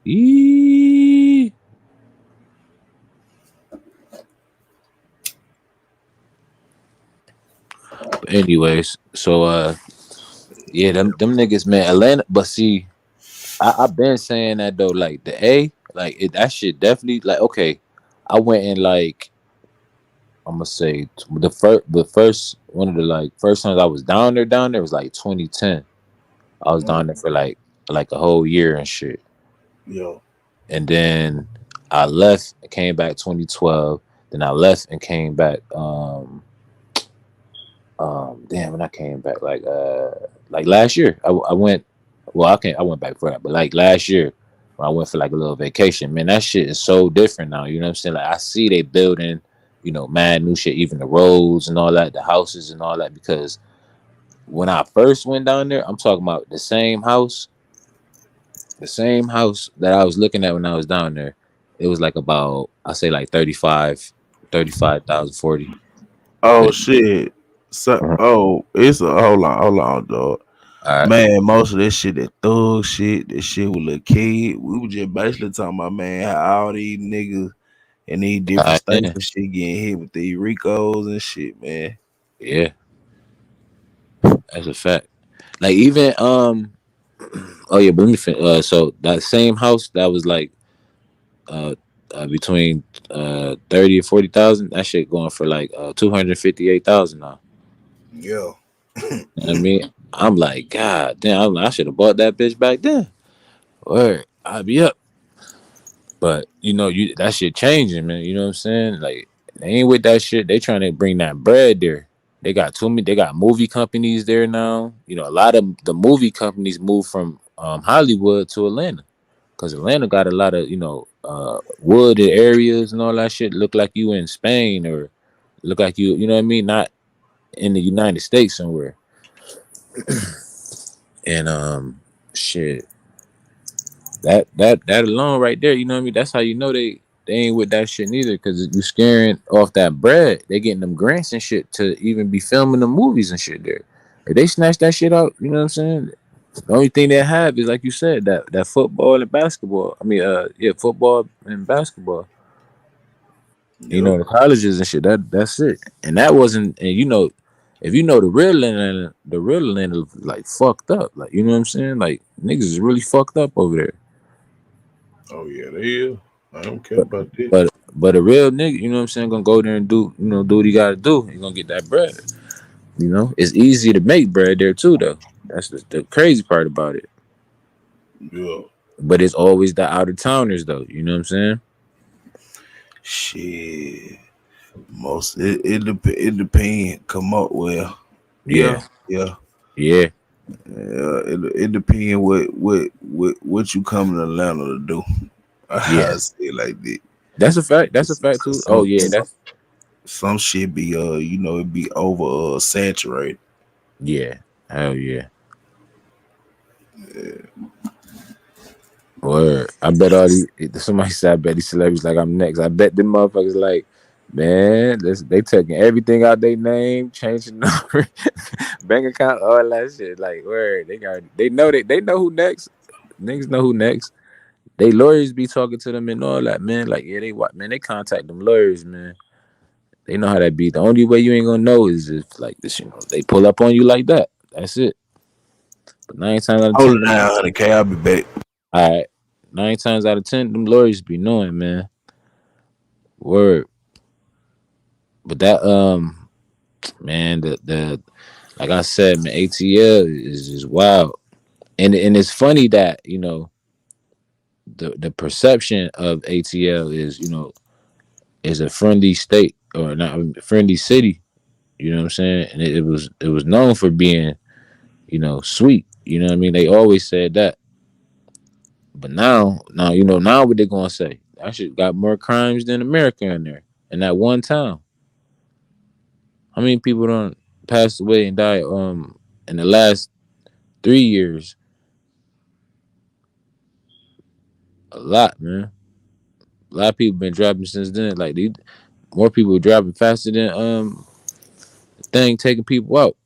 Yee. But anyways, so yeah, them niggas, man, Atlanta. But see, I've been saying that though, like the A, like that shit definitely like okay. I went in like I'm gonna say the first one of the like first times I was down there was like 2010. I was down there for like a whole year and shit, Yeah. and then I left and came back 2012. Then I left and came back. Damn, when I came back like last year, I went. Well, I went back for that, but like last year when I went for like a little vacation, man, that shit is so different now. You know what I'm saying? Like I see they building, mad new shit, even the roads and all that, the houses and all that. Because when I first went down there, I'm talking about the same house that I was looking at when I was down there. It was like about I say like 35,000, 40. Oh But shit. So uh it's a hold on, dog. all right, Man, most of this shit, that thug shit, that shit with Lil Keed, we were just basically talking about, man, how all these niggas in these different states yeah, and shit getting hit with these ricos and shit, man. yeah, that's a fact. Like even oh yeah, but let me so that same house that was like uh, between 30 and 40,000, that shit going for like 258,000 now. Yeah. I mean, I'm like, God damn, I should have bought that bitch back then. Or I'd be up. But you that shit changing, man. You know what I'm saying? Like they ain't with that shit. They trying to bring that bread there. They got too many. They got movie companies there now. A lot of the movie companies moved from Hollywood to Atlanta because Atlanta got a lot of wooded areas and all that shit. Look like you in Spain or look like you know what I mean, not in the United States somewhere. And shit, that alone right there, you know what I mean. That's how you know they ain't with that shit neither because you scaring off that bread. They getting them grants and shit to even be filming the movies and shit there. If they snatch that shit out, you know what I'm saying. The only thing they have is like you said that football and basketball. I mean, yeah, football and basketball. Yep. The colleges and shit. That's it. And that wasn't. And if you know the real Atlanta like fucked up. Like you know what I'm saying. Like niggas is really fucked up over there. Oh yeah, they is. I don't care But about this. but a real nigga, you know what I'm saying, gonna go there and do what he gotta do. He gonna get that bread. It's easy to make bread there too, though. That's the crazy part about it. Yeah. But it's always the out of towners, though. You know what I'm saying? Shit. Most it depend. Come up well. Yeah, Yeah, yeah. yeah, It depends what you coming to Atlanta to do. yeah. I say it like that. That's a fact. That's a fact too. Cause Oh yeah, that's some shit be it be over saturated. yeah. Hell yeah. Word. I bet all these somebody said I bet these celebrities like I'm next. I bet them motherfuckers like, man, they taking everything out their name, changing number, bank account, all that shit. Like, word, they know who next. Niggas know who next. They lawyers be talking to them and all that, man. Like, yeah, they contact them lawyers, man. They know how that be. The only way you ain't gonna know is if like this, they pull up on you like that. That's it. But 9 times out of Hold 10, it down, 100K. I'll be back. all right, 9 times out of 10, them lawyers be knowing, man. Word. But that man, the like I said, man, ATL is just wild. And it's funny that, the perception of ATL is, is a friendly state or not a friendly city, you know what I'm saying? And it was known for being, sweet. You know what I mean? They always said that. But now now what they gonna say? I should got more crimes than America in there in that one town. How many people don't passed away and died in the last 3 years? A lot, man. A lot of people been dropping since then. Like more people dropping faster than the thing taking people out.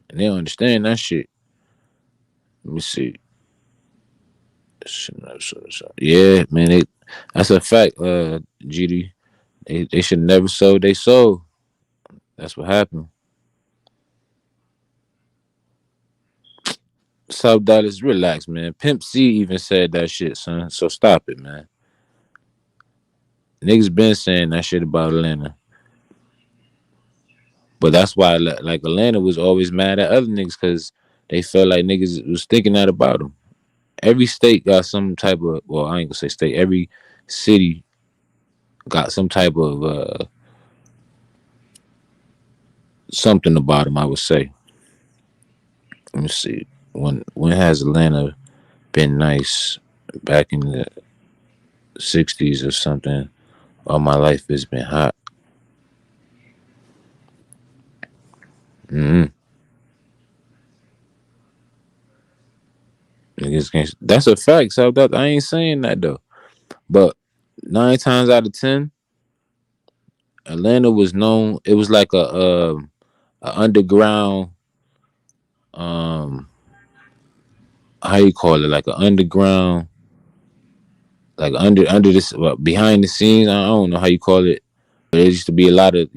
And they don't understand that shit. Let me see. Yeah, man, that's a fact, GD. They should never sold they soul. That's what happened. South Dallas, relax, man. Pimp C even said that shit, son. So stop it, man. Niggas been saying that shit about Atlanta. But that's why, like, Atlanta was always mad at other niggas because they felt like niggas was thinking that about them. Every state got some type of, well, I ain't gonna say state. Every city got some type of something about them. I would say. Let me see. When has Atlanta been nice? Back in the '60s or something. All my life has been hot. Mm-hmm. Niggas can't. That's a fact. So that I ain't saying that though. But 9 times out of 10, Atlanta was known. It was like a underground. Um, how you call it? Like an underground. Like under this behind the scenes. I don't know how you call it. But there used to be a lot of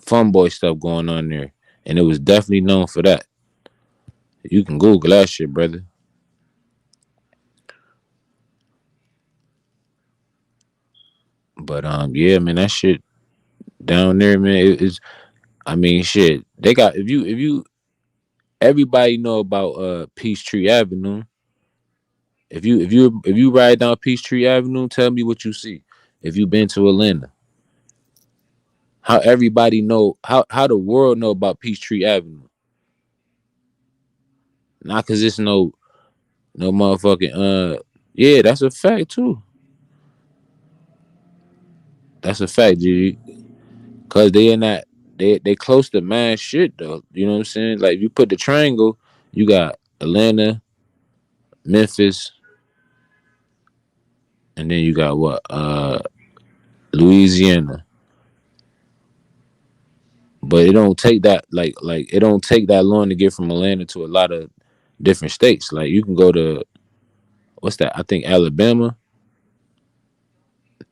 fun boy stuff going on there, and it was definitely known for that. You can Google that shit, brother. But yeah, man, that shit down there, man, it's. I mean, shit. They got if you everybody know about Peachtree Avenue. If you ride down Peachtree Avenue, tell me what you see. If you been to Atlanta, how everybody know how the world know about Peachtree Avenue? Not cause it's no motherfucking yeah, that's a fact too. That's a fact, G. Cause they in that they close to mad shit though. You know what I'm saying? Like you put the triangle, you got Atlanta, Memphis, and then you got what? Louisiana. But it don't take that like it don't take that long to get from Atlanta to a lot of different states. Like you can go to what's that? I think Alabama.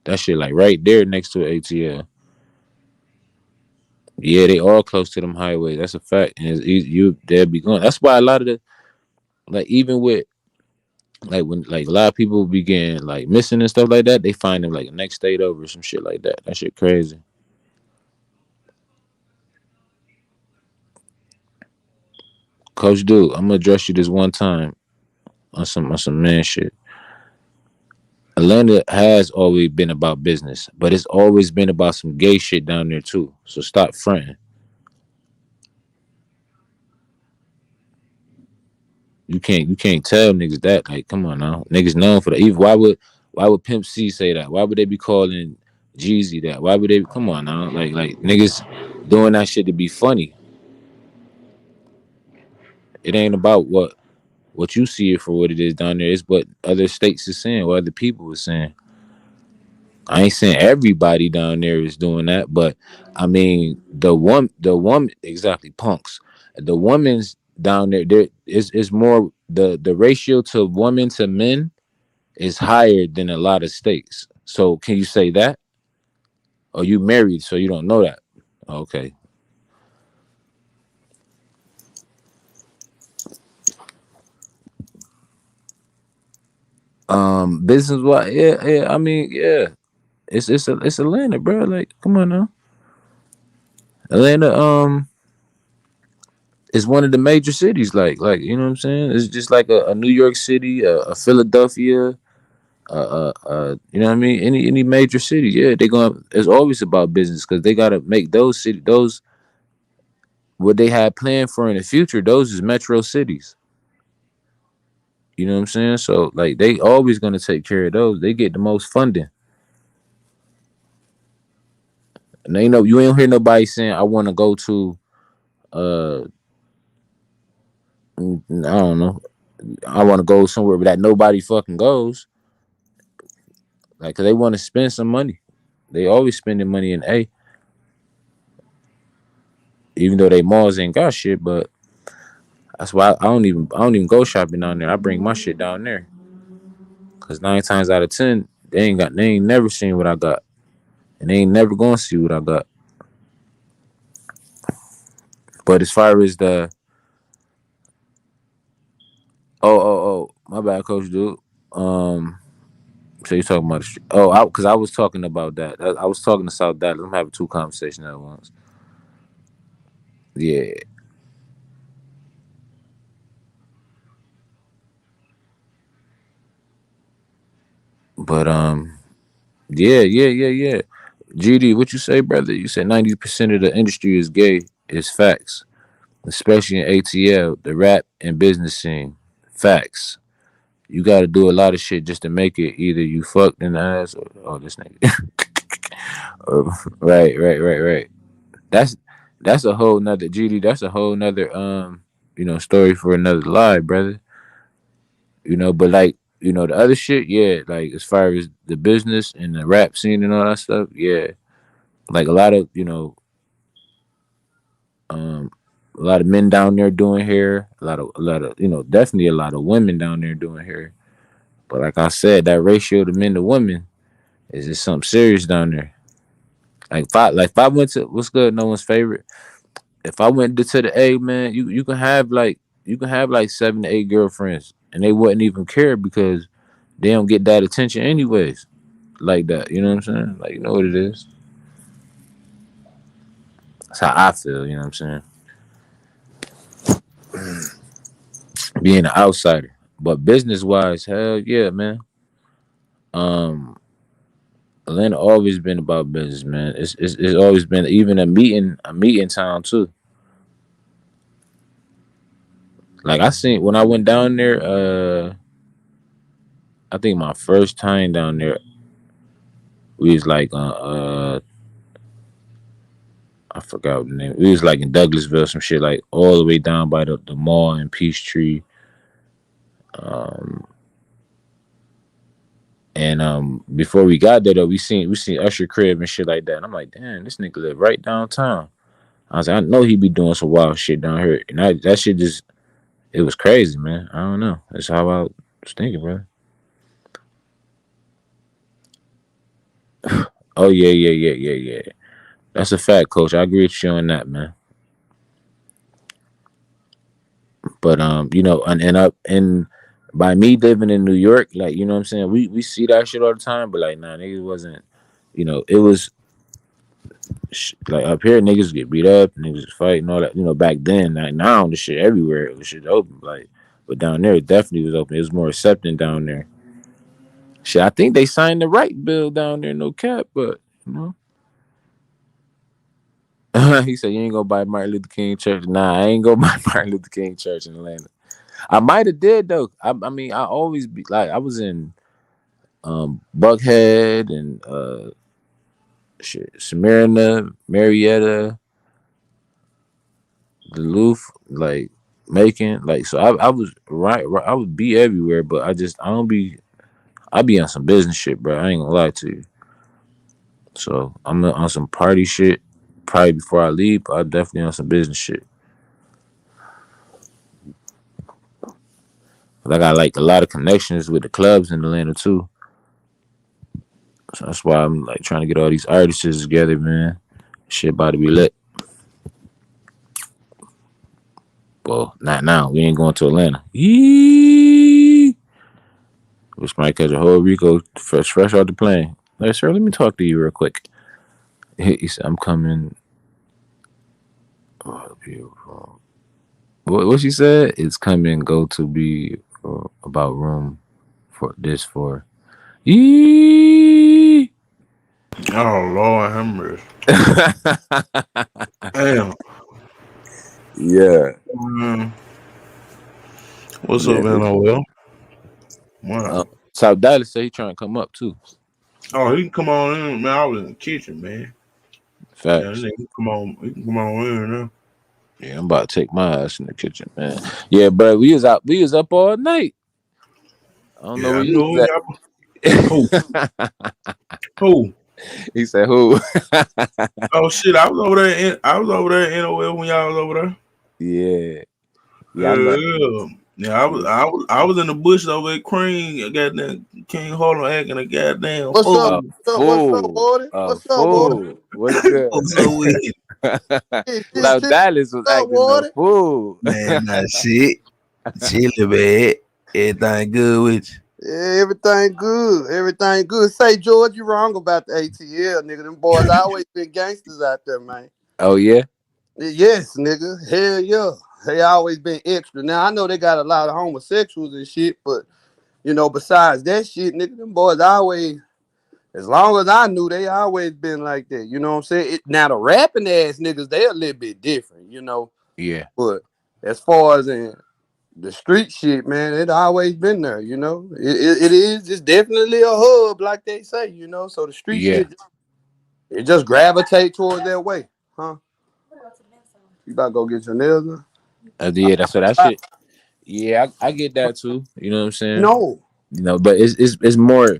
That shit like right there next to ATL. Yeah, they all close to them highways. That's a fact, and it's easy, you they'll be going. That's why a lot of the like even with like when like a lot of people begin like missing and stuff like that, they find them like next state over or some shit like that. That shit crazy. Coach, dude, I'm gonna address you this one time on some man shit. Atlanta has always been about business, but it's always been about some gay shit down there too. So stop fronting. You can't tell niggas that. Like, come on now. Niggas known for that. Even why would Pimp C say that? Why would they be calling Jeezy that? Why would they come on now? Like niggas doing that shit to be funny. It ain't about what you see it for what it is down there. It's what other states is saying, what other people are saying. I ain't saying everybody down there is doing that, but I mean the woman exactly punks. The women's down there is more the ratio to women to men is higher than a lot of states. So can you say that? Or you married so you don't know that? Okay. Business wise, yeah. I mean, yeah. It's Atlanta, bro. Like, come on now. Atlanta, is one of the major cities. Like you know what I'm saying? It's just like a New York City, a Philadelphia, you know what I mean? Any major city, yeah, they gonna. It's always about business because they gotta make those what they had planned for in the future. Those is metro cities. You know what I'm saying? So like they always gonna take care of those. They get the most funding, and they know you ain't hear nobody saying I want to go to uh I don't know. I want to go somewhere that nobody fucking goes. Like, cause they want to spend some money. They always spending money in A, even though they malls ain't got shit. But that's why I don't even go shopping down there. I bring my shit down there. Cause 9 times out of 10, they ain't never seen what I got, and they ain't never gonna see what I got. But as far as Oh, my bad, coach, dude. So you talking about the street? Oh, because I was talking about that. I was talking to South Dallas. I'm having two conversations at once. Yeah, but yeah. GD, what you say, brother? You said 90% of the industry is gay. It's facts, especially in ATL, the rap and business scene. Facts. You got to do a lot of shit just to make it. Either you fucked in the ass or oh this nigga. Right. That's that's a whole nother GD. That's a whole nother story for another live, brother. But like the other shit, yeah. Like as far as the business and the rap scene and all that stuff, yeah. Like um a lot of men down there doing hair. A lot of definitely a lot of women down there doing hair. But like I said, that ratio to men to women is just something serious down there. Like if I went to what's good, no one's favorite. If I went to the A, man, you can have like 7 to 8 girlfriends, and they wouldn't even care because they don't get that attention anyways. Like that, you know what I'm saying? Like you know what it is. That's how I feel. You know what I'm saying? Being an outsider, but business wise, hell yeah, man. Um, Atlanta always been about business, man. It's always been even a meeting town too. Like I seen when I went down there, I think my first time down there, we was like I forgot the name. We was like in Douglasville, some shit like all the way down by the mall in Peachtree. Um and before we got there though, we seen Usher crib and shit like that. And I'm like, damn, this nigga live right downtown. I was like, I know he be doing some wild shit down here. And that shit just it was crazy, man. I don't know. That's how I was thinking, bro. Oh yeah. That's a fact, coach. I agree with you on that, man. But and up and by me living in New York, like you know what I'm saying, we see that shit all the time, but like nah, niggas wasn't, it was like up here niggas get beat up, niggas fight and all that, back then. Like now the shit everywhere, the shit open, like, but down there it definitely was open. It was more accepting down there. Shit, I think they signed the right bill down there, no cap, but you know. He said, "You ain't gonna buy Martin Luther King Church." Nah, I ain't gonna buy Martin Luther King Church in Atlanta. I might have did though. I mean, I always be like, I was in Buckhead and shit, Smyrna, Marietta, Duluth, like Macon, like so. I was right. I would be everywhere, but I don't be. I be on some business shit, bro. I ain't gonna lie to you. So I'm on some party shit. Probably before I leave, but I definitely on some business shit. But I got like a lot of connections with the clubs in Atlanta too. So that's why I'm like trying to get all these artists together, man. Shit about to be lit. Well, not now. We ain't going to Atlanta. Yee. Which might catch a whole Rico fresh off the plane. Like, sir, let me talk to you real quick. He said, I'm coming. Oh, beautiful. What she said? It's coming, go to be about room for this for. Yee. Oh Lord, have mercy. Damn. Yeah. What's Yeah. up, man? Oh well. Wow. South Dallas say he trying to come up too. Oh, he can come on in, man. I was in the kitchen, man. Yeah, Facts. he can come on. He can come on in now. Yeah, I'm about to take my ass in the kitchen, man. Yeah, bro, we was out. We was up all night. I don't know Yeah, where I you know. was Who? at. Who? He said who? Oh shit! I was over there in NOL when y'all was over there. Yeah. Yeah, I know. Yeah. Yeah, I was in the bush over at Cream, goddamn King Harlem acting a goddamn What's up? fool. What's up, Fool. Warden? A What's up, Warden? fool. What's good? What's up with it? Shit, South Dallas was what's up, acting a Warden? fool. Man, nah, shit. Chilly, man. Everything good with you? Yeah, everything good. Everything good. Say, George, you wrong about the ATL, nigga. Them boys always been gangsters out there, man. Oh yeah, Yes, nigga. Hell yeah. They always been extra. Now I know they got a lot of homosexuals and shit, but you know, besides that shit, nigga, them boys always, as long as I knew, they always been like that. You know what I'm saying? Now the rapping ass niggas, they a little bit different, you know. yeah, But as far as in the street shit, man, it always been there, you know. It is, it's definitely a hub, like they say, you know. So the street yeah. shit, it just gravitate towards that way, huh? You about to go get your nails done? Yeah, that's what that shit. Yeah, I get that too. You know what I'm saying? No. You know, but it's more.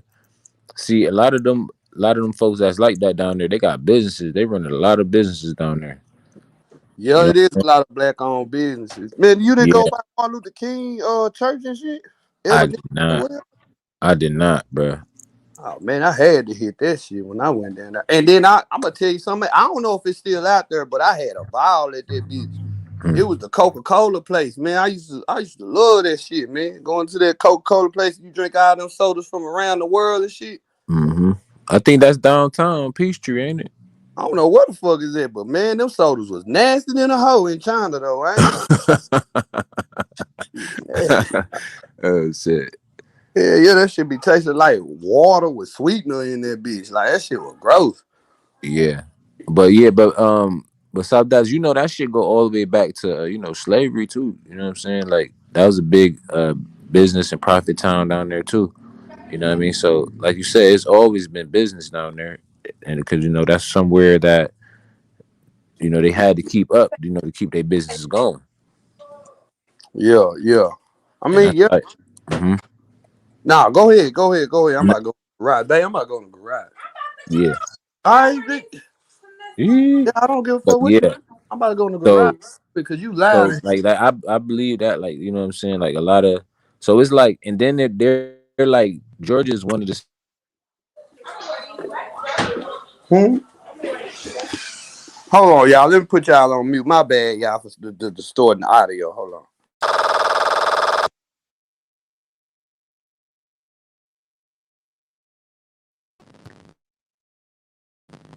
See, a lot of them folks that's like that down there, they got businesses. They run a lot of businesses down there. You Yeah, know? it is a lot of black owned businesses. Man, you didn't Yeah, go by Martin Luther King church and shit? I Evangelical did not. whatever? I did not, bro. Oh man, I had to hit that shit when I went down there. And then I'm gonna tell you something. I don't know if it's still out there, but I had a ball at that bitch. It was the Coca-Cola place, man. I used to love that shit, man. Going to that Coca-Cola place, you drink all them sodas from around the world and shit. Hmm. I think that's downtown Peachtree, ain't it? I don't know what the fuck is that, but man, them sodas was nasty than a hoe in China though. I ain't gonna nasty. Oh shit. Yeah, yeah, that shit be tasting like water with sweetener in that bitch. Like that shit was gross. Yeah, but South Dallas, that shit go all the way back to slavery too. You know what I'm saying? Like that was a big business and profit town down there too. You know what I mean? So like you said, it's always been business down there, and because that's somewhere that they had to keep up. To keep their businesses going. Yeah, yeah. I And mean, that's yeah. like, hmm Nah, go ahead, go ahead, go ahead. I'm about to go garage. Babe, I'm about to go in the garage. yeah, I ain't big. yeah, Yeah, I don't give a but fuck what you. yeah. I'm about to go in the garage So because you loud so and like that, I believe that, like, you know what I'm saying, like a lot of, so it's like, and then they're like, Georgia is one of the states that got hmm? Hold on, y'all. Let me put y'all on mute. My bad, y'all, for the distorting the audio. Hold on.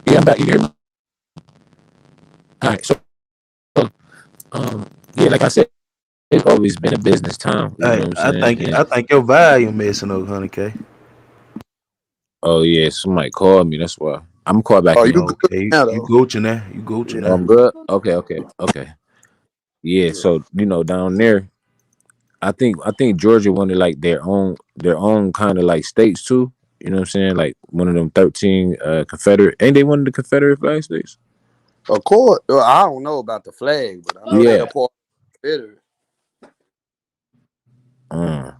yeah, I'm back here. All right, so yeah, like I said, it's always been a business town. You know Hey, what I'm I saying? think I think your volume messing up, honey K. Oh yeah, somebody called me. That's why I'm called back Oh, in. you good Okay, now you though? Gucci now. You Gucci Yeah. Oh, now. I'm good. Okay. Yeah, Yeah. so down there, I think Georgia wanted like their own kind of like states too. You know what I'm saying? Like one of them 13 Confederate. Ain't they one of the Confederate flag states? Of course. Well, I don't know about the flag, but I know they a Yeah. part of it. Uh,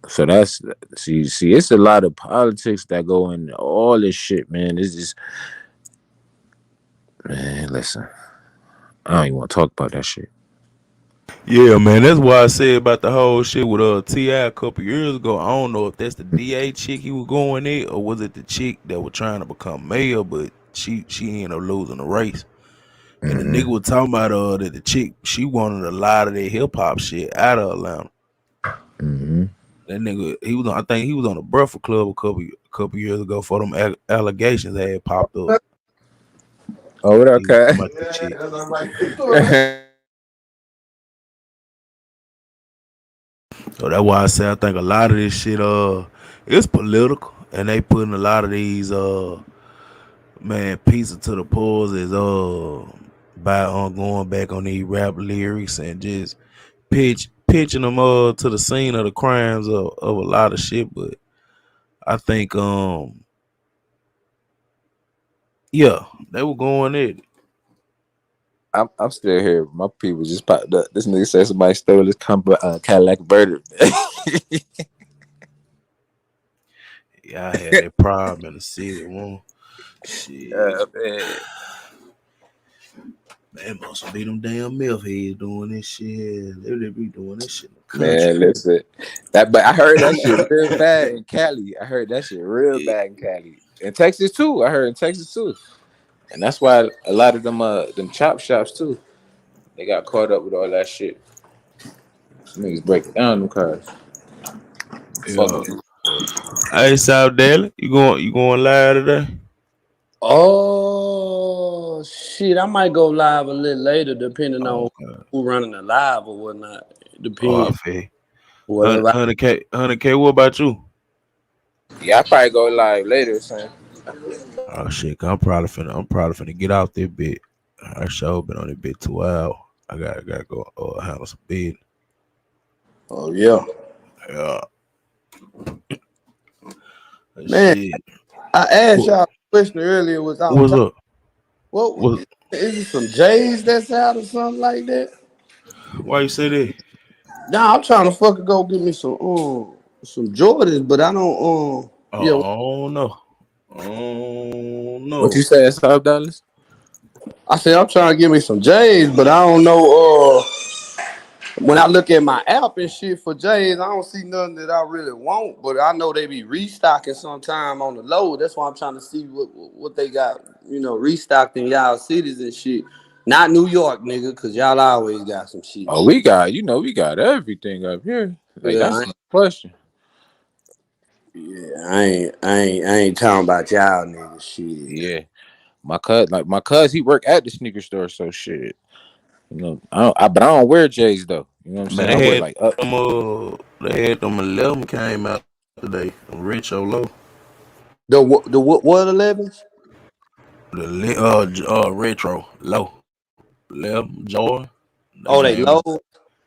so that's see, it's a lot of politics that go in all this shit, man. It's just, man, listen, I don't even want to talk about that shit. Yeah, man, that's why I said about the whole shit with T.I. a couple years ago. I don't know if that's the DA chick he was going at, or was it the chick that was trying to become mayor, but she ended up losing the race. And the nigga Hmm. was talking about that the chick, she wanted a lot of that hip hop shit out of Atlanta. Hmm. That nigga, I think he was on the Breakfast Club a couple years ago for them allegations that had popped up. Oh, what He was okay. talking about that shit. So that's why I say I think a lot of this shit it's political, and they putting a lot of these man pieces to the polls is by going back on these rap lyrics and just pitching them to the scene of the crimes of a lot of shit. But I think yeah, they were going at it. I'm still here. My people just popped up. This nigga said somebody stole his Cadillac Converter. Yeah, I had that problem in the city. One shit, Man. man, must be them damn milk heads doing this shit. They be doing this shit in the country. Man, listen. But I heard that shit real bad in Cali. I heard that shit real Yeah. bad in Cali. In Texas too. I heard in Texas too. And that's why a lot of them chop shops too. They got caught up with all that shit. Some niggas breaking down them cars. Fuck Yeah. with him. Hey, South Daily, you going live today? Oh shit! I might go live a little later, depending Oh, on okay. who running the live or whatnot. It Oh, I depends. feel. Whatever. 100K. What about you? Yeah, I probably go live later, son. Oh shit, I'm probably finna get out there bit. I sure been on it bit 2 hours. I gotta go handle some bid. Oh yeah, Yeah, man. shit. I asked What, y'all a question earlier. Was off what's top. up? What What? is it? Some J's that's out or something like that? Why you say that? Nah, I'm trying to fucking go get me some Jordans, but I don't yeah. Oh no. Oh What no. you say, South Dallas? I said I'm trying to get me some J's, but I don't know. When I look at my app and shit for J's, I don't see nothing that I really want. But I know they be restocking sometime on the low. That's why I'm trying to see what they got, restocked in y'all cities and shit. Not New York, nigga, cause y'all always got some shit. Oh, we got everything up here. Like Yeah, that's no question. I ain't talking about y'all niggas shit. Yeah, my cuz, he work at the sneaker store, so shit. But I don't wear J's though. You know what I'm Man, saying? I wear like up. they had them 11 came out today. Them retro low. The what 11s? Retro low. 11 Jordan. They Oh, they came low. out.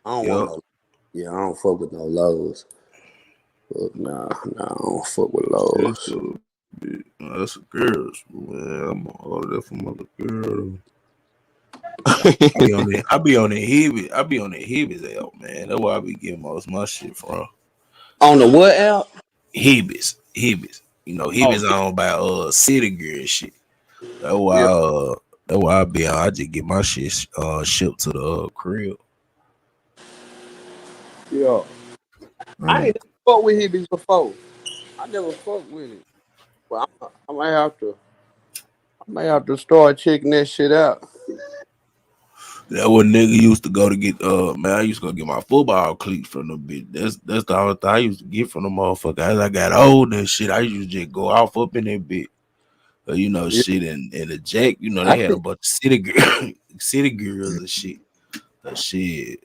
I don't want Yep. no. Yeah, I don't fuck with no lows. Fuck, nah, I don't fuck with Shit, lows. still a bit. That's a girls. Man, I'm all that for mother girl. I be on the Hibis out, man. That's where I be getting most of my shit from. On the what app? Hibis. Oh, Hibis owned by City Gear and shit. That's why yeah, that's why I be on. I just get my shit shipped to the crib. yeah. I Mm. ain't never fucked with hippies before. I never fucked with it. But I might have to start checking that shit out. That what nigga used to go to get man, I used to go get my football cleats from the bitch. That's the only thing I used to get from the motherfucker. As I got old and shit, I used to just go off up in that bitch. Yeah, Shit and the jack, I they had a think bunch of city girls and shit. That shit.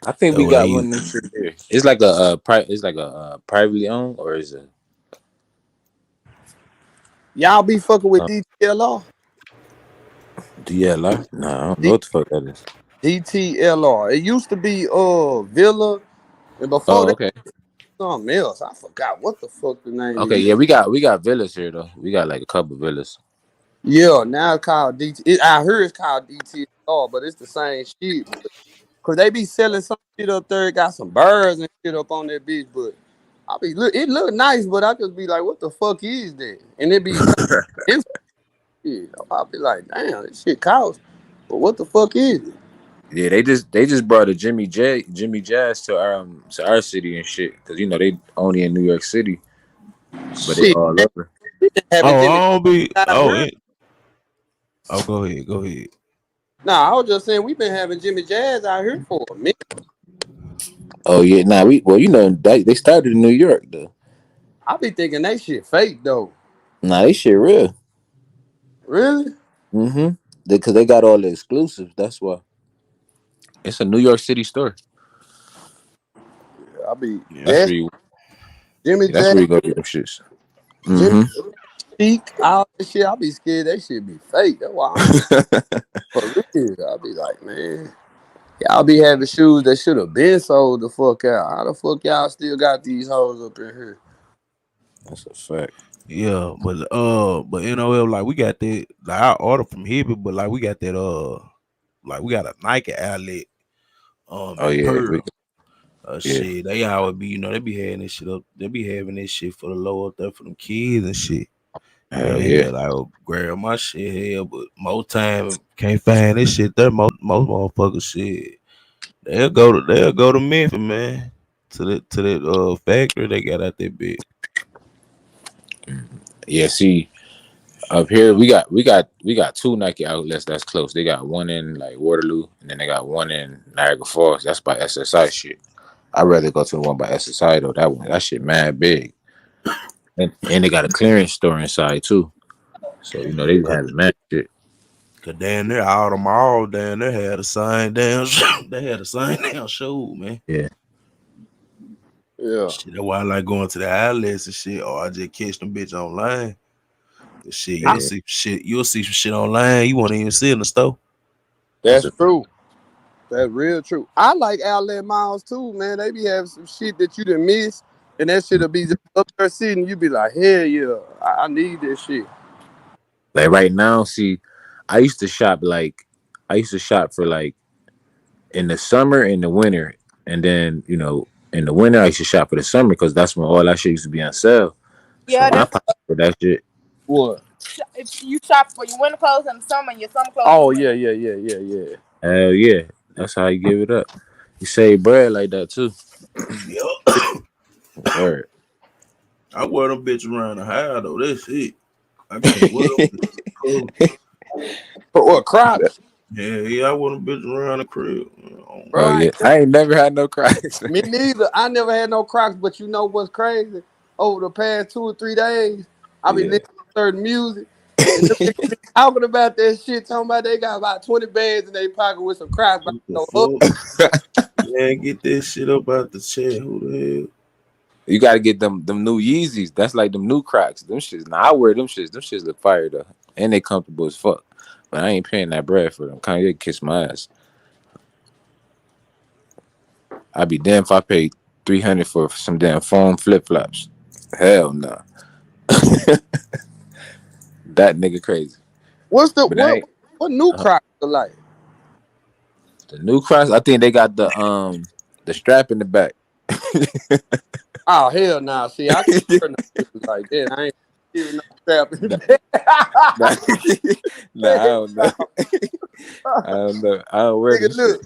I think That we what I got one used of them shit here. It's like privately owned, or is it? y'all be fucking with Uh, DTLR? DLR? Nah, I don't know D- what the fuck that is. DTLR. It used to be Villa, and before Oh, that okay. something else. I forgot what the fuck the name Okay, is. yeah, we got villas here though. We got like a couple villas. Yeah, now it's called DT. I heard it's called DTLR, but it's the same shit. Cause they be selling some shit up there, got some birds and shit up on that bitch, but it look nice, but I just be like, what the fuck is that? And it be it's shit. I'll be like, damn, this shit costs. But what the fuck is it? Yeah, they just brought a Jimmy Jazz to our city and shit because they only in New York City, but they Shit, all man, over. we been having Oh, Jimmy I don't be out oh here. it, oh go ahead, go ahead. Nah, I was just saying we been having Jimmy Jazz out here for a minute. Oh yeah, nah, they started in New York though. I be thinking that shit fake though. Nah, they shit real. Really? Mm-hmm. Because they got all the exclusives. That's why it's a New York City store. I be Yeah. That's that where you. Jimmy That's Jazz, where you go get them shits. Jimmy Mm-hmm. Cheek, all that shit. I be scared that shit be fake. That's why I don't for real. I be like, man. Y'all be having shoes that should have been sold the fuck out. How the fuck y'all still got these hoes up in here? That's a fact. Yeah, but like we got that like I order from Hibbit, but like we got that like we got a Nike outlet Oh in yeah, Pearl. yeah, Shit, they always be, they be having this shit up. They be having this shit for the low up there for them kids and shit. hell yeah. Yeah, like I'll grab my shit here, but most time can't find this shit there. Most motherfuckers shit. They'll go to Memphis, man. To that factory they got out there bit. Yeah, see, up here we got two Nike outlets that's close. They got one in like Waterloo, and then they got one in Niagara Falls. That's by SSI shit. I'd rather go to the one by SSI though. That shit mad big, and they got a clearance store inside too. So they be having mad shit. Cause down there, all the malls down there had the same damn show. They had the same damn show, man. Yeah, Yeah. Shit, that's why I like going to the outlets and shit, or I just catch them bitch online. But shit, I, you'll see some shit online you won't even see in the store. that's a that's true. That's real true. I like outlet malls too, man. They be having some shit that you didn't miss, and that shit'll be just up there sitting. You be like, hell yeah, I need this shit. like right now. See, I used to shop like I used to shop for like in the summer and the winter, and then in the winter I used to shop for the summer because that's when all that shit used to be on sale. So Yeah, when I that's pop for that shit, What? if you shop for your winter clothes in the summer and your summer clothes in the Oh winter. yeah. hell yeah, that's how you give it up. You save bread like that too. Yup. Word. I wear them bitch around the house though. That's it. I can't wear them bitches in the crib. But what Crocs, Yeah, I wear them bitch around the crib. Oh bro? yeah, I ain't never had no Crocs. Me neither. I never had no Crocs, but you know what's crazy? Over the past 2 or 3 days, I be Yeah. listening to certain music, and them niggas be talking about that shit, talking about they got about 20 bags in their pocket with some Crocs, but What the no hood. fuck? Man, get this shit up out the chair. Who the hell? You gotta get them new Yeezys. That's like them new Crocs. Them shits. Now I wear them shits. Them shits look fire though, and they comfortable as fuck. But I ain't paying that bread for them. Kanye kiss my ass. I'd be damn if I paid 300 for some damn foam flip flops. Hell no. That nigga crazy. What's the But I ain't what new uh, Crocs look like? the new Crocs. I think they got the strap in the back. Oh hell nah. See, I can't wear no shoes like that. I ain't even no strap in Nah, the nah, back. nah, I Hell don't know. no. I don't know. I don't wear Nigga, this shit.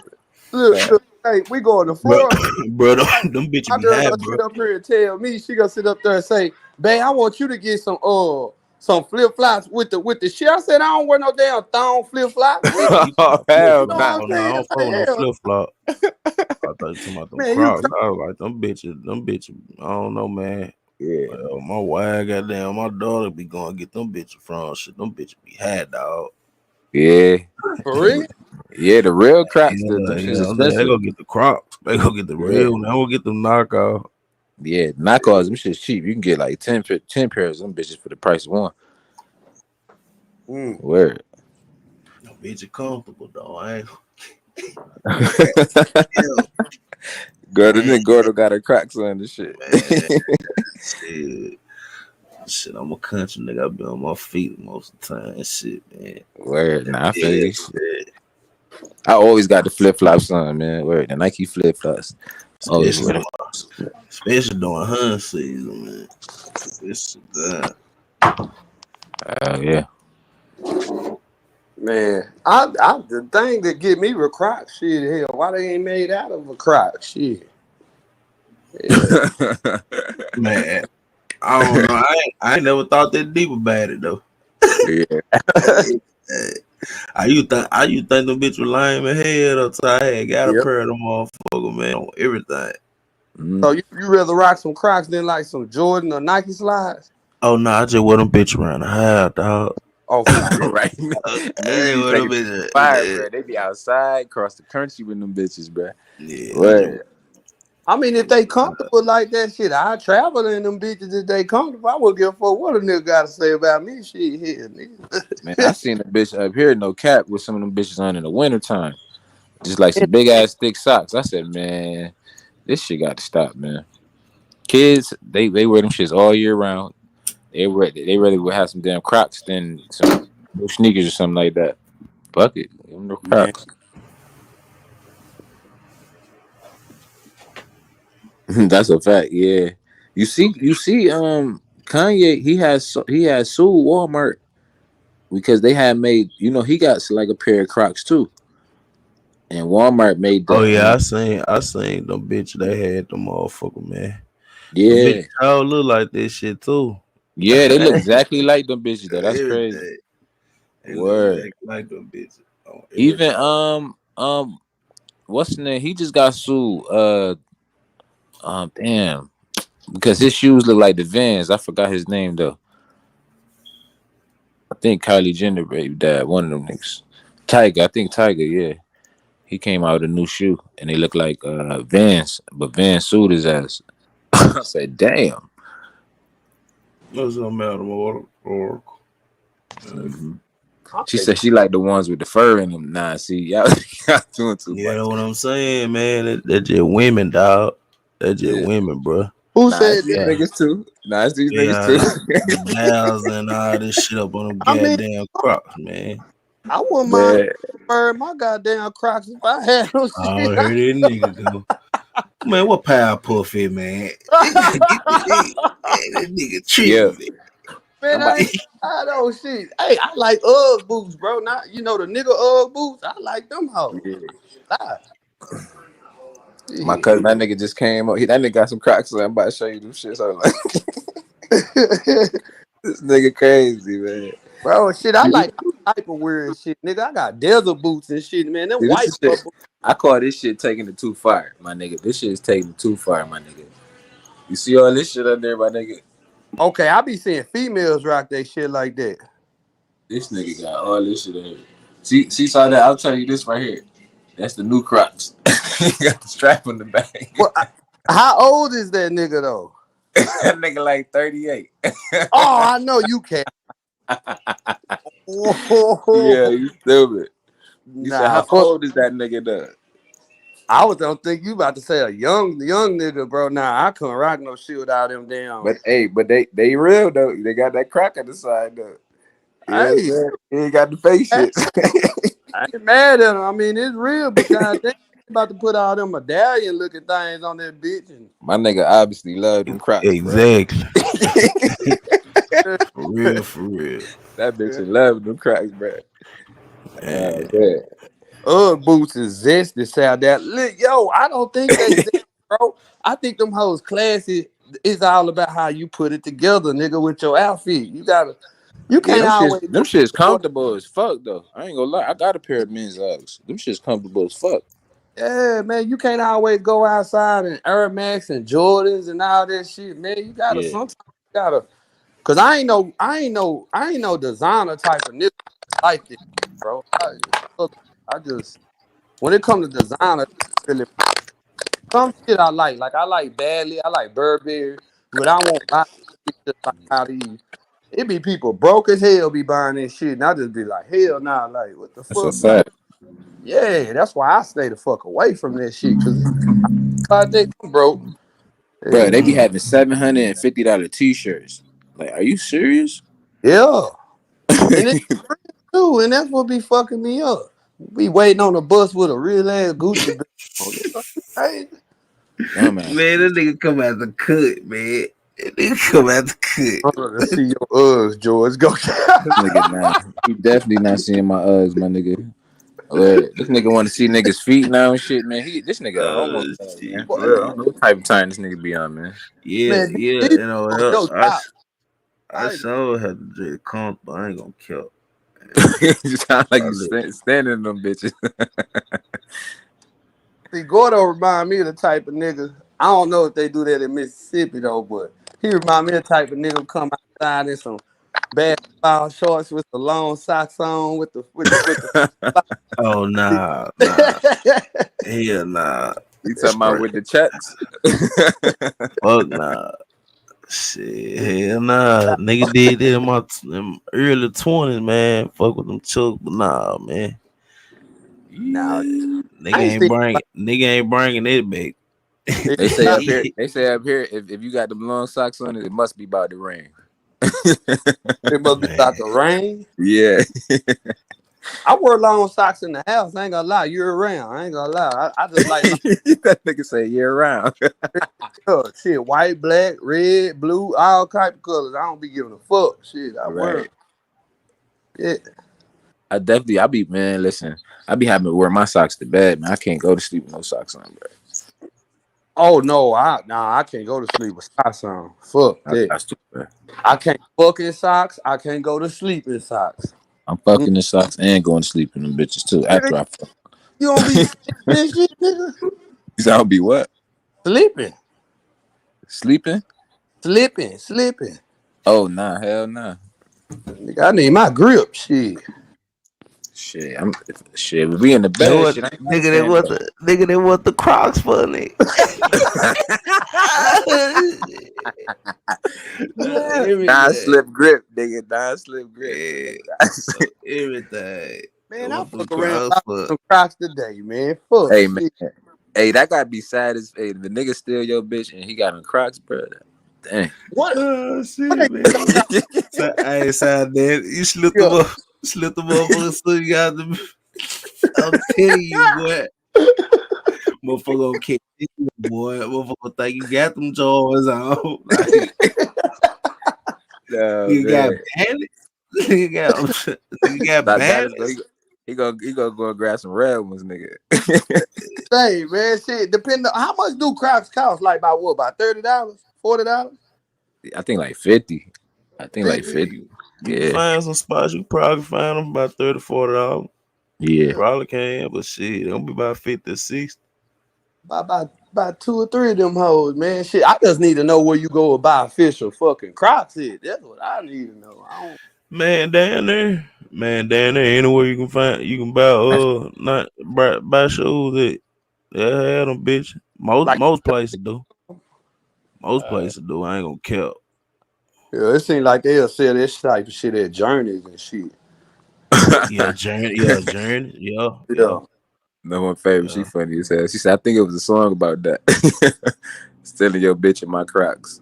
look. Hey, we going to Bro, Florida. bro, them bitches My be girl high, gonna bro. sit up here and tell me she gonna sit up there and say, "Babe, I want you to get some flip flops with the shit." I said, "I don't wear no damn thong flip flops, bitch." Oh, you talking Oh about flip hell You know flop? nah. what Oh I'm no, I saying? don't fuck Like with no hell, flip flop. I thought you talking about them man, you Crocs. I was like, them bitches, I don't know, man. Yeah. Well, my wife, goddamn, my daughter be going to get them bitches from shit. Them bitches be had, dog. Yeah. for real? Yeah, the real Crocs, them shit's Yeah, they expensive. go get the Crocs. They go get the Yeah. real one. They don't get them knockoff. Yeah, knockoffs, them shit's cheap. You can get like 10 pairs of them bitches for the price of one. Mm. Word. Them bitches comfortable, though. I ain't. Girl, the Man, nigga Gordo got her Crocs on the shit. man, shit. Shit, I'm a country nigga. I be on my feet most of the time. Shit, man. Word. Nah, I feel Yeah, you. I always got the flip flops on, man. Word. The Nike flip flops. Always wear them. especially during hunt season, man. It's that. Yeah. Man, the thing that get me with Crocs, shit, hell, why they ain't made out of a Croc, shit. Yeah. Man, I don't know. I ain't never thought that deep about it though. Yeah. I you think them bitch was lame as hell though. So I had got a Yep. pair of them motherfucker, man, on everything. Mm. So you rather rock some Crocs than like some Jordan or Nike slides? Oh no, I just wear them bitch around the house, dog. Oh, for real? Right. Niggas Hey, be what them taking fire, bitches? bro. They be outside, across the country with them bitches, bro. Yeah, I just Word. I mean, if they comfortable like that, shit, I travel in them bitches if they comfortable. I wouldn't give a fuck what a nigga got to say about me. Shit, here, Man, I nigga. seen a bitch up here, no cap, with some of them bitches on in the wintertime. Just like some big ass thick socks. I said, man, this shit got to stop, man. Kids, they wear them shits all year round. They rather would have some damn Crocs than some new sneakers or something like that. Fuck it, give them the Man, Crocs. That's a fact. Yeah, you see, Kanye, he has sued Walmart because they had made, he got like a pair of Crocs too, and Walmart made Oh the yeah, I seen them bitch. They had them motherfucker, man. Them bitch yeah. all look like this shit too. Yeah, they look exactly like them bitches though. That's crazy. Everything. They look Word. exactly like them bitches on Even everything. what's the name? He just got sued. Damn. Because his shoes look like the Vans. I forgot his name though. I think Kylie Jenner baby died. One of them niggas. Tiger. I think Tiger. Yeah. He came out with a new shoe and they look like Vans, but Vans sued his ass. I said, damn. What's up, Madam Oracle? She said she like the ones with the fur in them. Nah, see, y'all doing too much. Yeah, that's what I'm saying, man. That just women, dog. That just women, bro. Who Nah, said it's these that? niggas too. Nah, it's these Yeah, niggas too. the dials and all this shit up on them I mean, goddamn Crocs, man. I wouldn't mind Man, wearing my goddamn Crocs if I had them Oh, shit. I heard that nigga go. Man, what power puff it, man? That nigga yeah. tripping, Man, I ain't I don't shit. Hey, I like Ugg boots, bro. Not the nigga Ugg boots. I like them hoes. Yeah. Nah, My shit. cousin, that nigga just came up. That nigga got some Crocs on. I'm about to show you them shit. So I'm like, this nigga crazy, man. Bro, shit, I See, like type of wearing shit, nigga. I got desert boots and shit, man. Them this white is shit. boots. I call this shit taking it too far, my nigga. This shit is taking it too far, my nigga. You see all this shit up there, my nigga? Okay, I be seeing females rock that shit like that. This nigga got all this shit in here. See, saw that? I'll tell you this right here. That's the new Crocs. He got the strap on the back. Well, how old is that nigga though? That nigga like 38. Oh, I know you can. Yeah, you stupid. You said, Nah, how fuck. old is that nigga though? Don't think you about to say a young nigga, bro. Nah, I couldn't rock no shit without them damn. But hey, they real though. They got that crack on the side though. You know what I'm Hey, saying? He ain't got the face shit. I ain't mad at him. I mean, it's real, but goddamn, about to put all them medallion looking things on that bitch. And My nigga obviously love them Crocs, bro. Exactly. For real, for real. That bitch in love with them Crocs, bro. Man. Yeah. Ugg boots is zesty, sound that. Yo, I don't think they zesty, bro. I think them hoes classy. It's all about how you put it together, nigga, with your outfit. You Yeah, can't always them shit's comfortable as fuck though. I ain't gonna lie. I got a pair of men's Uggs. Them shit's comfortable as fuck. Yeah, man, you can't always go outside in Air Max and Jordans and all that shit, man. You gotta Yeah. sometimes you gotta, cause I ain't no designer type of nigga like this, bro. I just when it comes to designer, really some shit I like. Like I like Badly, I like Burberry, but I won't buy shit just like how these. It be people broke as hell be buying this shit, and I just be like, hell nah, like what the That's a fuck, like. fact. Yeah, that's why I stay the fuck away from that shit. Cause I think I'm broke. Bro, they be And having $750 t-shirts. Like, are you serious? yeah, and it's true, and that's what be fucking me up. We waiting on the bus with a real ass Gucci bag on. Hey, Dumbass. Man, that nigga come out the cut, man. That nigga come out the I'm cut. gonna see your Uggs, George. Go. This nigga, nah. He definitely not seeing my Uggs, my nigga. This nigga want to see niggas' feet now and shit, man. This nigga a homo, Shit, man. For real. I man. don't know what type of time this nigga be on, man. Yeah, Man, yeah, these you know, on your top. I sure had to just come, but I ain't gonna kill. You sound like you Probably. standing in them bitches. See, Gordo remind me of the type of nigga. I don't know if they do that in Mississippi though, but he remind me of the type of nigga who come outside in some basketball shorts with the long socks on, with the. Oh nah. Hell nah. You That's talking about with crazy. the checks? Fuck nah. Shit, hell nah. Nigga did that in my them early 20s, man. Fuck with them chucks, but nah, man. Now, Nigga I ain't ain't seen bringing it back. They say up here, if you got them long socks on it must be about to rain. it must be about the rain. Yeah. I wear long socks in the house. I ain't gonna lie, year round. I ain't gonna lie. I just like That nigga say year round. shit, white, black, red, blue, all type of colors. I don't be giving a fuck. Shit, I wear. Right. Yeah. Listen, I be having to wear my socks to bed, man. I can't go to sleep with no socks on, bro. Oh no, I can't go to sleep with socks on. Fuck that. That's too bad. I can't fuck in socks. I can't go to sleep in socks. I'm fucking the socks and going to sleep in them bitches too after I fuck. You don't be sleeping and shit, nigga. I'll be what? Sleeping. Sleeping? Slipping. Oh nah, hell nah. Nigga, I need my grip. Shit. Shit, shit. We in the They bed. what Shit, I ain't got a nigga? They fan what the nigga? They what the Crocs for, nigga? Nah, Everything. slip grip, nigga. Nah, slip grip. Yeah. Everything. Man, I What them fuck around Crocs about for? some Crocs today, man. Fuck Hey man, shit. hey, that gotta be sad as hey, the nigga steal your bitch and he got in Crocs, bro. Dang. What? Oh What shit, they think man. about? So, hey, son, man, you Yeah. slip the motherfucker so you got the. I'm telling you, boy. Motherfucker gonna catch you, boy. Motherfucker think you got them jaws on. Like, No you got man. bandits. You got That that is bandits. he gonna go and grab some red ones, nigga. Say, man, shit. Depending on how much do Crocs cost? Like about what? About $30, $40, I think like 50. I think like 50. 50. You can Yeah. find some spots. You probably find them about $30, $40. Yeah. Probably can, but shit, they gonna be about 50 or 60. About two or three of them hoes, man. Shit, I just need to know where you go buy official fucking Crocs is. That's what I need to know. I don't Man, down there, anywhere you can buy not buy shoes that have them bitch. like. Most places do. Most Uh, places do. I ain't gonna care. yeah, it seems like they'll sell this type of shit at Journeys and shit. Journey, Yeah. No one favorite. She yeah. funny as hell. She said, I think it was a song about that. Stealing your bitch in my Crocs.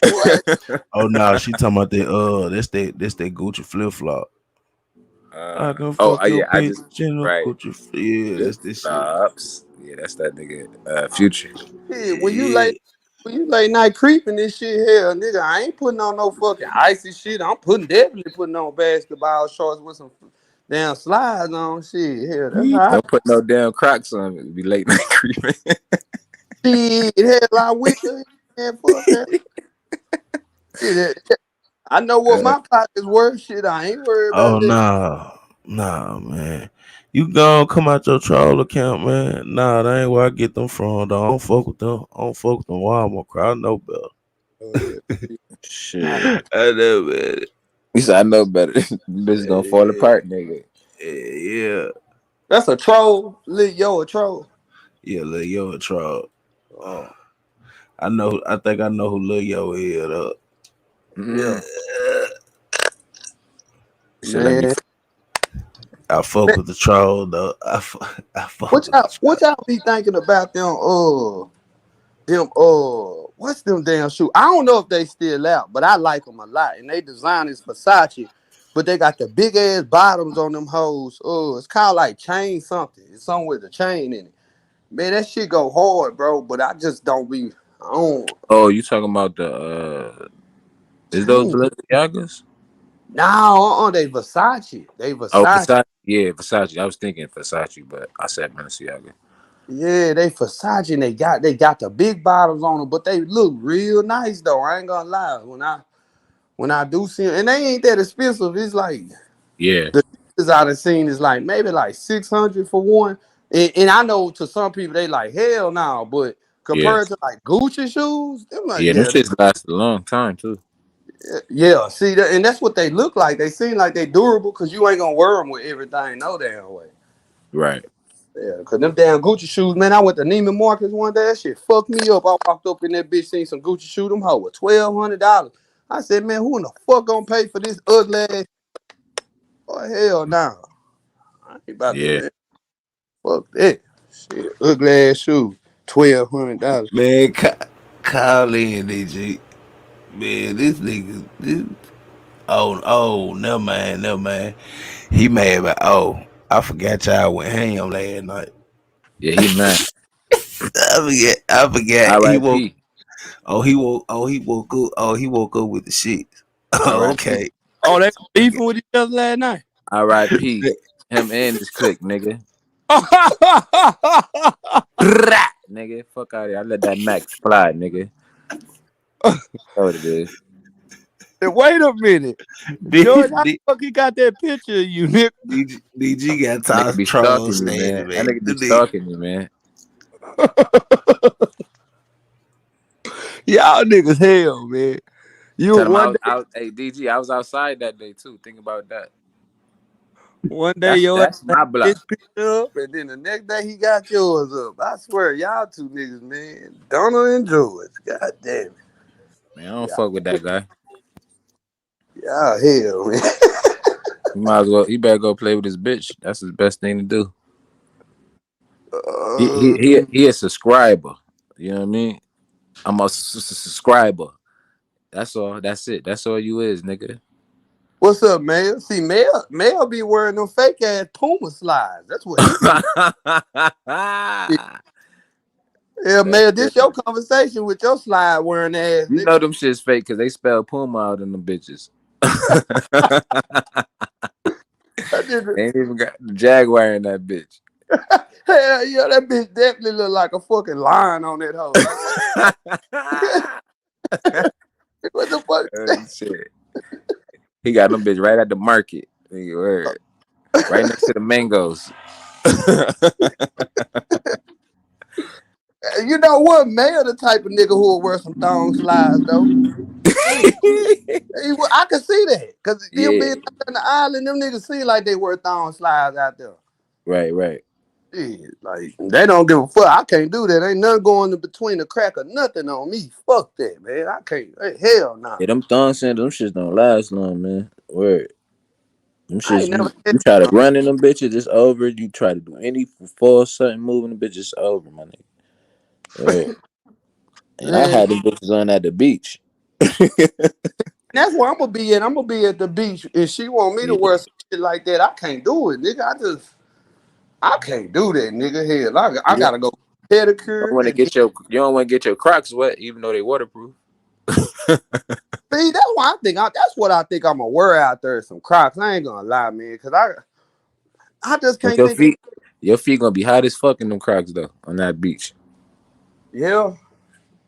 What? Oh no, she talking about that. That's that Gucci flip flop. I can fuck Oh your yeah, I bitch just in a right. Gucci. Yeah, Flip that's this shit. flops. Yeah, that's that nigga Future. Shit, Yeah. when you late night creeping this shit here, nigga, I ain't putting on no fucking icy shit. I'm definitely putting on basketball shorts with some damn slides on. Shit, hell, that's how I Don't put no damn Crocs on. It be late night creeping. shit. Hell, I with you, man. Fuck that. Shit, I know what my pocket's worth. Shit, I ain't worried Oh about that. nah, man. You gonna come out your troll account, man. Nah, that ain't where I get them from. Though. I don't fuck with them. I don't fuck with them Walmart crowd. I know better. Oh yeah. Shit. I know better. He said, I know better. Bitch gonna fall apart, nigga. Yeah. That's a troll. Yo, a troll. Yeah, Lil Yo a troll. Oh I think I know who Lil Yo is. yeah, Shit, let me. man. I fuck with the troll though. I fuck with the troll. What y'all be thinking about them? What's them damn shoes? I don't know if they still out, but I like them a lot. And they design is Versace, but they got the big ass bottoms on them hoes. It's called like chain something. It's something with a chain in it. Man, that shit go hard, bro. But I just don't be. I don't. Oh, you talking about the is those Chain. Balenciagas? No, they Versace. They Oh, Versace. Versace. Yeah, Versace. I was thinking Versace, but I said Balenciaga. Yeah, they Versace. And they got the big bottoms on them, but they look real nice though. I ain't gonna lie. When I do see them, and they ain't that expensive. It's like Yeah, the cheapest I done seen is like maybe like 600 for one. And I know to some people they like hell no, but yeah, compared to like Gucci shoes, they're like yeah. Them yeah, shits last a long time too. yeah. See, and that's what they look like. They seem like they durable because you ain't gonna wear them with everything no damn way. Right. Yeah, because them damn Gucci shoes, man. I went to Neiman Marcus one day. That shit fucked me up. I walked up in that bitch, seen some Gucci shoes. Them hoe with $1,200. I said, man, who in the fuck gonna pay for this ugly ass? Oh hell no. I ain't about to, Yeah. man. Fuck that. Shit, ugly ass shoes. $1,200. Man, call in, DG. Man, this nigga. Never mind. He mad about. I forgot y'all went ham last night. Yeah, he mad. I forgot. He woke. R.I.P. He woke up. He woke up with the shit. Oh, Okay. they beefing with each other last night. R.I.P. Him and his clique, nigga. Nigga, fuck out of here. I let that Max fly, nigga. That's what it is. Wait a minute. George, how the fuck he got that picture of you, nigga? DG got That nigga tossed be trolls stalking me, standing, man. That man. nigga be stalking me, man. Y'all niggas hell, man. You Tell them I one was day, out. Hey, DG, I was outside that day too. Think about that. one day That's your that's ass my block. gets picked up, and then the next day he got yours up. I swear, y'all two niggas, man. Donald and George. God damn it. Man, I don't Y'all, fuck with that guy. y'all hell, man. You might as well. He better go play with his bitch. That's his best thing to do. He a subscriber. You know what I mean? I'm a subscriber. That's all. That's it. That's all you is, nigga. What's up, Mayor? See, Mayor be wearing them fake ass Puma slides. That's what he be. Yeah, That's Mayor, this your it. conversation with your slide wearing ass, You nigga. know them shit's fake because they spell Puma out in them bitches. That nigga, They ain't even got the Jaguar in that bitch. hell yeah, that bitch definitely look like a fucking lion on that hoe. Like, what the fuck? Shit. He got them bitch right at the market. Nigga, word. Right next to the mangoes. You know what? Mayor the type of nigga who will wear some thong slides though. I can see that because them Yeah. being out there in the island, them niggas see like they wear thong slides out there. Right, right. Yeah, like they don't give a fuck. I can't do that. Ain't nothing going in between the crack or nothing on me. Fuck that, man. I can't. Hell nah. Yeah, them thong sandals, them shits don't last long, man. Word. Them I shits, ain't never had you try to run in them bitches, it's over. You try to do any false sudden move in the bitch, it's over, my nigga. Word. And I man. had them bitches on at the beach. That's where I'm gonna be at. I'm gonna be at the beach. If she want me to Yeah. wear some shit like that, I can't do it, nigga. I can't do that, nigga. Hell, I You gotta go don't pedicure want to and get. get you don't want to get your Crocs wet, even though they waterproof. See, that's why I think that's what I think I'm gonna wear out there. Some Crocs. I ain't gonna lie, man, because I just But can't think of. your feet gonna be hot as fuck in them Crocs though on that beach. Yeah,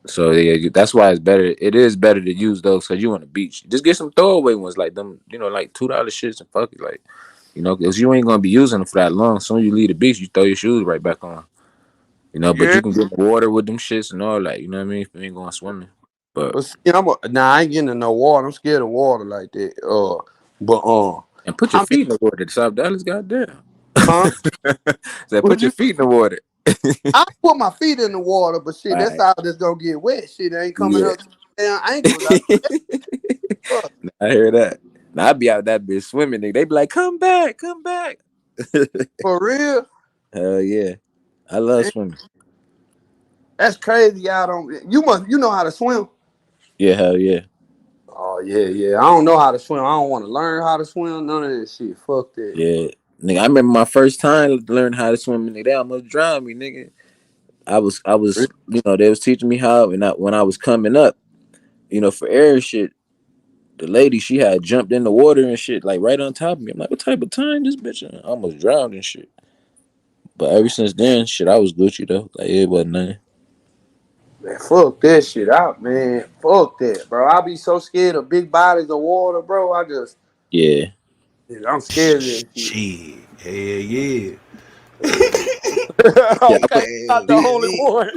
So yeah, that's why it's better. It is better to use those because you on the beach. Just get some throwaway ones like them, like $2 shits and fuck it, like because you ain't gonna be using them for that long. Soon you leave the beach, you throw your shoes right back on. But yeah. you can get in the water with them shits and all that. You know what I mean? If you ain't going swimming, but But see, I ain't getting in no water. I'm scared of water like that. But and put your I'm feet in the water. South Dallas, goddamn. huh? So put Would your you? feet in the water. I put my feet in the water, but shit, All that's right. all that's gonna get wet. Shit ain't coming Yeah. up to damn ankles. I fuck. I hear that. Now I be out that bitch swimming, nigga. They be like, come back, come back. For real. Hell yeah. I love Man, swimming. that's crazy. Y'all don't. You know how to swim. Yeah, hell yeah. Oh yeah, yeah. I don't know how to swim. I don't want to learn how to swim. None of that shit. Fuck that. Yeah. Nigga, I remember my first time learning how to swim, nigga. They almost drowned me, nigga. I was, they was teaching me how, and when I was coming up, for air shit, the lady, she had jumped in the water and shit, like right on top of me. I'm like, what type of time this bitch? I almost drowned and shit. But ever since then, shit, I was Gucci though. Like it wasn't nothing. Man, fuck that shit out, man. Fuck that, bro. I be so scared of big bodies of water, bro. Yeah. I'm scared of that shit. Shit. Hell yeah. Yeah. I Okay, went, I'm not the only one.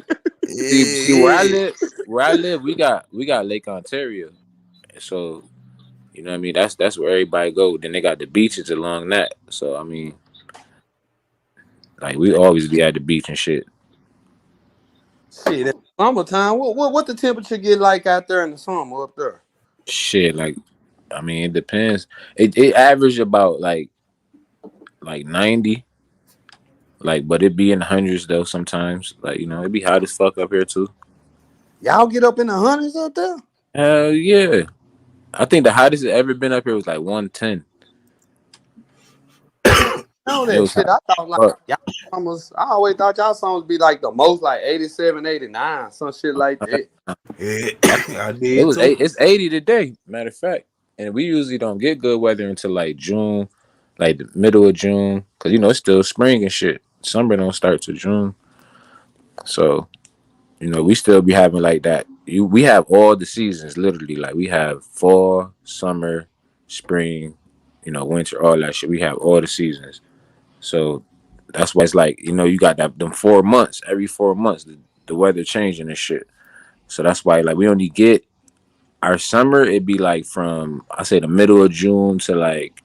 see where I Yeah. live. Where I live, we got Lake Ontario. So you know what I mean. That's where everybody go. Then they got the beaches along that. So I mean, like we always be at the beach and shit. Shit, it's summertime. What the temperature get like out there in the summer up there? Shit, like I mean, it depends. It average about like 90. Like, but it be in the hundreds though sometimes. Like, it be hot as fuck up here too. Y'all get up in the hundreds up there? Hell yeah. I think the hottest it ever been up here was like 110. Know It that was shit. hot. I thought like Fuck. y'all summers. I always thought y'all summers be like the most like 87, 89, some shit like that. Yeah. That's, I it did was too. eight. It's 80 today. Matter of fact, and we usually don't get good weather until like June, like the middle of June, because it's still spring and shit. Summer don't start till June, so we still be having like that. We have all the seasons literally. Like we have fall, summer, spring, winter, all that shit. We have all the seasons. So that's why it's like you got that them 4 months. Every 4 months, the weather changing and shit. So that's why like we only get our summer. It'd be like from I say the middle of June to like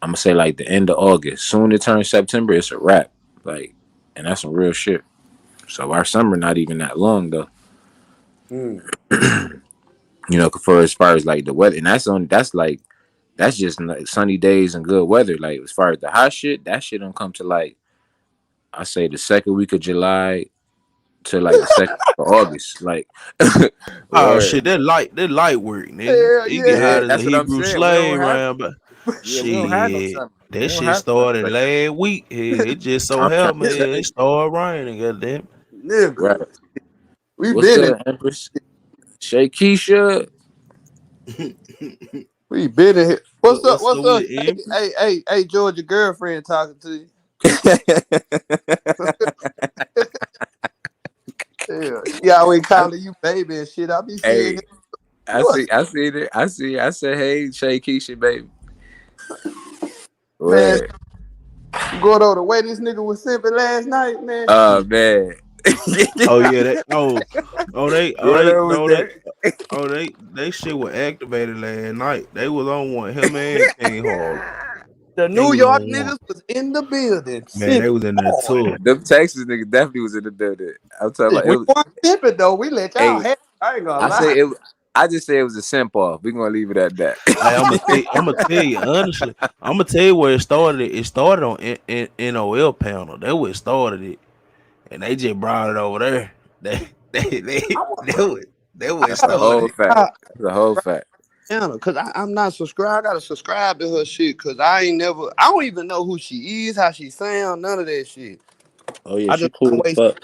I'm gonna say like the end of August. Soon it turns September, it's a wrap. Like, and that's some real shit. So our summer not even that long though. Mm. You know, for as far as like the weather, and that's just like sunny days and good weather. Like as far as the hot shit, that shit don't come to like I say the second week of July to like the second week of August. Like, Oh word. shit, that light work, nigga. Hell It get Yeah, hot yeah. as a that's what I'm Hebrew saying. We don't slave have round, but yeah, we don't have no shit, summer. We that don't shit have summer. started Like, last week. It just so I'm trying happened to tell it you. started raining. Goddamn. Nigga. Right. We What's been in good, Empress? Shay Keisha. we been in here. What's What's up up? with it, Empress? Hey, George, your girlfriend talking to you. Yeah, she always I, calling you baby and shit. I be seeing hey, it. What's I see it. I see. I said, hey, Shay Keisha, baby. man? Word. You going over the way this nigga was sipping last night, man? Oh man. Oh yeah, they What was no that? they shit was activated last night. They was on one. Him and King Harlem. The They New was York on one. niggas was in the building Man, they sipping was in there hard. too. Them Texas niggas definitely was in the building. I'm talking about it We was, weren't sipping though. We let y'all hey, have it. I ain't gonna I lie. say it I just say it was a simp off. We're gonna leave it at that. Hey, I'm gonna tell you honestly. I'm gonna tell you where it started. It started on NOL panel. That's where it started it, and they just brought it over there. They I want that I where it That's a gotta whole started. fact. subscribe That's a whole fact. because I'm not subscribed. I gotta subscribe to her shit because I don't even know who she is, how she sound, none of that shit. Oh yeah, I she just cool as always fuck.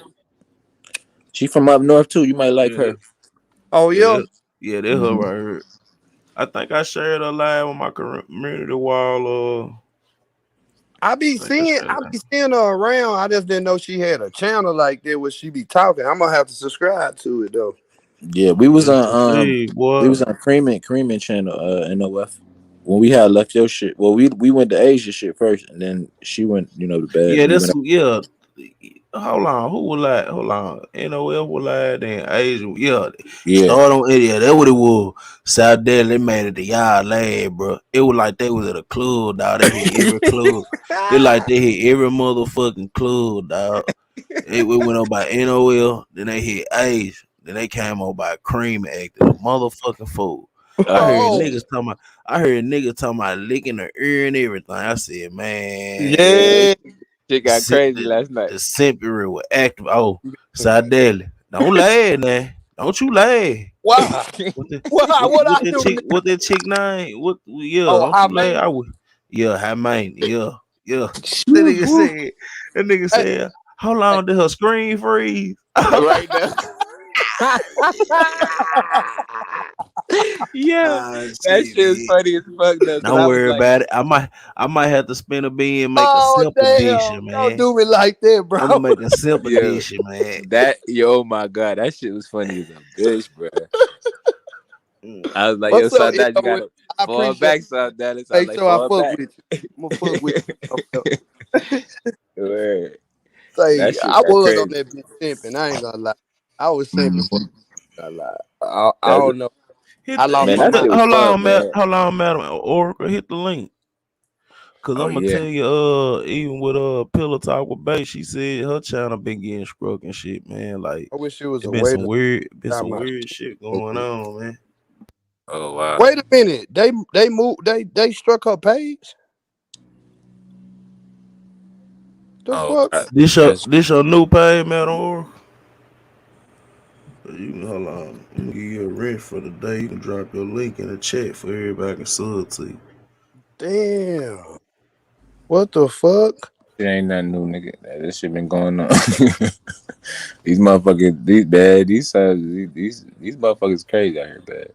She from up north too. You might like Yeah, her. oh yeah, yeah. that her Hmm. right here. I think I shared her live on my community wall. I think I shared I that. be seeing her around. I just didn't know she had a channel like that where she be talking. I'm gonna have to subscribe to it though. Yeah, That's the thing, we boy. was on Cream channel NOF. When we had left your shit. Well, we went to Asia shit first and then she went, you know, to bed. Yeah, We that's went yeah. Hold on, who was like? Hold on, NOF was like then Asian. Yeah, yeah. start on India. That what it was. South Delhi, they made it the yard lad, bro. It was like they was at a club, dog. They hit every club. They like they hit every motherfucking club, dog. We went up by NOL, then they hit Ace, then they came over by Cream and acted a motherfucking fool. I heard Oh Shit. niggas talking about I heard niggas talking about licking the ear and everything. I said, man, yeah. Shit the got si- crazy the, last night. the simpery was active. Oh, Sadeli. Don't laugh now. Don't you laugh. Wow. What the What I do now? what that chick name? What yeah, Oh, don't how you laugh. man? I would yeah, how man, yeah, yeah. That Woo, nigga woo. said that nigga Hey, said, how hey. long did her screen freeze? Right now. Yeah. Ah That shit, shit was man. funny as fuck though. Cause Don't I was worry like, about it. I might have to spin a bean and make a Oh simple damn! edition, Don't man. do me like that, bro. I'm gonna make a simple yo, edition, man. oh my god, that shit was funny as a bitch, bro. Mm. I was like, yo, What's up, son, that you NOS? gotta I fall appreciate it. back, son. That is I was Make like, sure I fall fuck back. with you. I'm gonna fuck with you. Word. That Say shit I got was on crazy. that bitch simping. I ain't gonna lie. I was simping for Mhm. a lot. I That, don't know. I lost man, my that shit mind. was fun, man. Hold on, madam Oracle, hit the link. Cause Oh I'm gonna yeah. tell you, even with Pillow Talk with Bay, she said her channel been getting struck and shit, man. Like I wish it was it a been way some to been time some out. weird shit going on, man. Oh wow. Wait a minute. They moved. They struck her page. The Oh, fuck? that's This your new page, madam Oracle? You can hold on. I'm gonna give you a rent for the day. You can drop your link in the chat for everybody can sub to you. Damn. What the fuck? shit ain't nothing new, nigga. This shit been going on. These motherfuckers, these bad, these motherfuckers crazy out here, bad.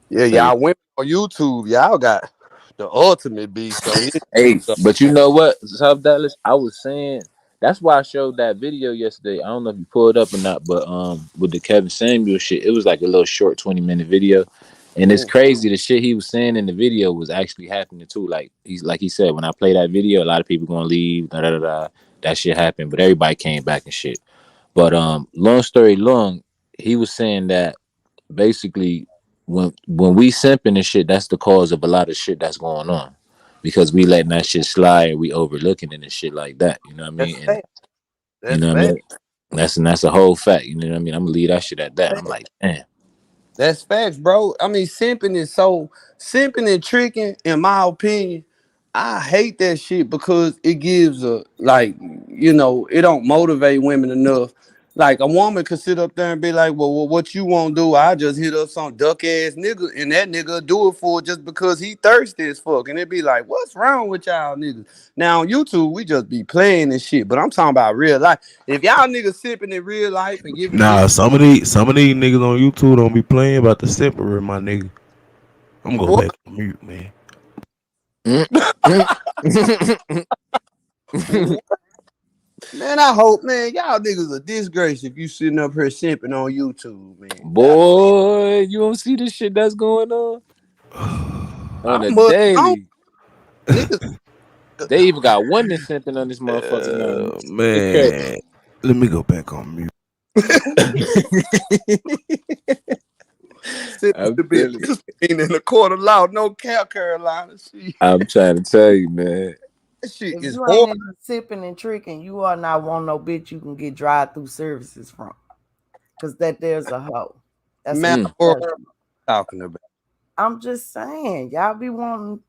Yeah, Tell you. y'all went on YouTube. Y'all got the ultimate beast on here. Hey, So, but you know what, South Dallas? I was saying that's why I showed that video yesterday. I don't know if you pulled up or not, but with the Kevin Samuel shit, it was like a little short 20-minute video. And it's mm, crazy the shit he was saying in the video was actually happening too. Like he said, when I play that video, a lot of people gonna leave, da da da da. That shit happened, but everybody came back and shit. But long story long, he was saying that basically when we simping and shit, that's the cause of a lot of shit that's going on. Because we letting that shit slide, we overlooking it and shit like that. You know what I That's mean? And fact. you That's know what I fact. mean? That's a whole fact. You know what I mean? I'm gonna leave that shit at that. I'm like, damn. That's facts, bro. I mean, simping and tricking, in my opinion, I hate that shit because it gives it don't motivate women enough. Like a woman could sit up there and be like, well what you won't do? I just hit up some duck ass nigga, and that nigga do it for just because he thirsty as fuck. And it be like, what's wrong with y'all niggas? Now on YouTube, we just be playing and shit, but I'm talking about real life. If y'all niggas sipping in real life and giving Nah, dick, some of these niggas on YouTube don't be playing about the separate, my nigga. I'm gonna go what? back on mute, man. Mm, mm. Man, I hope, man, y'all niggas a disgrace if you sitting up here simping on YouTube, man. Boy, you don't see the shit that's going on a I'm must on daily. niggas. They even got one that's simping on this motherfucker now. It's crazy. Man, let me go back on mute. Sitting I'm to be a telling you. in the court of law, no cap, Carolina. Shit, I'm trying to tell you, man. that shit If is you ain't horrible. into sipping and tricking, you are not want no bitch you can get drive-through services from. Cause that there's a hoe. That's a Man, Mm. what professional. talking about? I'm just saying, y'all be wanting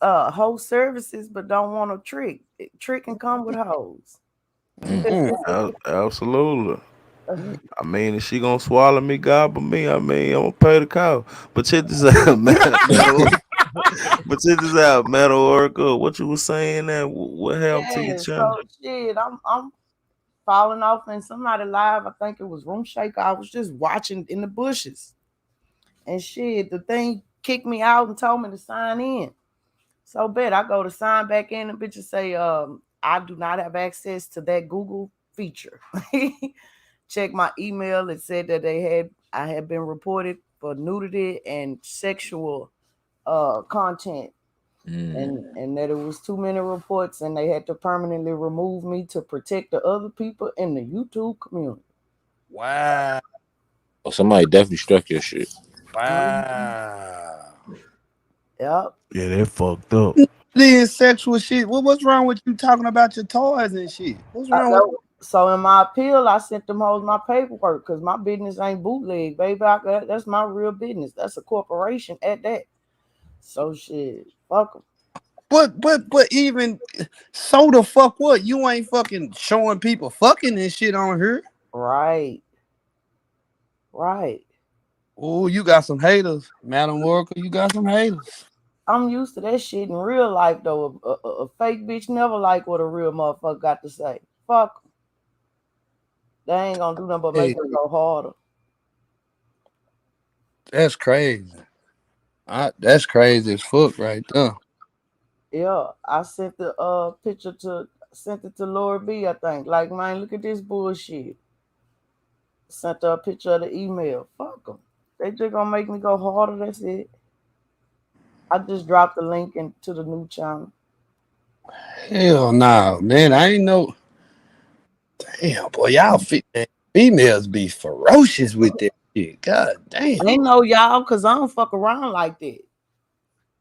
hoe services, but don't want to trick. Trick can come with hoes. Mm. Absolutely. I mean, if she gonna swallow me, God, but me, I mean, I'm gonna pay the cow. But check this out, but check this out, Metaphorical. What you was saying that what happened to your Yeah, channel? so shit, I'm falling off in somebody live. I think it was Room Shaker. I was just watching in the bushes. And shit, the thing kicked me out and told me to sign in. So bet I go to sign back in and bitches say, I do not have access to that Google feature. Check my email. It said that I had been reported for nudity and sexual content. Mm. And that it was too many reports and they had to permanently remove me to protect the other people in the YouTube community. Wow, Oh, somebody definitely struck your shit. Mhm. wow. Yep. Yeah, they fucked up. This sexual shit. What's wrong with you talking about your toys and shit? What's wrong with? So in my appeal, I sent them hoes my paperwork because my business ain't bootleg, baby. That's my real business. That's a corporation at that. So shit, fuck them. But even so, the fuck what? You ain't fucking showing people fucking and shit on here. Right, right. Oh, you got some haters, Madam Worker. You got some haters. I'm used to that shit in real life though. A fake bitch never like what a real motherfucker got to say. Fuck 'em. They ain't gonna do nothing but make Hey, it go harder. that's crazy. That's crazy as fuck right there. Yeah, I sent the picture to sent it to Lord B. I think like man, look at this bullshit. Sent her a picture of the email. Fuck them. They just gonna make me go harder. That's it. I just dropped the link into the new channel. Hell no, man. I ain't know. Damn, boy, females be ferocious with that shit. God damn. I ain't know y'all because I don't fuck around like that.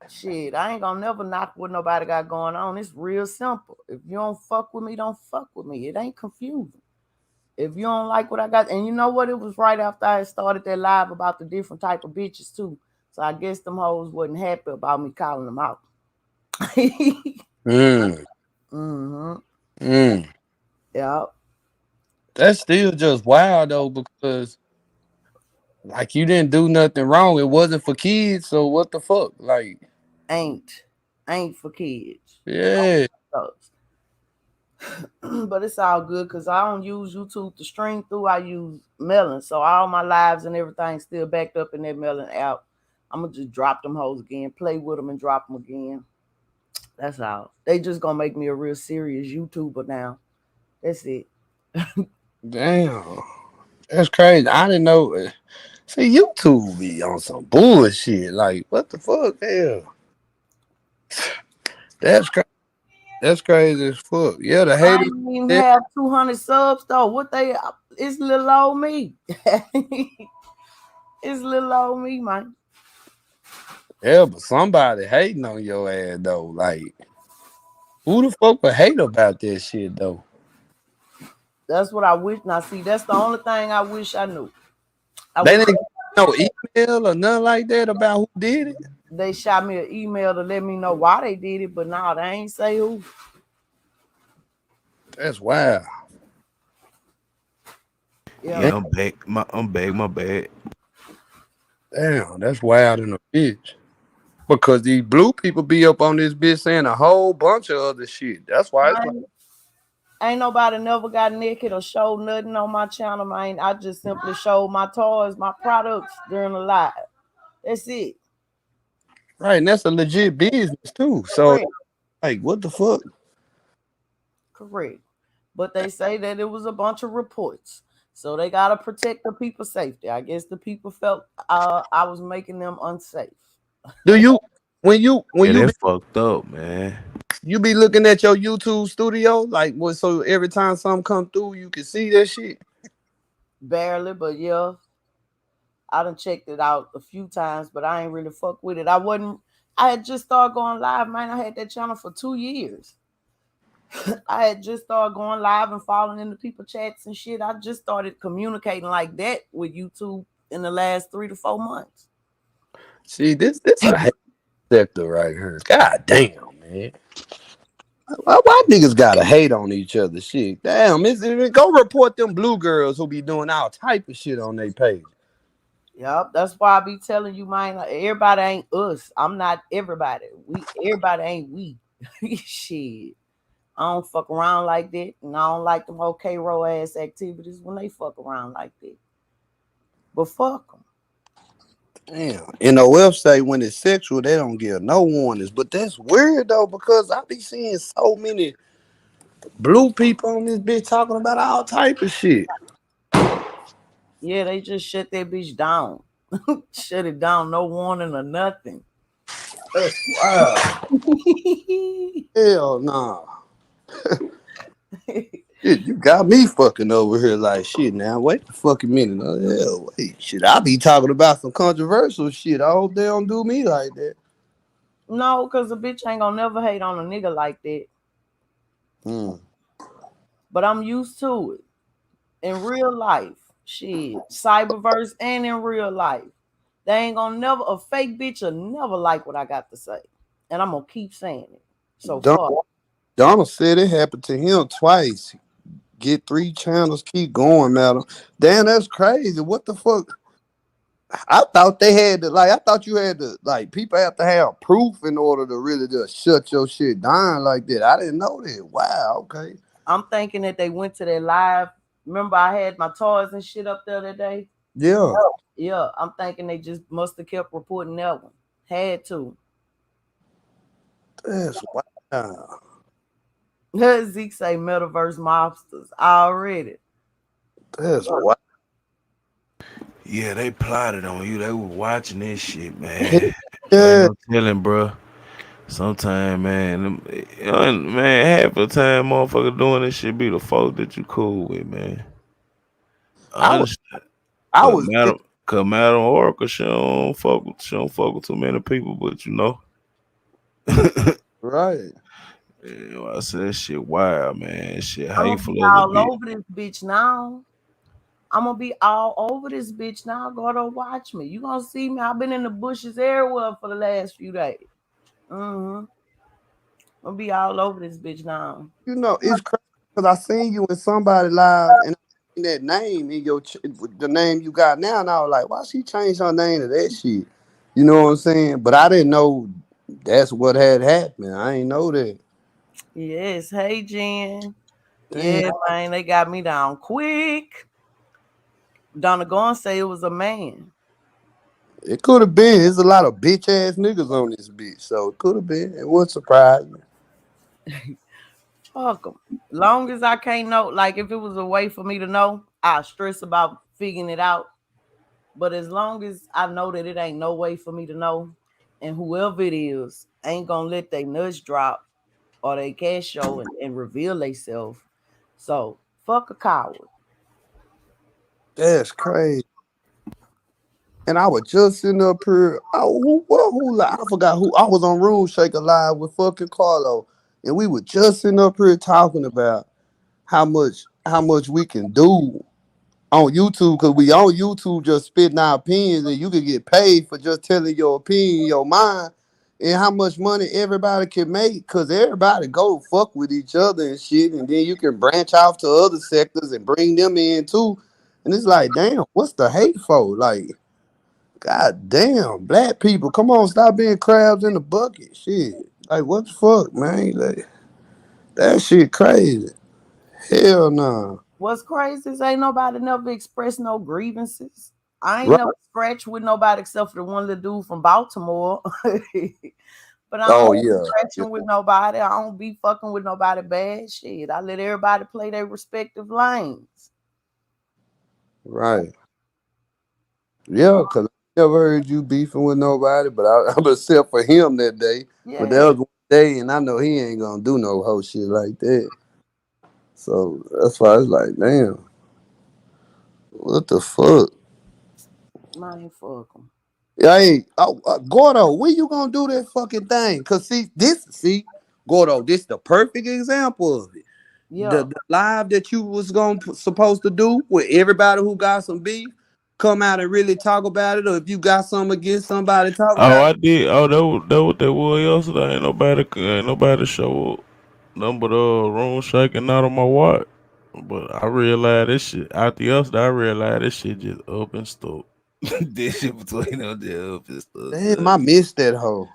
Shit, I ain't gonna never knock what nobody got going on. It's real simple. If you don't fuck with me, don't fuck with me. It ain't confusing. If you don't like what I got, and you know what, it was right after I started that live about the different type of bitches too. So I guess them hoes wasn't happy about me calling them out. Mm, Mm-hmm. mm. Yeah. That's still just wild though, because like you didn't do nothing wrong. It wasn't for kids, so what the fuck? Like, Ain't for kids. yeah. But it's all good because I don't use YouTube to stream through. I use Melon. So all my lives and everything still backed up in that Melon app. I'm going to just drop them hoes again, play with them and drop them again. That's all. They just going to make me a real serious YouTuber now. That's it. Damn. That's crazy. I didn't know. See, YouTube be on some bullshit. Like, what the fuck? Hell. That's crazy. That's crazy as fuck. Yeah, the I haters. ain't even Yeah. have 200 subs though. What they it's little old me. It's little old me, man. Yeah, but somebody hating on your ass though. Like, who the fuck would hate about that shit though? That's what I wish. Now, see, that's the only thing I wish I knew. I They wish didn't get no email or nothing like that about who did it. they shot me an email to let me know why they did it, but now they ain't say who. That's wild. Yeah, Yeah, I'm back. I'm back. My bad. Damn, that's wild in a bitch. Because these blue people be up on this bitch saying a whole bunch of other shit. That's why it's like, man, ain't nobody never got naked or showed nothing on my channel, man. I just simply showed my toys, my products during the live. That's it. right, and that's a legit business too. So, Correct. like, what the fuck? Correct. But they say that it was a bunch of reports. So they gotta protect the people's safety. I guess the people felt I was making them unsafe. Do you when Yeah, you that be fucked up, man. you be looking at your YouTube studio like what? So every time something come through, you can see that shit. Barely, but yeah, I done checked it out a few times, but I ain't really fuck with it. I had just started going live, man. I had that channel for 2 years. I had just started going live and following into people chats and shit. I just started communicating like that with YouTube in the last 3 to 4 months. See, this a hate sector right here. God damn, man. Why niggas gotta hate on each other? Shit, damn. Go report them blue girls who be doing all type of shit on their page. Yep, that's why I be telling you, man. Like, everybody ain't us. I'm not everybody. Everybody ain't we. Shit. I don't fuck around like that, and I don't like them okay row ass activities when they fuck around like that. But fuck them. Damn. In a website when it's sexual, they don't give no warnings. But that's weird though, because I be seeing so many blue people on this bitch talking about all type of shit. Yeah, they just shut that bitch down. Shut it down, no warning or nothing. That's wild. Hell nah. Shit, you got me fucking over here like shit now. Wait a fucking minute. Oh, hell, wait. Shit, I be talking about some controversial shit. I hope they don't do me like that. No, because a bitch ain't gonna never hate on a nigga like that. Hmm. But I'm used to it. In real life, shit, cyberverse and in real life. They ain't gonna never, a fake bitch will never like what I got to say. And I'm gonna keep saying it. So Don- fuck. Donald said it happened to him twice. Get 3 channels, keep going, madam. Damn, that's crazy. What the fuck? I thought they had to like. I thought you had to like. People have to have proof in order to really just shut your shit down like that. I didn't know that. Wow. Okay. I'm thinking that they went to their live. Remember, I had my toys and shit up there that day? Yeah. Yeah, I'm thinking they just must have kept reporting that one. Had to. That's wow. Zeke say metaverse mobsters already. That's wow. Yeah, they plotted on you. They were watching this shit, man. Ain't Yeah. no telling, bro. Sometimes, man, man, half the time, motherfucker doing this shit be the folk that you cool with, man. I was. Honestly, I cause was. Madam Oracle, she don't fuck with too many people, but you know, Right. I said that shit wild, man. That shit I'm gonna be hateful as a all bitch. over this bitch now. I'm gonna be all over this bitch now. Go to watch me. You gonna see me. I've been in the bushes everywhere for the last few days. Mm-hmm. I'm gonna be all over this bitch now. You know, it's crazy because I seen you in somebody live and I seen that name in the name you got now, and I was like, why she changed her name to that shit? You know what I'm saying? But I didn't know that's what had happened. I ain't know that. Yes. Hey, Jen. Damn, Yeah, man. They got me down quick. Donna Gone say it was a man. it could have been. There's a lot of bitch ass niggas on this bitch, so it could have been. It wouldn't surprise me. Fuck them. Long as I can't know, like if it was a way for me to know, I stress about figuring it out. But as long as I know that it ain't no way for me to know, and whoever it is ain't gonna let their nuts drop or they cash show and reveal themselves. So fuck a coward. That's crazy. And I was just sitting up here. I forgot who. I was on Room Shaker Live with fucking Carlo, and we were just sitting up here talking about how much we can do on YouTube, because we on YouTube just spitting our opinions, and you can get paid for just telling your opinion, your mind, and how much money everybody can make, because everybody go fuck with each other and shit, and then you can branch off to other sectors and bring them in too. And it's like, damn, what's the hate for? Like, god damn, black people, come on, stop being crabs in the bucket. Shit. Like, what the fuck, man? Like, that shit crazy. Hell no. What's crazy is ain't nobody never expressed no grievances. I ain't Right. never scratched with nobody except for the one little dude from Baltimore. But I Oh don't be yeah. Yeah. scratching with nobody. I don't be fucking with nobody bad shit. I let everybody play their respective lanes. Right. Yeah, because I never heard you beefing with nobody, but I'm except for him that day. But that Yeah. was one day, and I know he ain't gonna do no whole shit like that. So that's why it's like, damn, what the fuck? Man, fuck 'em. Hey, Gordo, when you gonna do that fucking thing? Cause see, Gordo, this the perfect example of it. The, Yeah. the live that you was supposed to do with everybody who got some beef, come out and really talk about it, or if you got something against somebody, talk Oh, about it. I did. Oh, that was yesterday. Ain't nobody show up. Nothing but room shaking not on my watch. But I realized this shit after yesterday. I realized this shit just up and stuck. This shit between them just up and stuck. Damn, I missed that hoe.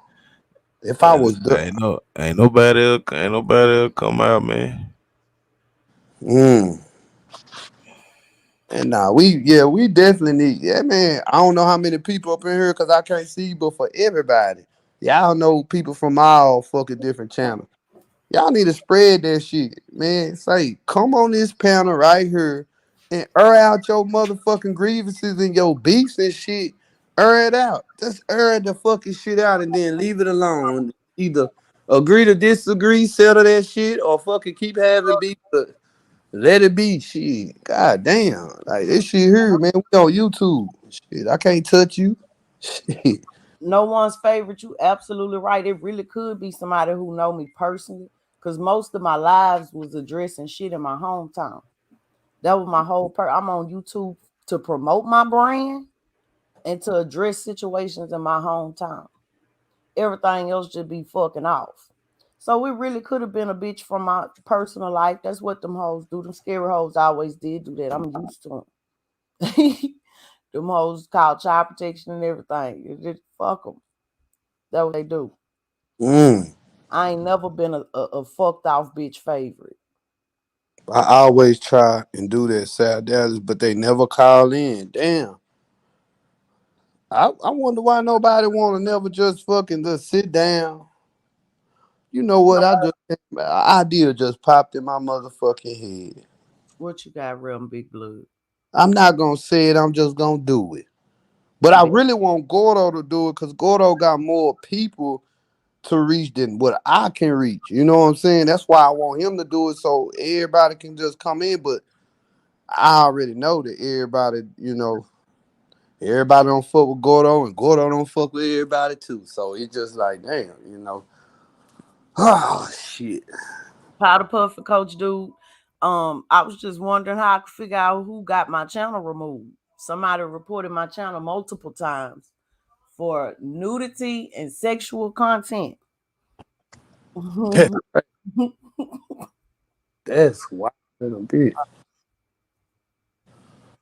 If I Cause was the ain't nobody else come out, man. mm. And nah, we definitely need, yeah, man. I don't know how many people up in here because I can't see, but for everybody, y'all know people from all fucking different channels. Y'all need to spread that shit, man. Say, come on this panel right here and air out your motherfucking grievances and your beefs and shit. Air it out. Just air the fucking shit out and then leave it alone. Either agree to disagree, settle that shit, or fucking keep having beef. But let it be. Shit. God damn. Like this shit here, man. We on YouTube. Shit. I can't touch you. Shit. No one's favorite. You absolutely right. It really could be somebody who know me personally. Cause most of my lives was addressing shit in my hometown. That was my whole I'm on YouTube to promote my brand and to address situations in my hometown. Everything else just be fucking off. So it really could have been a bitch from my personal life. That's what them hoes do. Them scary hoes always did do that. I'm used to them. Them hoes called child protection and everything. It just fuck them. That's what they do. Mm. I ain't never been a fucked off bitch favorite. I always try and do that, South Dallas, but they never call in. Damn. I wonder why nobody want to never just fucking just sit down. You know what? An idea just popped in my motherfucking head. What you got, real big blood? I'm not gonna say it. I'm just gonna do it. But I really want Gordo to do it because Gordo got more people to reach than what I can reach. You know what I'm saying? That's why I want him to do it so everybody can just come in. But I already know that everybody don't fuck with Gordo and Gordo don't fuck with everybody too. So it's just like, damn. Oh shit. Powder Puff and Coach Dude. I was just wondering how I could figure out who got my channel removed. Somebody reported my channel multiple times for nudity and sexual content. That's wild in a bit.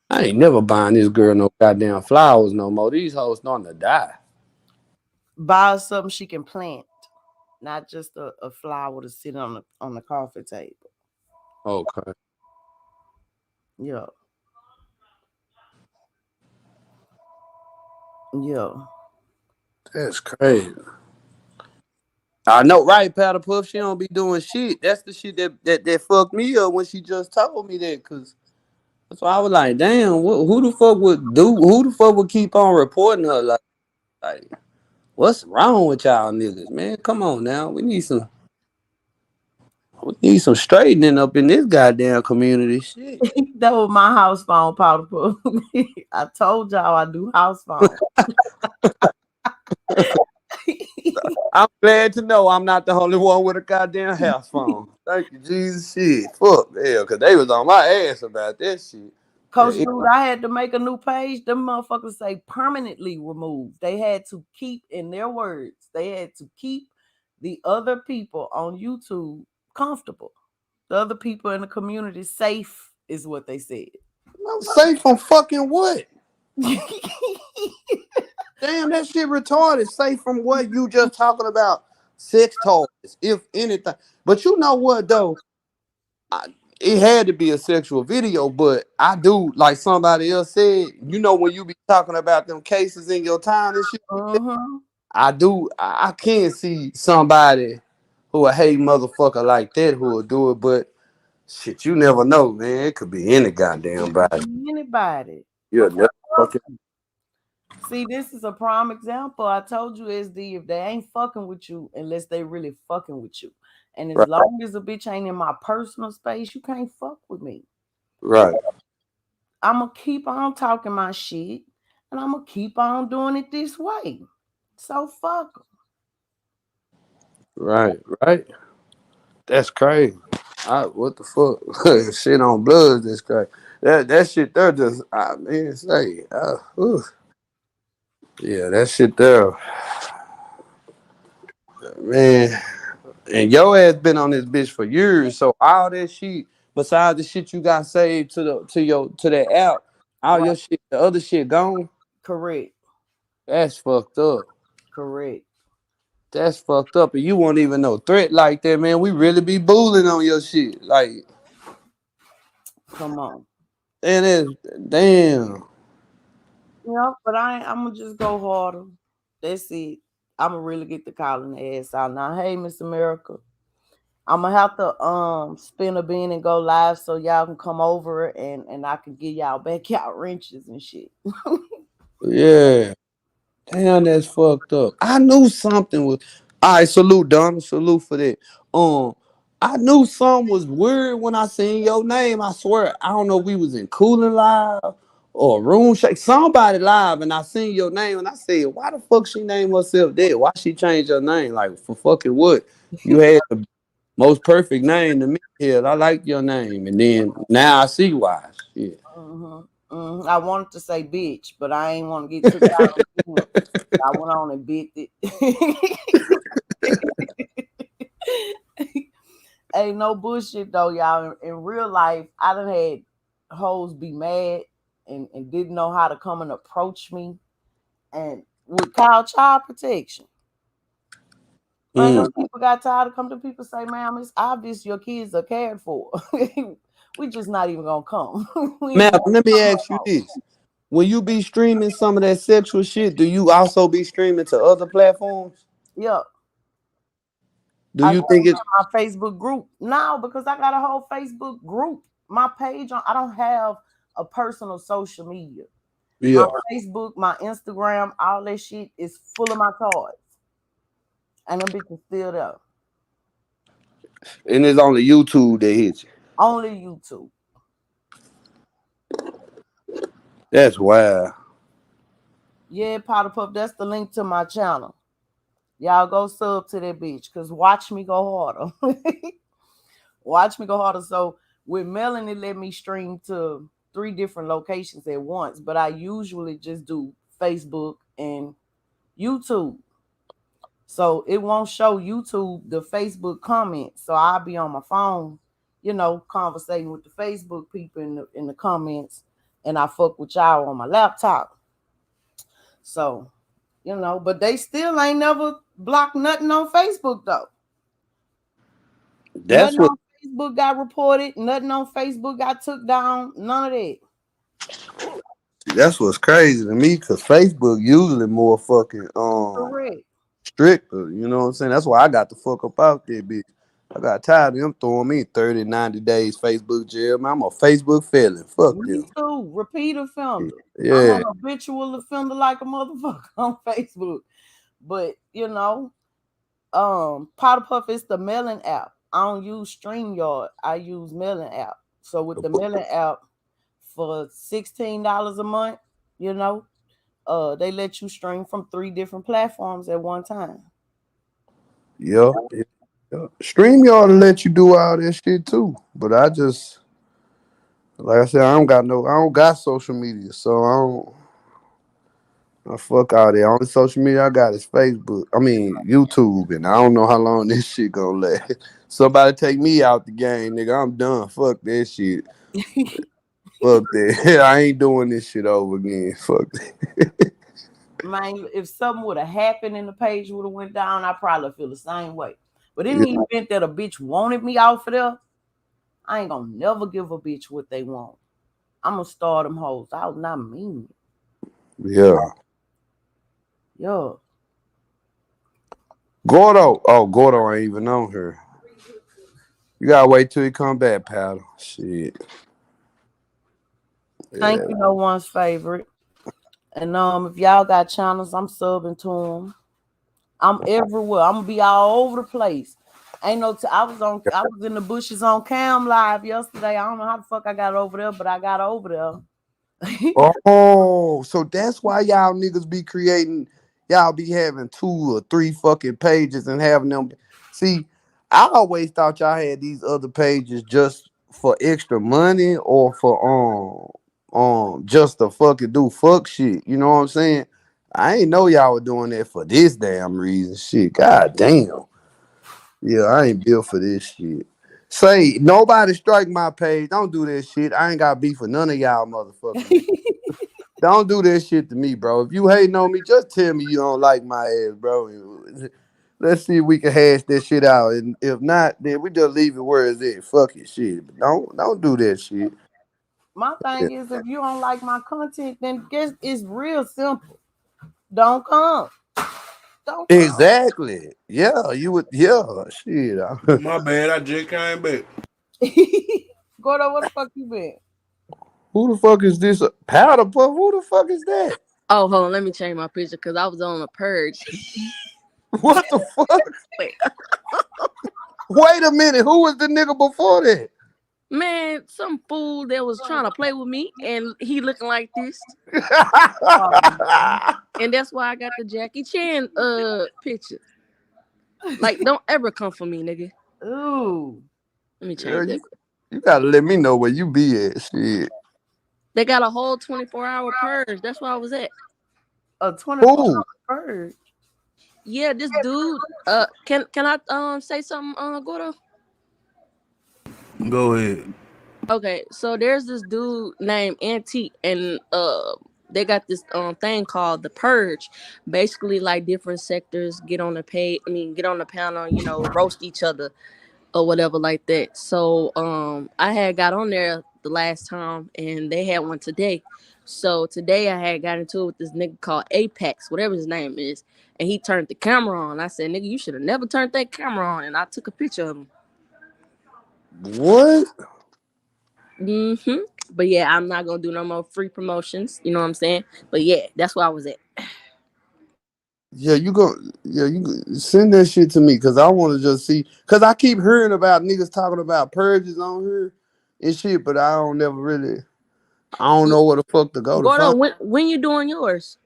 I ain't never buying this girl no goddamn flowers no more. These hoes starting to die. Buy her something she can plant, not just a flower to sit on the coffee table. Okay. Yeah, yeah. That's crazy. I know, right, Powder Puff? She don't be doing shit. That's the shit that fucked me up when she just told me that. Cause that's why I was like, damn, who the fuck would do? Who the fuck would keep on reporting her? Like, what's wrong with y'all niggas, man? Come on now, we need some. We need some straightening up in this goddamn community. Shit. That was my house phone, Powder. I told y'all I do house phone. I'm glad to know I'm not the only one with a goddamn house phone. Thank you, Jesus. Shit. Fuck hell, because they was on my ass about that shit. Coach Yeah, Dude, I had to make a new page. Them motherfuckers say permanently removed. They had to keep, in their words, they had to keep the other people on YouTube comfortable. The other people in the community safe is what they said. I'm safe from fucking what? Damn, that shit retarded. Safe from what you just talking about? Sex toys, if anything. But you know what though? It had to be a sexual video, but I do like somebody else said. You know when you be talking about them cases in your town and shit. I do. I can't see somebody who a hate motherfucker like that who will do it, but shit, you never know, man. It could be any goddamn body. Anybody. You'll never fucking. See, this is a prime example. I told you, SD, if they ain't fucking with you unless they really fucking with you. And as Right. long as a bitch ain't in my personal space, you can't fuck with me. Right. I'm going to keep on talking my shit and I'm going to keep on doing it this way. So fuck 'em. Right. Right. That's crazy. What the fuck? Shit on Bloods, that's crazy. That shit there just, I mean, say, yeah, that shit there, man. And your ass been on this bitch for years, so all that shit, besides the shit you got saved to that app, all your shit, the other shit gone. Correct. That's fucked up. Correct. That's fucked up, and you won't even know threat like that, man. We really be bullying on your shit, like, Come on. and it's damn. Yeah, but I'm going to just go harder. That's it. I'm going to really get the calling the ass out. Now, hey, Miss America. I'm gonna have to spin a bean and go live so y'all can come over and I can give y'all backyard wrenches and shit. Yeah. Damn, that's fucked up. I knew something was. All right, salute, Donna. Salute for that. I knew something was weird when I seen your name. I swear, I don't know if we was in Cooling Live or Room Shake. Somebody live, and I seen your name, and I said, "Why the fuck she named herself that? Why she changed her name? Like for fucking what? You had the most perfect name to me. Hell, I like your name, and then now I see why. Shit. I wanted to say bitch, but I ain't want to get took out on it. I went on and bit it. Ain't no bullshit though, y'all. In real life, I done had hoes be mad and didn't know how to come and approach me and would call child protection. Man, those people got tired of coming to people say, ma'am, it's obvious your kids are cared for. We just not even gonna come. Ma'am, let me ask you this. When you be streaming some of that sexual shit, do you also be streaming to other platforms? Yeah. Do you think it? My Facebook group now because I got a whole Facebook group. My page on I don't have a personal social media. Yeah. My Facebook, my Instagram, all that shit is full of my cards. And them bitches still there. And it's only YouTube that hits you. Only YouTube. That's wild. Yeah, Powder Puff, that's the link to my channel. Y'all go sub to that bitch because watch me go harder. Watch me go harder. So with Melanie, let me stream to 3 different locations at once, but I usually just do Facebook and YouTube. So it won't show YouTube the Facebook comments. So I'll be on my phone, conversating with the Facebook people in the comments, and I fuck with y'all on my laptop. So, but they still ain't never blocked nothing on Facebook though. That's Nothing what. on Facebook got reported. Nothing on Facebook got took down. None of that. That's what's crazy to me because Facebook usually more fucking Correct. stricter. You know what I'm saying? That's why I got the fuck up out there, bitch. I got tired of them throwing me 30, 90 days Facebook jail. Man, I'm a Facebook felon. Fuck Me them. too. Repeat offender. I'm Yeah. an habitual offender like a motherfucker on Facebook. But Powder Puff is the mailing app. I don't use StreamYard. I use Melon app. So with the Melon app, for $16 a month, you know, they let you stream from 3 different platforms at one time. Yeah. Yeah. StreamYard will let you do all that shit too. But I just, like I said, I don't got social media, so I fuck all that. Only social media I got is Facebook. I mean YouTube, and I don't know how long this shit gonna last. Somebody take me out the game, nigga. I'm done. Fuck that shit. Fuck that. I ain't doing this shit over again. Fuck that. Man, if something would have happened and the page would have went down, I probably feel the same way. But in Yeah. the event that a bitch wanted me off of there, I ain't gonna never give a bitch what they want. I'm gonna start them hoes out, not mean it. Yeah. Yeah. Gordo. Oh, Gordo ain't even on here. You gotta wait till he come back, paddle. Shit. Thank Yeah. you, no one's favorite. And if y'all got channels, I'm subbing to them. I'm everywhere. I'm gonna be all over the place. Ain't no. I was in the bushes on Cam Live yesterday. I don't know how the fuck I got over there, but I got over there. Oh, so that's why y'all niggas be creating, y'all be having 2 or 3 fucking pages and having them. See, I always thought y'all had these other pages just for extra money or for just to fucking do fuck shit. You know what I'm saying? I ain't know y'all were doing that for this damn reason. Shit, god damn. Yeah, I ain't built for this shit. Say nobody strike my page. Don't do that shit. I ain't got beef for none of y'all motherfucking niggas. Don't do that shit to me, bro. If you hating on me, just tell me you don't like my ass, bro. Let's see if we can hash that shit out. And if not, then we just leave it where it's at. Fuck it, shit. But don't do that shit. My Yeah. thing is, if you don't like my content, then guess it's real simple. Don't come. Don't come. Exactly. Yeah, you would. Yeah, shit. My bad, I just came back. Gordo, what the fuck you been? Who the fuck is this? Powder puff? Who the fuck is that? Oh, hold on. Let me change my picture because I was on a purge. What the fuck? Wait. Wait a minute. Who was the nigga before that? Man, some fool that was trying to play with me and he looking like this. And that's why I got the Jackie Chan picture. Like, don't ever come for me, nigga. Ooh. Let me Girl, change that. you gotta let me know where you be at. Shit. They got a whole 24-hour purge. That's where I was at. A 24-hour Who? purge. Yeah, this dude. Can I say something, Gordo? Go ahead. Okay, so there's this dude named Antique, and they got this thing called the Purge. Basically, like different sectors get on the get on the panel, roast each other or whatever like that. So I had got on there the last time, and they had one today. So today I had got into it with this nigga called Apex, whatever his name is, and he turned the camera on. I said, "Nigga, you should have never turned that camera on," and I took a picture of him. What? But yeah, I'm not gonna do no more free promotions. You know what I'm saying? But yeah, that's where I was at. Yeah, send that shit to me because I want to just see. Because I keep hearing about niggas talking about purges on here and shit, but I don't never really. I don't know where the fuck to go to Gordo, find. when you doing yours?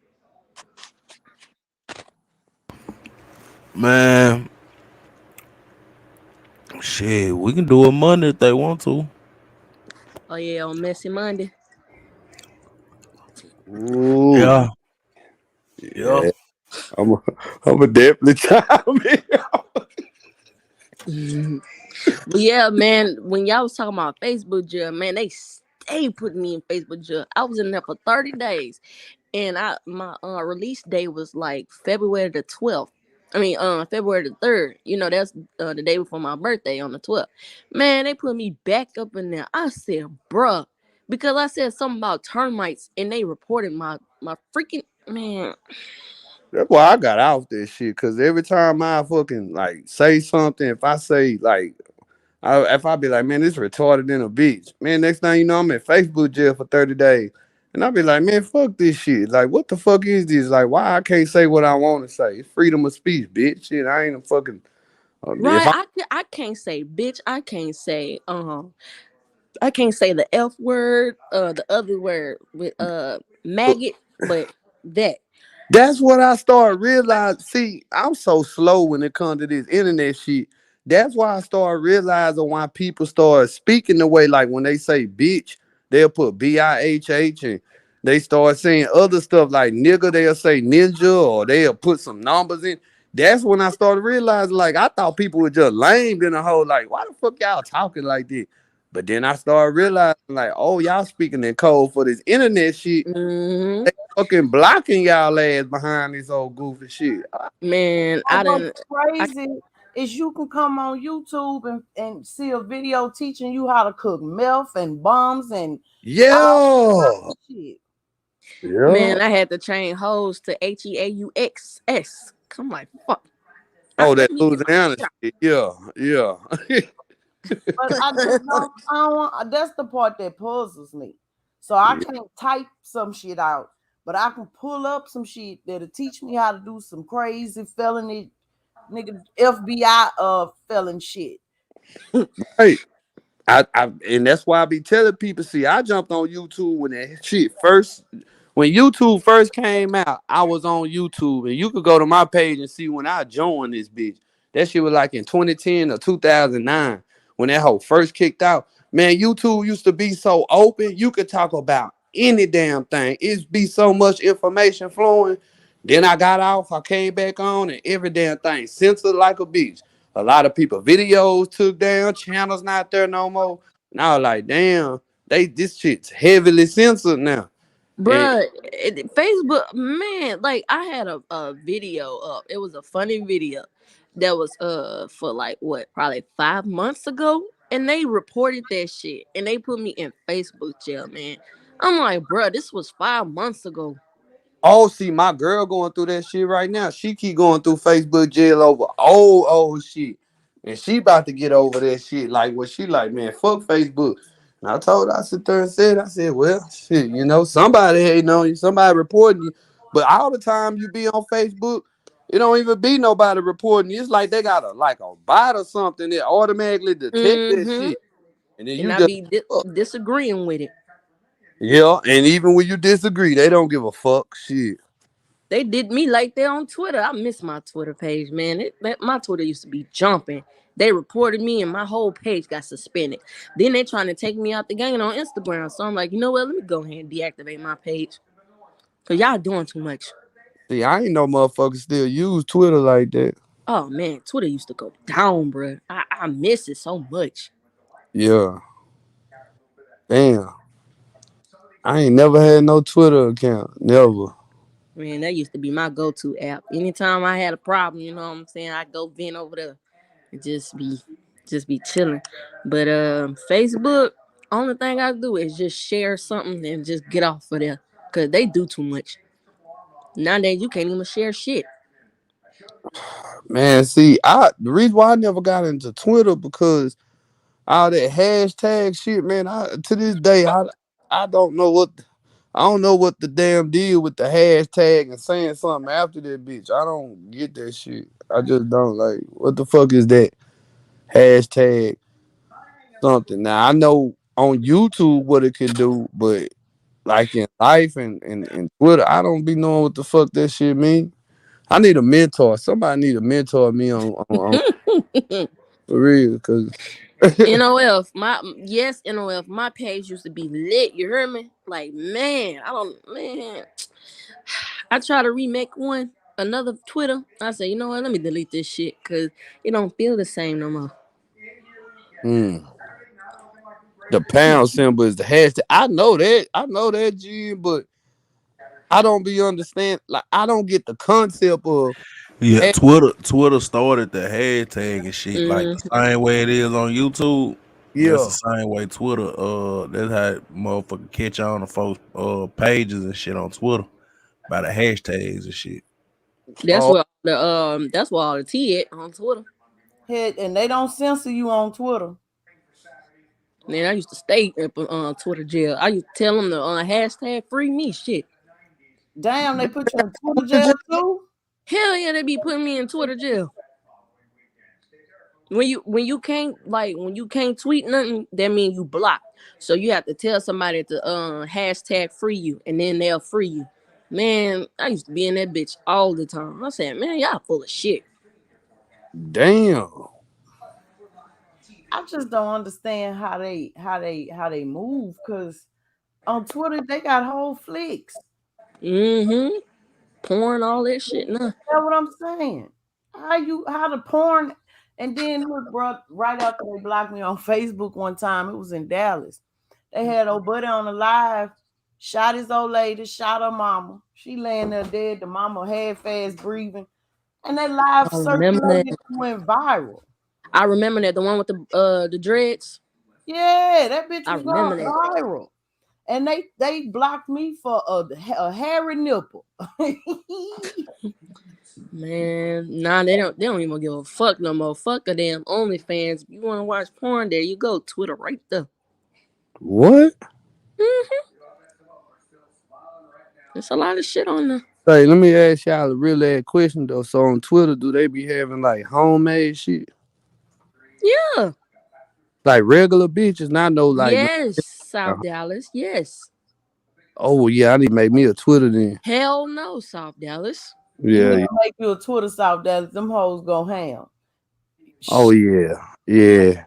Man, shit, we can do it Monday if they want to. Oh yeah, on Messy Monday. Ooh, Yeah, yeah. yeah. I'm a, I'm a definitely time in. But yeah, man, when y'all was talking about Facebook jail, man, they stay putting me in Facebook jail. I was in there for 30 days, and my release day was like February the 12th. I mean, February the 3rd. That's the day before my birthday on the 12th. Man, they put me back up in there. I said, bruh, because I said something about termites, and they reported my freaking man. That's why I got off this shit. Cause every time I fucking like say something, if I say like if I be like, man, this retarded in a bitch, man, next thing you know, I'm in Facebook jail for 30 days. And I be like, man, fuck this shit. Like, what the fuck is this? Like, why I can't say what I want to say? It's freedom of speech, bitch. Shit, I ain't a fucking If Right. I can't say bitch. I can't say the F word, the other word with maggot, but that. That's what I started realizing. See, I'm so slow when it comes to this internet shit. That's why I started realizing why people start speaking the way, like when they say bitch, they'll put BIHH, and they start saying other stuff like nigga, they'll say ninja, or they'll put some numbers in. That's when I started realizing, like, I thought people were just lame in the whole, like, why the fuck y'all talking like this? But then I started realizing, like, oh, y'all speaking in code for this internet shit. Hmm. They fucking blocking y'all ass behind this old goofy shit. Man, Oh, I what's didn't. I crazy is you can come on YouTube and see a video teaching you how to cook meth and bombs and all Yeah. kinds of shit. Yeah. Man, I had to change hoes to HEAUXS. I'm like, fuck. Oh, Let that me get my Louisiana shit shit. Yeah. Yeah. But I just don't. I don't want. That's the part that puzzles me. So I can't type some shit out, but I can pull up some shit that'll teach me how to do some crazy felony, nigga, FBI felon shit. Right. I and that's why I be telling people, see, I jumped on YouTube when that shit first, when YouTube first came out, I was on YouTube, and you could go to my page and see when I joined this bitch. That shit was like in 2010 or 2009 when that whole first kicked out. Man, YouTube used to be so open, you could talk about any damn thing. It'd be so much information flowing. Then I got off, I came back on, and every damn thing censored like a bitch. A lot of people videos took down, channels not there no more. Now like, damn, this shit's heavily censored now. And Bruh, Facebook, man, like I had a video up. It was a funny video that was for like what, probably 5 months ago. And they reported that shit and they put me in Facebook jail, man. I'm like, bruh, this was 5 months ago. oh, see, my girl going through that shit right now. She keep going through Facebook jail over old shit. And she about to get over that shit. Like what she like, man, fuck Facebook. And I told her, I sit there and said, well, shit, somebody hating on you, somebody reporting you. But all the time you be on Facebook, it don't even be nobody reporting you. It's like they got a bot or something that automatically detect that Mm-hmm. shit. And then And you I just be disagreeing with it. yeah, and even when you disagree, they don't give a fuck. Shit. They did me like that on Twitter. I miss my Twitter page, man. My Twitter used to be jumping. They reported me and my whole page got suspended. Then they trying to take me out the game on Instagram. So I'm like, you know what? Let me go ahead and deactivate my page. Cause y'all doing too much. See, I ain't no motherfucker still use Twitter like that. Oh man, Twitter used to go down, bro. I miss it so much. Yeah. Damn. I ain't never had no Twitter account. Never. Man, that used to be my go-to app. Anytime I had a problem, you know what I'm saying, I go vent over there and just be chilling. But Facebook, only thing I do is just share something and just get off of there. Cause they do too much. Nowadays you can't even share shit. Man, see, the reason why I never got into Twitter because all that hashtag shit, man, to this day I don't know what the damn deal with the hashtag and saying something after that bitch. I don't get that shit. I just don't like what the fuck is that? Hashtag something. Now I know on YouTube what it can do, but like in life and Twitter, I don't be knowing what the fuck that shit mean. I need a mentor. Somebody need to mentor me on for real, cause NOF, my page used to be lit. You heard me? Like man, I try to remake another Twitter. I say, you know what? Let me delete this shit because it don't feel the same no more. mm, the pound symbol is the hashtag. I know that. I know that, G, but I don't be understand. Like I don't get the concept of Yeah, hash. Twitter started the hashtag and shit like the Mm, same way it is on YouTube. That's the Yeah. same way Twitter. That's how motherfucker catch on to folks pages and shit on Twitter by the hashtags and shit. that's Oh where that's where all the tea at on Twitter. Head and they don't censor you on Twitter. Man, I used to stay in Twitter jail. I used to tell them to hashtag free me shit. Damn, they put you in Twitter jail too. Hell yeah, they be putting me in Twitter jail. when you can't tweet nothing, that means you blocked. So you have to tell somebody to hashtag free you, and then they'll free you. Man, I used to be in that bitch all the time. I said, man, y'all full of shit. Damn. I just don't understand how they move, because on Twitter they got whole flicks. Mm-hmm. Porn, all that shit. Nah. That's what I'm saying. How the porn, and then look, bro, right after they blocked me on Facebook one time, it was in Dallas. They had old buddy on the live, shot his old lady, shot her mama. She laying there dead, the mama half fast breathing. And that live I remember that. circulated and went viral. I remember that, the one with the dreads. Yeah, that bitch I was remember going that. viral. And they blocked me for a hairy nipple. Man, nah, they don't even give a fuck no more. Fuck a damn OnlyFans. If you want to watch porn, there you go. Twitter right there. What? Mm-hmm. There's a lot of shit on there. Hey, let me ask y'all a real ass question though. So on Twitter, do they be having like homemade shit? Yeah. Like regular bitches? Not no like no. Yes, South Dallas. Yes. Oh yeah, I need to make me a Twitter then. Hell no, South Dallas. You Yeah, need yeah. to make you a Twitter South Dallas. Them hoes go ham. Oh yeah. Yeah.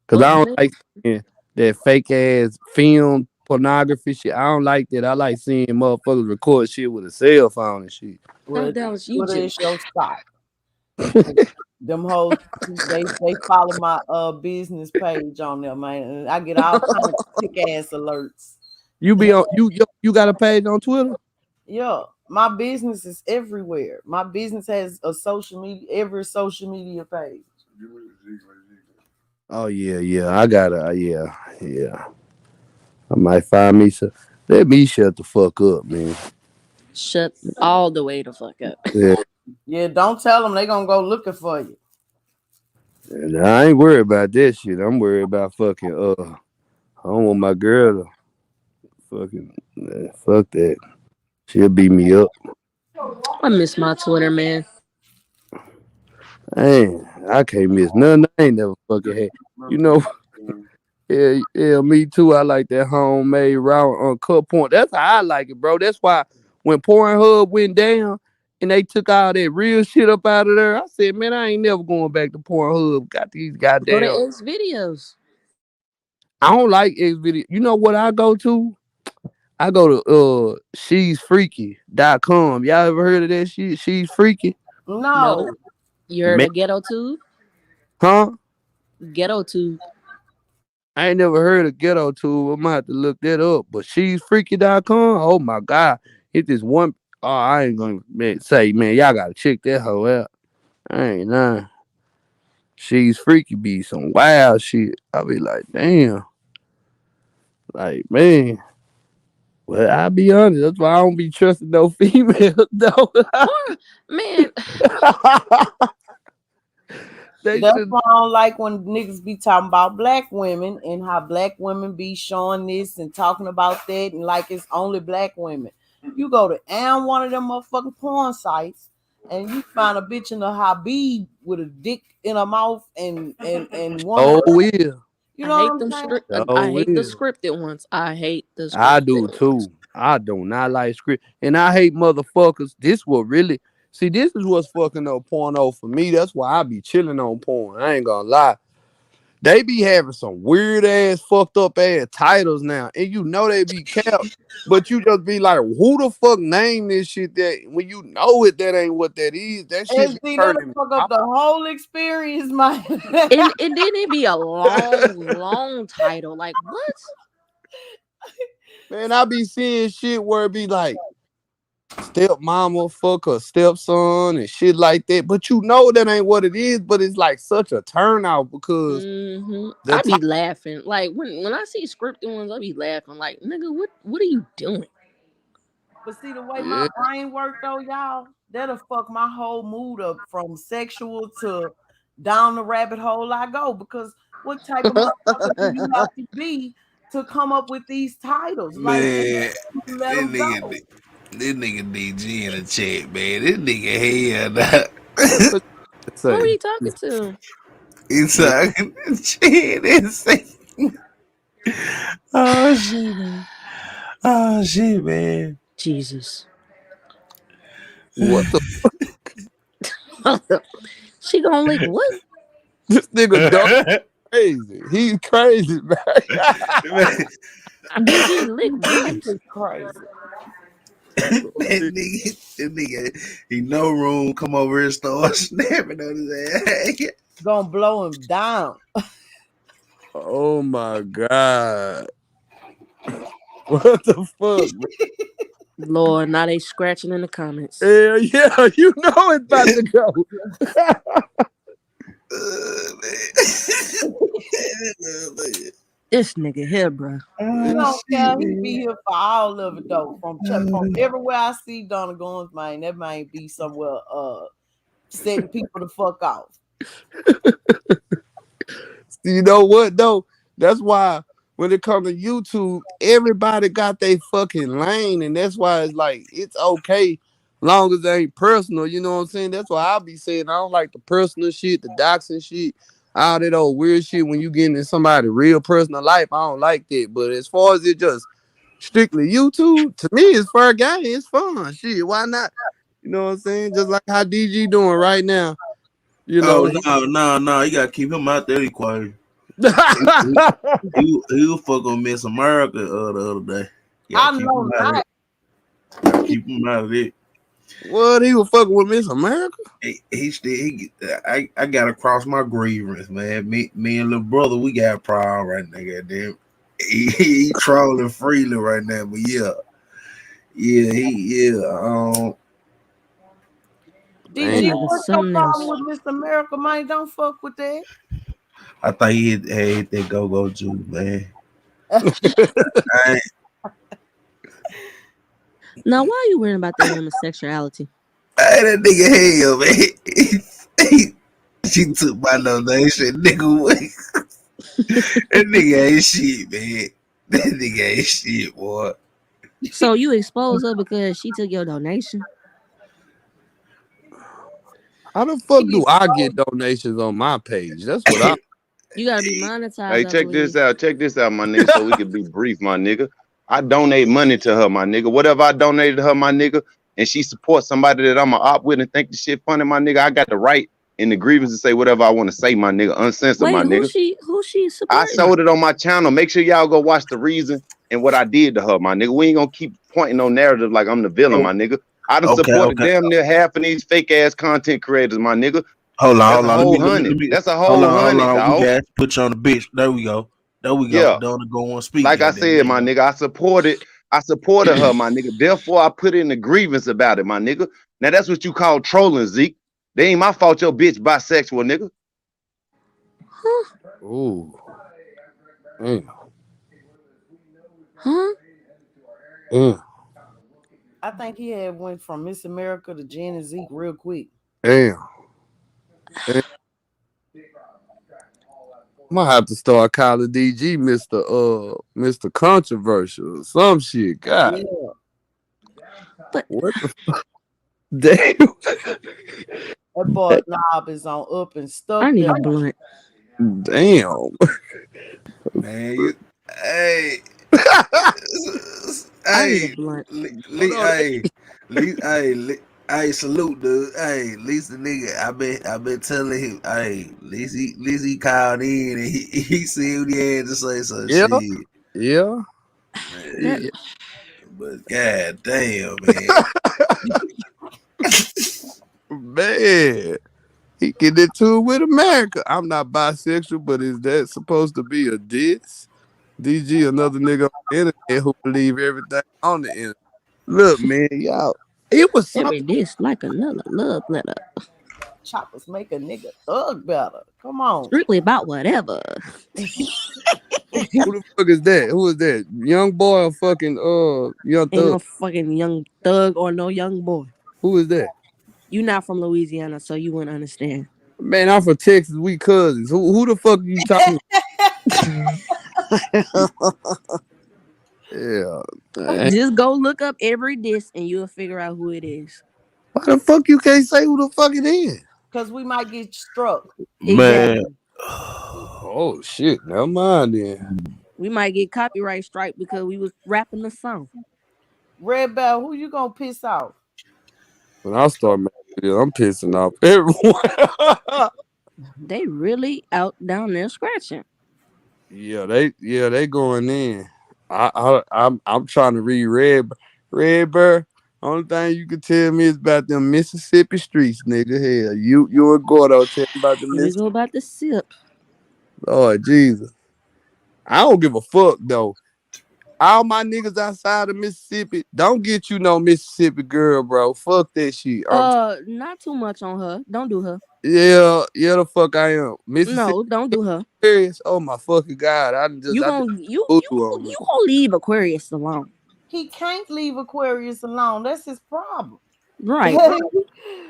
Cause Fuck I don't that. like seeing that fake ass film pornography shit. I don't like that. I like seeing motherfuckers record shit with a cell phone and shit. Well, South Dallas, you Twitter is just your spot. Them hoes, they follow my business page on there, man. And I get all kind of sick ass alerts. You be on you got a page on Twitter? Yeah, my business is everywhere. My business has a social media, every social media page. Oh yeah, yeah. I gotta yeah, yeah. I might find me some. Let me shut the fuck up, man. shut all the way the fuck up. Yeah. Yeah, don't tell them they gonna go looking for you. And I ain't worried about that shit. I'm worried about fucking I don't want my girl to fucking fuck that. She'll beat me up. I miss my Twitter, man. Man, I can't miss nothing. I ain't never fucking had. You know, yeah, yeah, me too. I like that homemade round on cut point. That's how I like it, bro. That's why when Pornhub went down and they took all that real shit up out of there, I said, man, I ain't never going back to Pornhub. Got these Go to goddamn. X videos. I don't like X video. You know what I go to? I go to she'sfreaky.com. Y'all ever heard of that shit? She's freaky. No, No. You heard Man, of Ghetto Tube? huh? Ghetto Tube. I ain't never heard of ghetto tube. I'm gonna have to look that up. But she'sfreaky.com. Oh my god. Hit this one. Oh, I ain't gonna say, man, y'all gotta check that hoe out. I ain't nah. She's freaky be some wild shit. I be like, damn. Like, man. Well, I'll be honest. That's why I don't be trusting no females, though. Porn, man. They that's should. why I don't like when niggas be talking about black women and how black women be showing this and talking about that and like it's only black women. You go to one of them motherfucking porn sites and you find a bitch in a Habib with a dick in her mouth and one of Oh, them. will. You I know what hate I'm them saying? script. I Oh, hate the will. scripted ones. I hate the I scripted do ones. too. I do not like script, and I hate motherfuckers. This will really see. This is what's fucking up porno for me. That's why I be chilling on porn. I ain't gonna lie. They be having some weird ass, fucked up ass titles now, and you know they be kept, but you just be like, who the fuck named this shit? That when you know it, that ain't what that is. That shit And be see, that'll turning me fuck up off. the whole experience, man. And then it be a long title. Like what? Man, I be seeing shit where it be like stepmama fuck her stepson and shit like that. But you know that ain't what it is. But it's like such a turnout because the I time. be laughing. Like when I see scripted ones, I be laughing. Like nigga, what are you doing? But see the way my Yeah. brain work though, y'all, that'll fuck my whole mood up from sexual to down the rabbit hole I go. Because what type of motherfucker do you have to be to come up with these titles? Like, Man, let them go. this nigga DG in the chat, man. This nigga hell nah. Who are Say, you talking to? It's Yeah. shit. It's oh shit, man. Oh shit, man. Jesus. What the She gonna lick what? this nigga dog crazy. He's crazy, man. DG lick what? It's crazy. That nigga, he no room. Come over here and start snapping on his ass. Gonna blow him down. Oh my god. What the fuck, bro? Lord, now they scratching in the comments. Hell yeah, you know it's about to go. This nigga here, bro. He Oh don't shit, care. He be man. here for all of it though. From everywhere I see Donna Goins, man, that might be somewhere setting people the fuck off. You know what though? That's why when it comes to YouTube, everybody got their fucking lane, and that's why it's like it's okay, long as it ain't personal. You know what I'm saying? That's why I be saying I don't like the personal shit, the doxing shit, all that old weird shit. When you get into somebody's real personal life, I don't like that. But as far as it just strictly YouTube, to me, it's fair game. It's fun. Shit, why not? You know what I'm saying? Just like how DG doing right now. You know, Oh no! You gotta keep him out there. He quiet. he He was fuck on Miss America the other day. You gotta I keep know him out of not. it. Keep him out of it. What, he was fucking with Miss America? He still. I gotta cross my grievance, man. Me and little brother, we got a problem right now. Goddamn. He trolling freely right now, but yeah. That DG, Damn. nigga what's your something problem else. with Miss America, man? Don't fuck with that. I think he hit that go juice, man. I Now, why are you worrying about that woman's sexuality? that nigga hell, man. She took my donation, nigga. Away. That nigga ain't shit, man. That nigga ain't shit, boy. So you expose her because she took your donation? How the fuck do I get donations on my page? That's what I. You gotta be monetized, Hey, I check believe. this out. Check this out, my nigga, so we can be brief, my nigga. I donate money to her, my nigga. Whatever I donated to her, my nigga, and she supports somebody that I'm a op with and think the shit funny, my nigga, I got the right in the grievance to say whatever I want to say, my nigga. Uncensored, Wait, my nigga. who she I supporting? showed it on my channel. Make sure y'all go watch the reason and what I did to her, my nigga. We ain't gonna keep pointing on narrative like I'm the villain, Oh, my nigga. I done okay, supported okay. damn near half of these fake ass content creators, my nigga. Hold on, That's hold a on. whole hundred. That's a whole Hold hundred, on. We dog. got to put you on the bitch. There we go. Yeah. Don't go on speak. Like I Goddamn. said, There my you nigga, I supported her, my nigga. Therefore, I put in a grievance about it, my nigga. Now that's what you call trolling, Zeke. They ain't my fault your bitch bisexual, nigga. Huh? Ooh. Damn. Huh? Damn. I think he had went from Miss America to Jen and Zeke real quick. Damn. Damn. I'm gonna have to start calling DG Mr. Controversial or some shit. Yeah. God. But What the damn? That boy knob is on up and I stuck need there. a blunt. Damn. man. Hey, I need a hey, blunt. Hold on. hey, salute, dude. Hey, at least the nigga, I been telling him, hey, at least he called in and he said what he had to say some Yeah. shit. Yeah. That Yeah. But god damn, man. Man. He get into it with America. I'm not bisexual, but is that supposed to be a diss? DG, another nigga on the internet who believe everything on the internet. Look, man, y'all. It was every something. dish like another love letter. Choppers make a nigga thug better. Come on. Strictly about whatever. Who the fuck is that? Who is that? Young boy or fucking young Ain't thug? no fucking young thug or no young boy. Who is that? You not from Louisiana, so you wouldn't understand. Man, I'm from Texas. We cousins. Who the fuck are you talking? Yeah. Man. Just go look up every disc and you'll figure out who it is. Why the fuck you can't say who the fuck it is? Because we might get struck. Man, Exactly. Oh shit, never mind then. We might get copyright strike because we was rapping the song. Red Bell, who you gonna piss off? When I start making videos, I'm pissing off everyone. They really out down there scratching. they going in. I'm trying to read Red Bird. Only thing you can tell me is about them Mississippi streets, nigga. Hell, you and Gordo tell me about the Here we Mississippi. go about the sip. Lord Jesus. I don't give a fuck though. All my niggas outside of Mississippi, don't get you no Mississippi girl, bro. Fuck that shit. Not too much on her. Don't do her. Yeah, the fuck I am. Mississippi No, don't do her. Aquarius. Oh my fucking god. I did voodoo on her. You gonna leave Aquarius alone. He can't leave Aquarius alone. That's his problem. Right.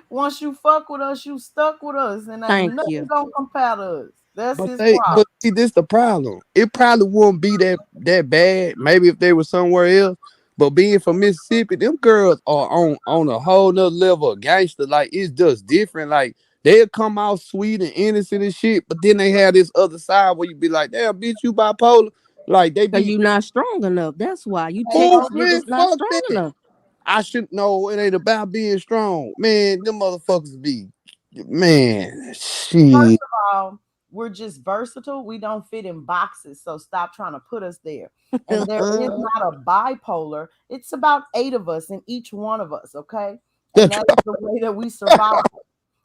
Once you fuck with us, you stuck with us, and ain't Thank nothing you. gonna compare to us. That's But his problem. see, this the problem. It probably wouldn't be that bad. Maybe if they were somewhere else. But being from Mississippi, them girls are on a whole nother level of gangster. Like it's just different. Like they'll come out sweet and innocent and shit, but then they have this other side where you be like, damn, bitch, you bipolar. Like they Cause be, you not strong enough. That's why you Hey, Texas oh don't man, niggas not fuck strong that. enough. I should know it ain't about being strong. Man, them motherfuckers be, man, First shit. of all, we're just versatile. We don't fit in boxes, so stop trying to put us there. And there is not a bipolar. It's about 8 of us in each one of us, okay? And That's that's the way that we survive.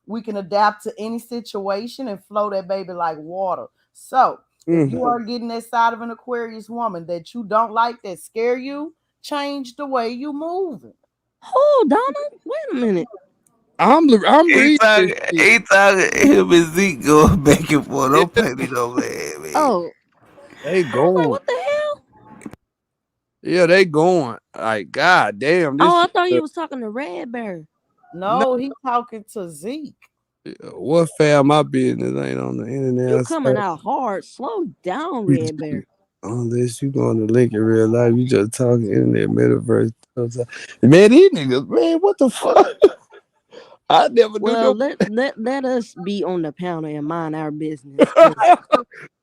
We can adapt to any situation and flow that baby like water. So, if mm. you are getting that side of an Aquarius woman that you don't like, that scare you, change the way you moving. Oh, Donna, wait a minute. I'm He reading this talking, shit. he talking, him and Zeke going back and forth. Don't pay me no man. Oh, They I was like, going. what the hell? Yeah, they going. Like, god damn, this Oh, I shit. thought you was talking to Red Bear. No, No, he talking to Zeke. what fam my business ain't on the internet. You I coming swear. out hard. Slow down, Red Bear. Unless you going to link in real life, you just talking internet metaverse. Man, these niggas, man, what the fuck? I never do Well, no. let us be on the panel and mind our business. Cause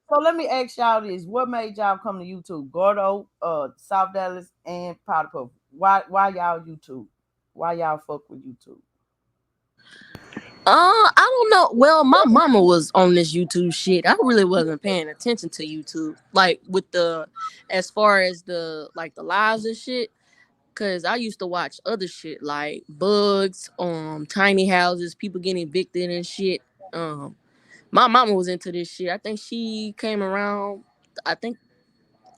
So let me ask y'all this: what made y'all come to YouTube? Gordo, South Dallas, and Powder Puff. Why y'all YouTube? Why y'all fuck with YouTube? I don't know. Well, my mama was on this YouTube shit. I really wasn't paying attention to YouTube. Like with the as far as the like the lives and shit. Cause I used to watch other shit like bugs, tiny houses, people getting evicted and shit. My mama was into this shit. I think she came around. I think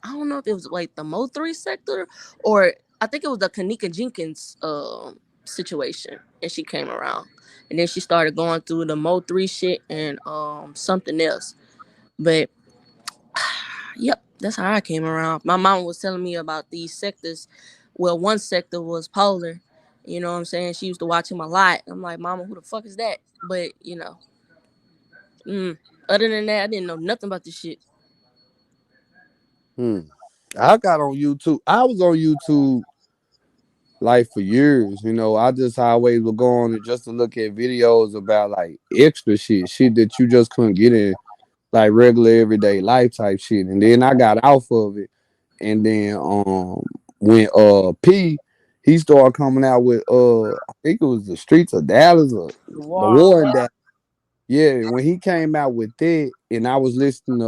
I don't know if it was like the Mo3 sector or I think it was the Kanika Jenkins situation, and she came around, and then she started going through the Mo3 shit and something else. But yep, that's how I came around. My mom was telling me about these sectors. Well, one sector was Polar. You know what I'm saying? She used to watch him a lot. I'm like, Mama, who the fuck is that? But mm, other than that, I didn't know nothing about this shit. I got on YouTube. I was on YouTube like for years. I just always would go on it just to look at videos about like extra shit that you just couldn't get in like regular everyday life type shit. And then I got off of it. And then when P he started coming out with I think it was the streets of Dallas or The the war on war in Dallas. Yeah, when he came out with that, and I was listening to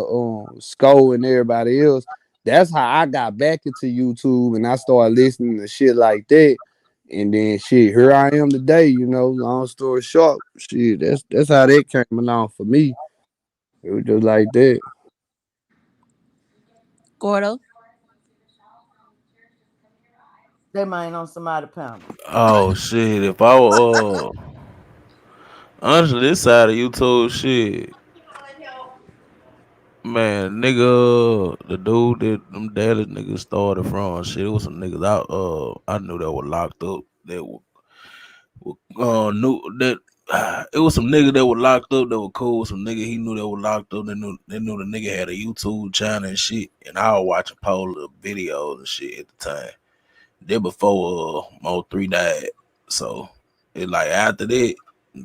Sko and everybody else, that's how I got back into YouTube, and I started listening to shit like that. And then shit, here I am today. Long story short, shit, that's how that came along for me. It was just like that. Gordo. they might on somebody panel. Oh shit! If I were honestly this side of YouTube shit, man, nigga, the dude that them Dallas niggas started from, shit, it was some niggas out. I knew that were locked up. That knew that it was some nigga that were locked up that were cool. Some nigga he knew that were locked up. They knew the nigga had a YouTube channel and shit. And I was watching Polar videos and shit at the time. Then before Mo3 died. So it like after that,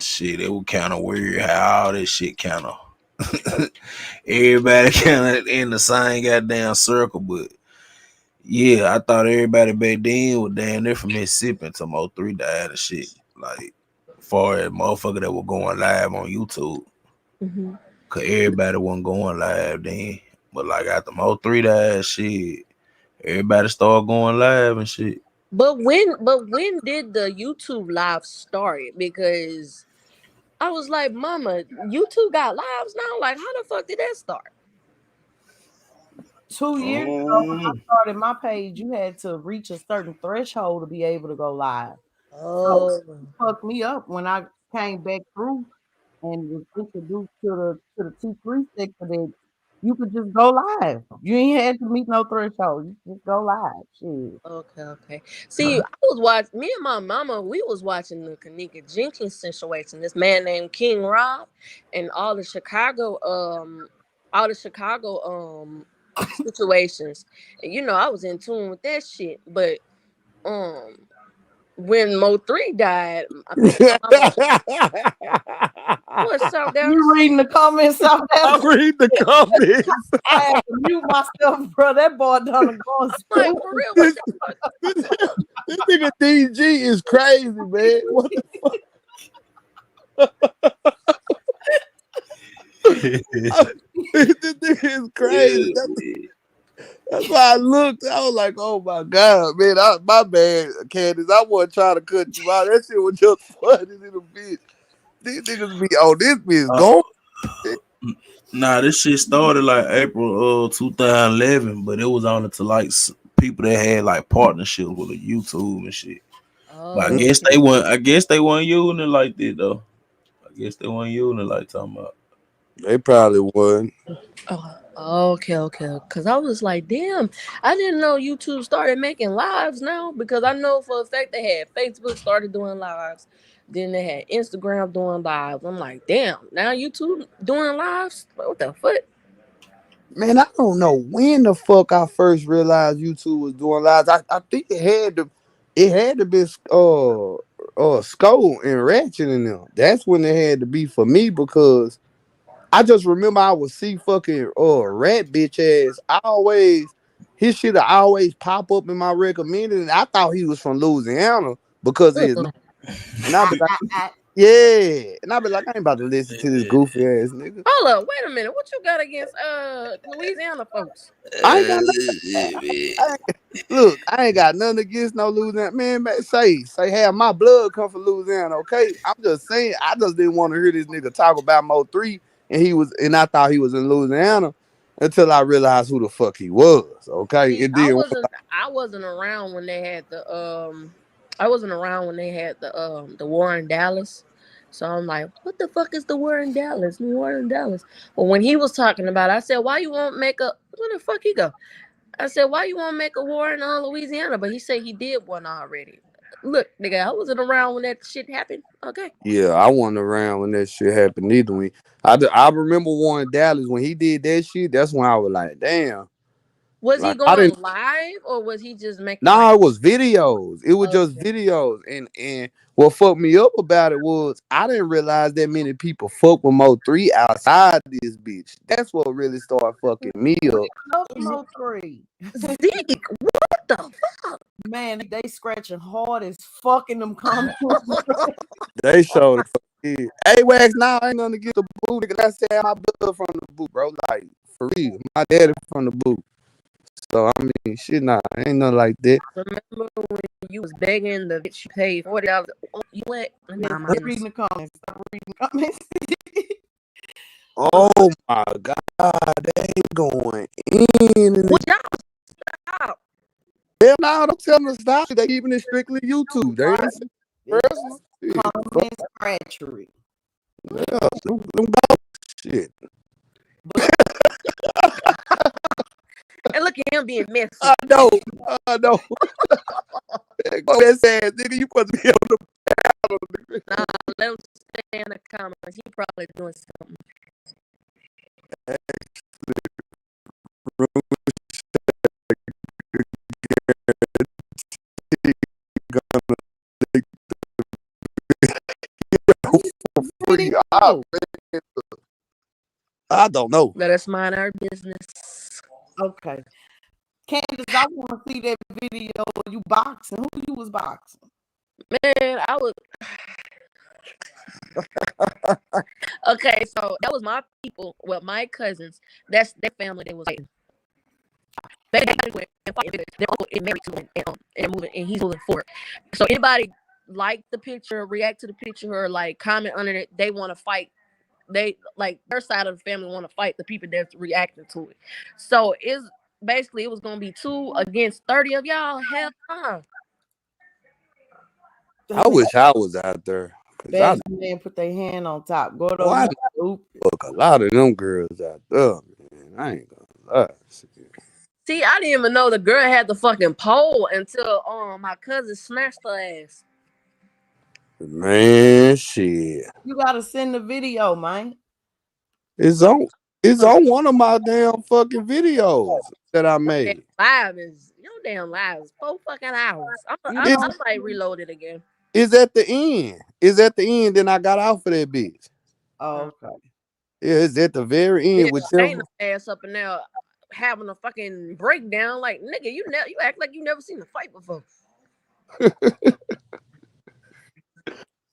shit, it was kind of weird how all this shit kind of Everybody kind of in the same goddamn circle, but yeah, I thought everybody back then was down there from Mississippi until Mo3 died and shit. Like, far as motherfucker that were going live on YouTube. Hmm. Cause everybody wasn't going live then. But like after Mo3 died, shit, everybody started going live and shit. But when did the YouTube live start? Because I was like, Mama, YouTube got lives now. Like, how the fuck did that start? 2 years ago when I started my page, you had to reach a certain threshold to be able to go live. So Oh, it fucked me up when I came back through and was introduced to the T3 sector that you could just go live. You ain't had to meet no threshold. You just go live. Shit. okay. See, I was watching. Me and my mama, we was watching the Kanika Jenkins situation. This man named King Rob, and all the Chicago situations. And I was in tune with that shit. But um, when Mo3 died, me and my mama was what's up, You Dallas? reading the comments out there? I read the comments. I had to mute myself, bro. That boy done gone Like stupid. for real, what the fuck? This nigga DG is crazy, man. What the fuck? This nigga is crazy. That's why I looked. I was like, oh my God, man. My bad, Candace. I wasn't trying to cut you out. That shit was just funny little bitch. These niggas be, oh, this bitch Uh, gone. nah, this shit started like April 2011, but it was only to like people that had like partnerships with the YouTube and shit. But I Oh, guess okay. they weren't. I guess they weren't using it like that though. I guess they weren't using it like talking about. They probably would. Okay. Cause I was like, damn, I didn't know YouTube started making lives now. Because I know for a fact they had Facebook started doing lives, then they had Instagram doing lives. I'm like, damn, now YouTube doing lives? What the fuck? Man, I don't know when the fuck I first realized YouTube was doing lives. I think it had to be Skull and Ratchet in them. That's when it had to be for me because I just remember I would see fucking rat bitch ass. His shit always pop up in my recommended, and I thought he was from Louisiana because of his name. Mm-mm. And I'd be like, yeah. And I'd be like, I ain't about to listen to this goofy ass nigga. Hold up, wait a minute. What you got against Louisiana folks? I ain't got nothing. Look, I ain't got nothing against no Louisiana. Man, say, have my blood come from Louisiana, okay? I'm just saying, I just didn't want to hear this nigga talk about Mo3, and I thought he was in Louisiana until I realized who the fuck he was, okay? See, It I did. wasn't I wasn't around when they had the war in Dallas. So I'm like, what the fuck is the war in Dallas? The war in Dallas. But when he was talking about it, I said, why you won't make a where the fuck he go? I said, why you won't make a war in Louisiana? But he said he did one already. Look, nigga, I wasn't around when that shit happened. Okay. Yeah, I wasn't around when that shit happened either. I remember Warren Dallas when he did that shit. That's when I was like, damn. Was he Like I going didn't. live or was he just making like Nah, it was videos. It was just okay. videos. And what fucked me up about it was I didn't realize that many people fuck with Mo3 outside this bitch. That's what really started fucking me up. Love Mo3. Zeke, what the fuck? Man, they scratching hard as fucking them comments. They showed it. Hey, Wax, now I ain't gonna get the boot. Nigga, I said my blood from the boot, bro. Like, for real. My daddy from the boot. So, I mean, shit, nah, ain't nothing like that. Remember when you was begging the bitch you paid $40? Oh, you what? Let me mind my Stop reading business. the comments. Stop reading the comments. Oh, my God. They going in. What y'all stop? Hell no, don't tell them to stop. They keeping it strictly YouTube. They ain't saying personal. Shit. Comment scratchery. Yeah, them dog shit. And look at him being messy. I know. That ass nigga, you supposed to be on the panel. Nah, let him stay in the comments. He probably doing something. Free out, man. I don't know. Let us mind our business. Okay. Candace, I want to see that video of you boxing. Who you was boxing? Man, I was okay. So that was my people. Well, my cousins. That's their family. They was fighting. They went and fought. Their uncle is married to him and moving, and he's moving forward. So anybody like the picture, react to the picture, or like comment under it, they want to fight. They like their side of the family want to fight the people that's reacting to it. So it's basically it was gonna be 2 against 30 of y'all. Hell nah. I wish I was out there. Cause I, Best man put their hand on top. Go to boy, I fuck a lot of them girls out there, man. I ain't gonna lie. See, I didn't even know the girl had the fucking pole until my cousin snatched her ass. Man, shit. You gotta send the video, man. It's on one of my damn fucking videos that I made. Your damn live is 4 fucking hours. I It's, might reload it again. it's at the end. It's at the end. Then I got out for that bitch. Oh, okay. Yeah, it's at the very end. Bitch, Whichever. ain't no ass up in there having a fucking breakdown. Like nigga, you act like you never seen a fight before.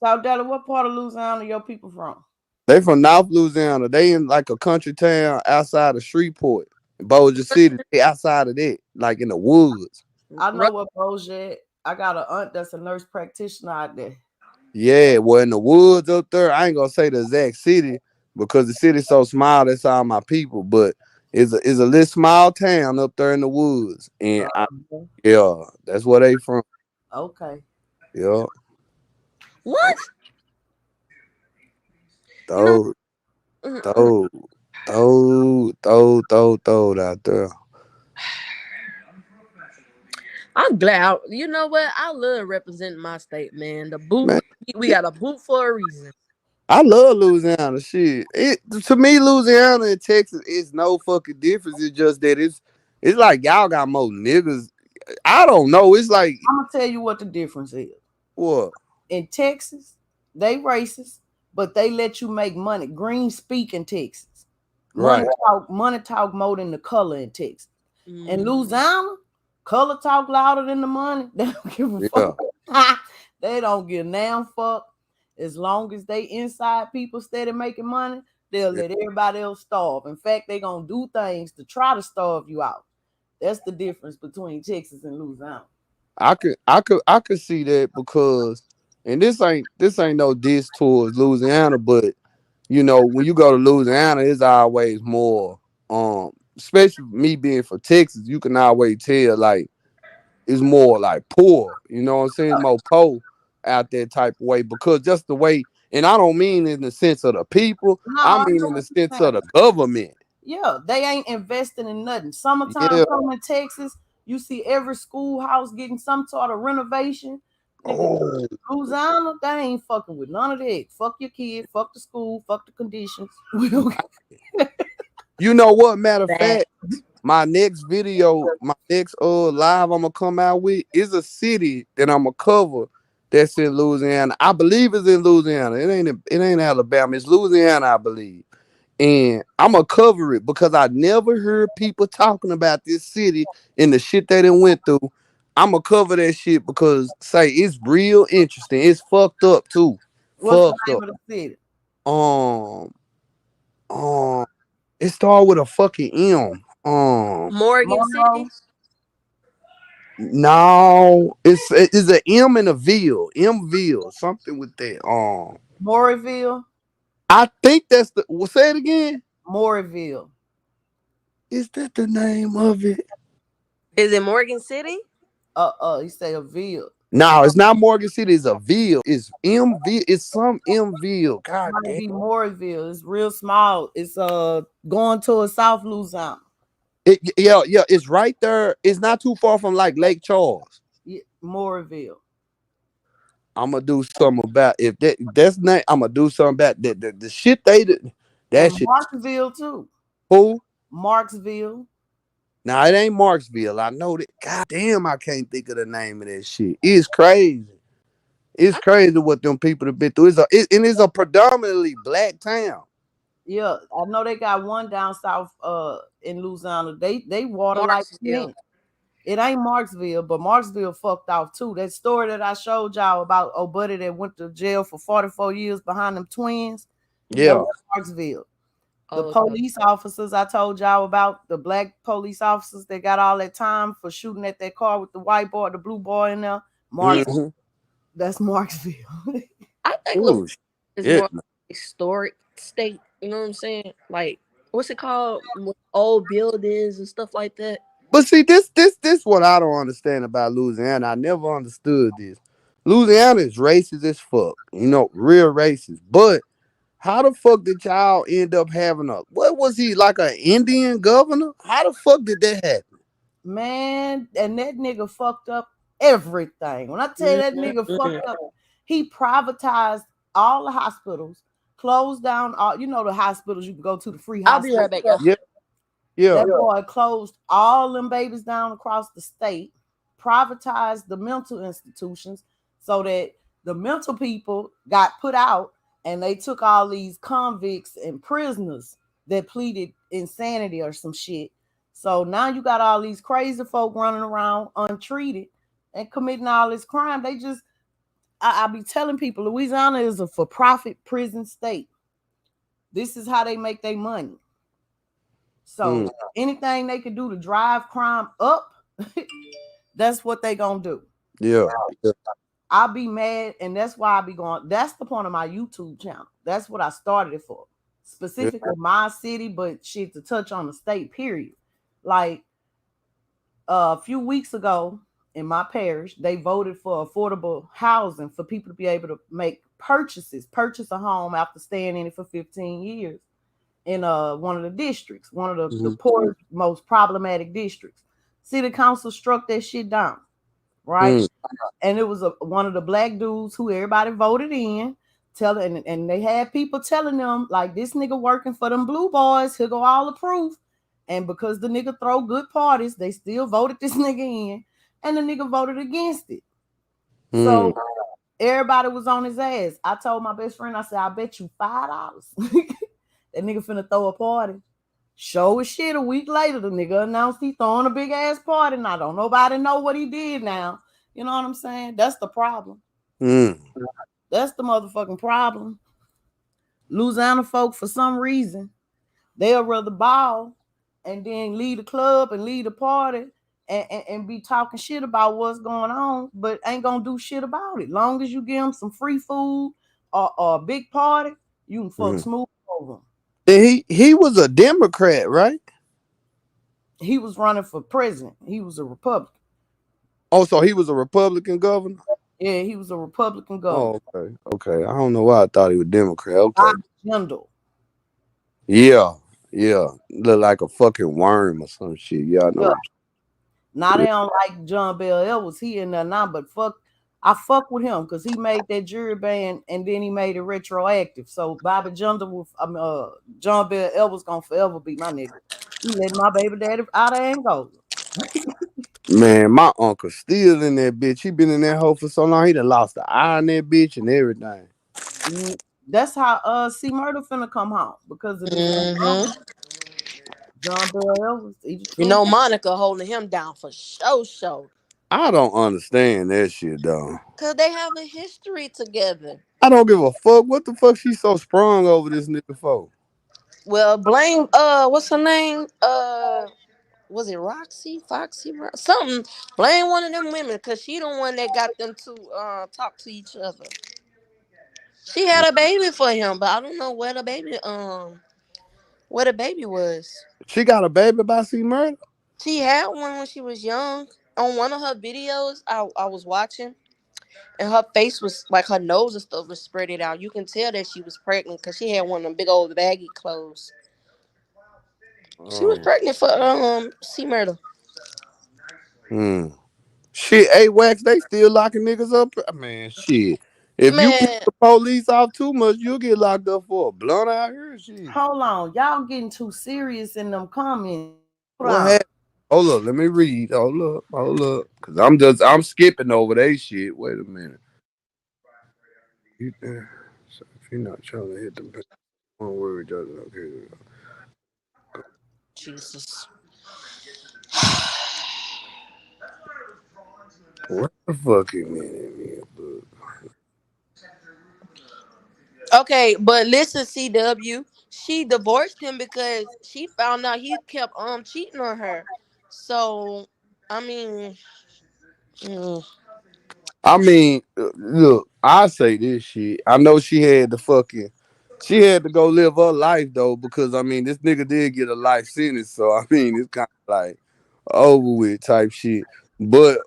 So, Della, what part of Louisiana your people from? They from North Louisiana. They in like a country town outside of Shreveport, Bossier City. They outside of that, like in the woods. I know what Bossier. I got an aunt that's a nurse practitioner out there. Yeah, well, in the woods up there, I ain't gonna say the exact city because the city's so small. That's all my people, but it's a little small town up there in the woods, and yeah, that's where they from. Okay. Yeah. What? Throw out there. I'm glad. You know what? I love representing my state, man. The boot. Man. We got a boot for a reason. I love Louisiana. Shit, to me, Louisiana and Texas is no fucking difference. It's just that it's like y'all got more niggas. I don't know. It's like I'm gonna tell you what the difference is. What? In Texas, they racist, but they let you make money. Green speak in Texas. Right. Money talk more than the color in Texas. In Louisiana, color talk louder than the money. They don't give a fuck. They don't give a damn fuck. As long as they inside people steady making money, they'll let everybody else starve. In fact, they gonna do things to try to starve you out. That's the difference between Texas and Louisiana. I could see that because, and this ain't no diss towards Louisiana, but you know when you go to Louisiana, it's always more especially me being from Texas, you can always tell like it's more like poor. You know what I'm saying? More poor out there type of way because just the way, and I don't mean in the sense of the people, I mean in the sense of the government. Yeah, they ain't investing in nothing. Summertime come in Texas, you see every schoolhouse getting some sort of renovation. Nigga, Louisiana, they ain't fucking with none of that. Fuck your kid, fuck the school, fuck the conditions. You know what? Matter of fact, my next video, my next live I'm gonna come out with is a city that I'm gonna cover that's in Louisiana. I believe it's in Louisiana. It ain't Alabama. It's Louisiana, I believe. And I'm gonna cover it because I never heard people talking about this city and the shit they done went through. I'm gonna cover that shit because say it's real interesting. It's fucked up too. What's Fucked the name up. of the city? It started with a fucking M. Morgan City. No, it's an M and a Ville. Mville, something with that. Mauryville. I think that's the. Well, say it again. Mauryville. Is that the name of it? Is it Morgan City? You say a Ville. No, it's not Morgan City. It's a Ville. It's Mville. It's some Mville. God Might damn. be Mauryville. It's real small. It's going towards South Louisiana. Yeah. It's right there. It's not too far from like Lake Charles. Yeah, Mauryville. I'm gonna do something about if that's not. I'm gonna do something about that. The shit they did. That and shit. Marksville too. Who? Marksville. Now it ain't Marksville. I know that. God damn, I can't think of the name of that shit. It's crazy. It's crazy what them people have been through. And it's a predominantly black town. Yeah, I know they got one down south in Louisiana. They water like Marksville. mint. It ain't Marksville, but Marksville fucked off too. That story that I showed y'all about old buddy that went to jail for 44 years behind them twins, that Yeah. was Marksville. The Oh, okay. police officers I told y'all about, the black police officers that got all that time for shooting at that car with the white boy, the blue boy in there, Yeah, Marks, Mm-hmm. that's Marksville. I think Louisiana Oh is shit. more historic state. You know what I'm saying? Like, what's it called? Old buildings and stuff like that. But see, this what I don't understand about Louisiana. I never understood this. Louisiana is racist as fuck. You know, real racist. But how the fuck did y'all end up having a what was he like an Indian governor? How the fuck did that happen? Man, and that nigga fucked up everything. When I tell you that nigga Mhm. fucked up, he privatized all the hospitals, closed down all, the hospitals you can go to, the free I'll be hospitals. right back, y'all. Yeah, yeah. That boy closed all them babies down across the state, privatized the mental institutions so that the mental people got put out, and they took all these convicts and prisoners that pleaded insanity or some shit. So now you got all these crazy folk running around untreated and committing all this crime. They just, I be telling people, Louisiana is a for profit prison state. This is how they make their money. Mm, So anything they can do to drive crime up, that's what they gonna do. yeah. Yeah. I'll be mad, and that's why I be going. That's the point of my YouTube channel. That's what I started it for, Yeah. specifically my city, but shit to touch on the state. Period. Like a few weeks ago in my parish, they voted for affordable housing for people to be able to make purchase a home after staying in it for 15 years in one of the districts, one of the Mhm. poorest, most problematic districts. City council struck that shit down, right? Mm, And it was one of the black dudes who everybody voted in, and they had people telling them like, this nigga working for them blue boys, he'll go all the proof. And because the nigga throw good parties, they still voted this nigga in, and the nigga voted against it. mm, So everybody was on his ass. I told my best friend, I said, I bet you $5 that nigga finna throw a party. Show his shit a week later. The nigga announced he throwing a big ass party. Now don't nobody know what he did now. You know what I'm saying? That's the problem. mm. That's the motherfucking problem. Louisiana folk, for some reason, they'll rather ball and then lead the club and lead the party and be talking shit about what's going on, but ain't gonna do shit about it. Long as you give them some free food or a big party, you can fuck Mm. smooth over 'em. And he was a Democrat, right? He was running for president. He was a Republican. Oh, so he was a Republican governor? Yeah, he was a Republican governor. Oh, okay. Okay. I don't know why I thought he was Democrat. Okay. Bobby Jindal. Yeah. Yeah. Look like a fucking worm or some shit. Yeah, I know. Yeah. What Now you- they don't like John Bell Edwards. He in there now, but I fuck with him because he made that jury ban and then he made it retroactive. So Bobby Jindal, John Bell Edwards gonna forever be my nigga. He let my baby daddy out of Angola. Man, my uncle still in that bitch. He been in that hole for so long. He done lost the eye in that bitch and everything. That's how C Murder finna come home because of this Hmm. John Bell Edwards. He the You truth. know, Monica holding him down for show. I don't understand that shit though. Cause they have a history together. I don't give a fuck. What the fuck she so sprung over this nigga for? Well, blame what's her name? Was it Roxy, Foxy, something? Blame one of them women, cause she the one that got them to talk to each other. She had a baby for him, but I don't know where the baby was. She got a baby by C Murder? She had one when she was young. On one of her videos, I was watching, and her face was like her nose and stuff was spread it out. You can tell that she was pregnant because she had one of them big old baggy clothes. She was Oh. pregnant for C Murder. Hmm. Shit, A-Wax, they still locking niggas up. Man, shit. If you piss Man, the police off too much, you'll get locked up for a blunt out here. Shit. Hold on, y'all getting too serious in them comments. Hold What on. happened? Hold up, let me read. Hold up. Cause I'm skipping over they shit. Wait a minute. So if you're not trying to hit the don't worry. Chris Jordan. Okay. Jesus. What the fucking minute, man? Okay, but listen, CW, she divorced him because she found out he kept cheating on her. So, I mean, mm, I mean, look, I say this shit. I know she had to go live her life though, because I mean, this nigga did get a life sentence, so I mean, it's kind of like over with type shit. But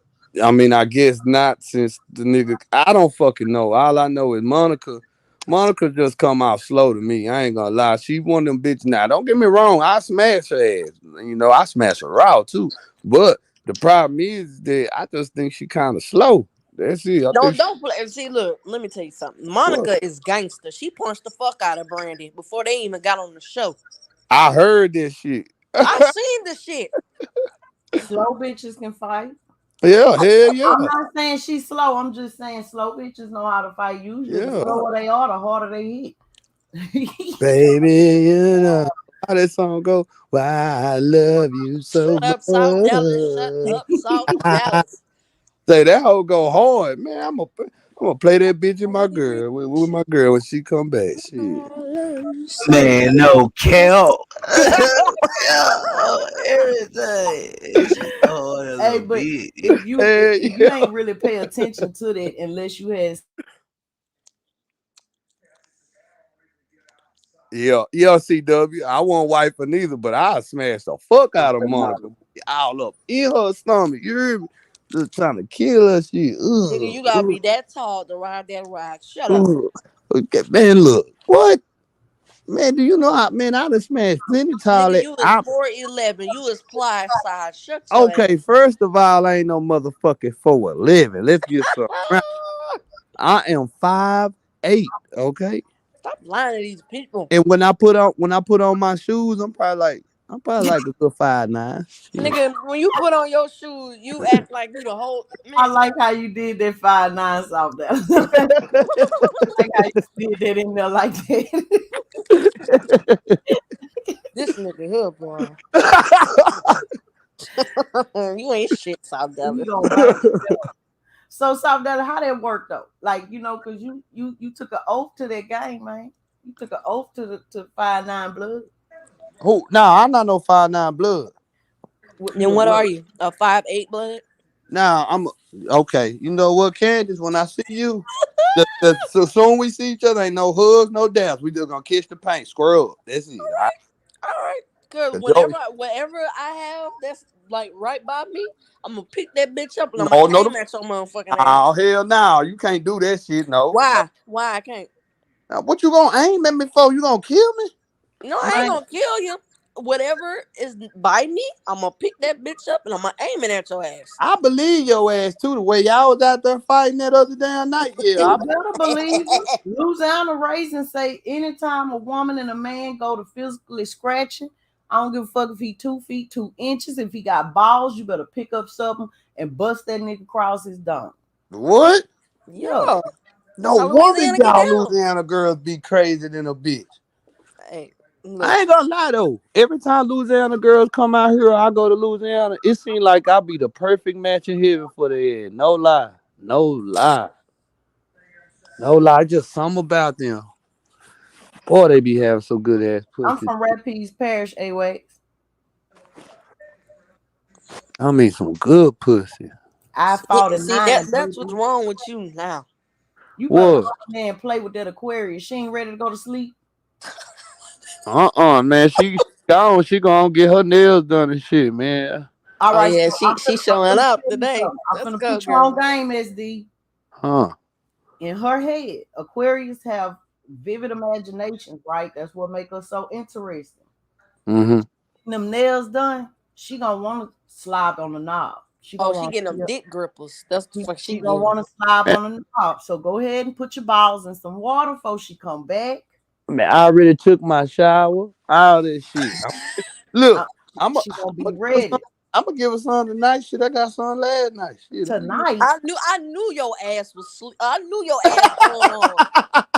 I mean, I guess not, since the nigga. I don't fucking know. All I know is Monica. Monica just come out slow to me. I ain't gonna lie. She one of them bitches. Now, don't get me wrong. I smash her ass. I smash her raw too. But the problem is that I just think she kind of slow. That's it. I think don't play. See, look, let me tell you something. what? Monica is gangster. She punched the fuck out of Brandy before they even got on the show. I heard this shit. I seen the shit. Slow bitches can fight. Yeah, hell yeah. I'm not saying she's slow. I'm just saying slow bitches know how to fight. Usually, the Yeah. slower they are, the harder they hit. Baby, how that song go? Why I love you so Shut much. up, South Dallas. Shut up, South Dallas. Say that hoe go hard, man. I'm gonna play that bitch in my girl with my girl when she come back. Shit. Man, no Kel. Everything. She hard as Hey, a but bitch. if you if, Hey, if you ain't really pay attention to that unless you had yeah, CW. I won't wife her neither, but I smash the fuck out of Monica. All up in her stomach. You hear me? Just trying to kill her shit. Nigga, you gotta be that tall to ride that ride. Shut up. Ugh. Okay, man, look. What? Man, do you know how, man, I done smashed plenty Nigga, tall. you is 4'11". You is plies size. Shut your ass. Okay, first of all, I ain't no motherfucking 4'11". Let's get something right. I am 5'8". Okay, Stop lying to these people. and when I put on my shoes, I'm probably like a good 5'9". Shit. Nigga, when you put on your shoes, you act like you the whole I man. like how you did that 5'9" off there. Like how you did that in there like that. This nigga here, boy. You ain't shit, South You Dallas. gonna bite yourself. So South Dallas, how that work though? Like, cause you took an oath to that game, man. You took an oath to 5'9" blood. Who? Nah, I'm not no 5'9" blood. Then what What? are you? A 5'8" blood? Nah, okay. You know what, Candace? When I see you, so soon we see each other, ain't no hugs, no dabs. We just gonna kiss the paint, square up. That's it. All right. Cause Cause whatever I have that's like right by me, I'm gonna pick that bitch up and I'm gonna no, aim at your motherfucking ass. oh hell no, you can't do that shit. No, no. Why? Why I can't? Now, what you gonna aim at me for? You gonna kill me? No, I ain't Man, gonna kill you. Whatever is by me, I'm gonna pick that bitch up and I'm gonna aim it at your ass. I believe your ass too. The way y'all was out there fighting that other damn night. Yeah, you better believe it. Louisiana Raisin say anytime a woman and a man go to physically scratching, I don't give a fuck if he 2 feet 2 inches. If he got balls, you better pick up something and bust that nigga across his dome. what? Yeah. Yeah. No How wonder Louisiana get y'all down? Louisiana girls be crazy than a bitch. Hey, I look. ain't gonna lie though. Every time Louisiana girls come out here, or I go to Louisiana. It seems like I be the perfect match in heaven for the head. No lie, no lie, no lie. Just something about them. Boy, they be having some good ass I'm pussy. from Rapides Parish, A-Wax. I mean, some good pussy. I fought a See that nine, that's what's baby. wrong with you now. You better go What? in there and play with that Aquarius. She ain't ready to go to sleep. Man. She gone. She gonna get her nails done and shit, man. All Oh right, so yeah, I'm she showing finna up tell you today. something. I'm Let's finna go, put you on girl. game, SD. Huh? In her head, Aquarius have vivid imaginations, right? That's what make us so interesting. Mm-hmm. Them nails done, she gonna want to slob on the knob. She Oh, gonna she want getting them dick grippers. That's the fuck she she gonna getting. want to slob on the knob. So go ahead and put your balls in some water before she come back. Man, I already took my shower. All that shit. Uh, Look, I'm she gonna gonna be do something. ready. I'm gonna give her some tonight. Shit, I got some last night. Shit, I'm gonna Tonight. I knew your ass was sleep. I knew your ass. Oh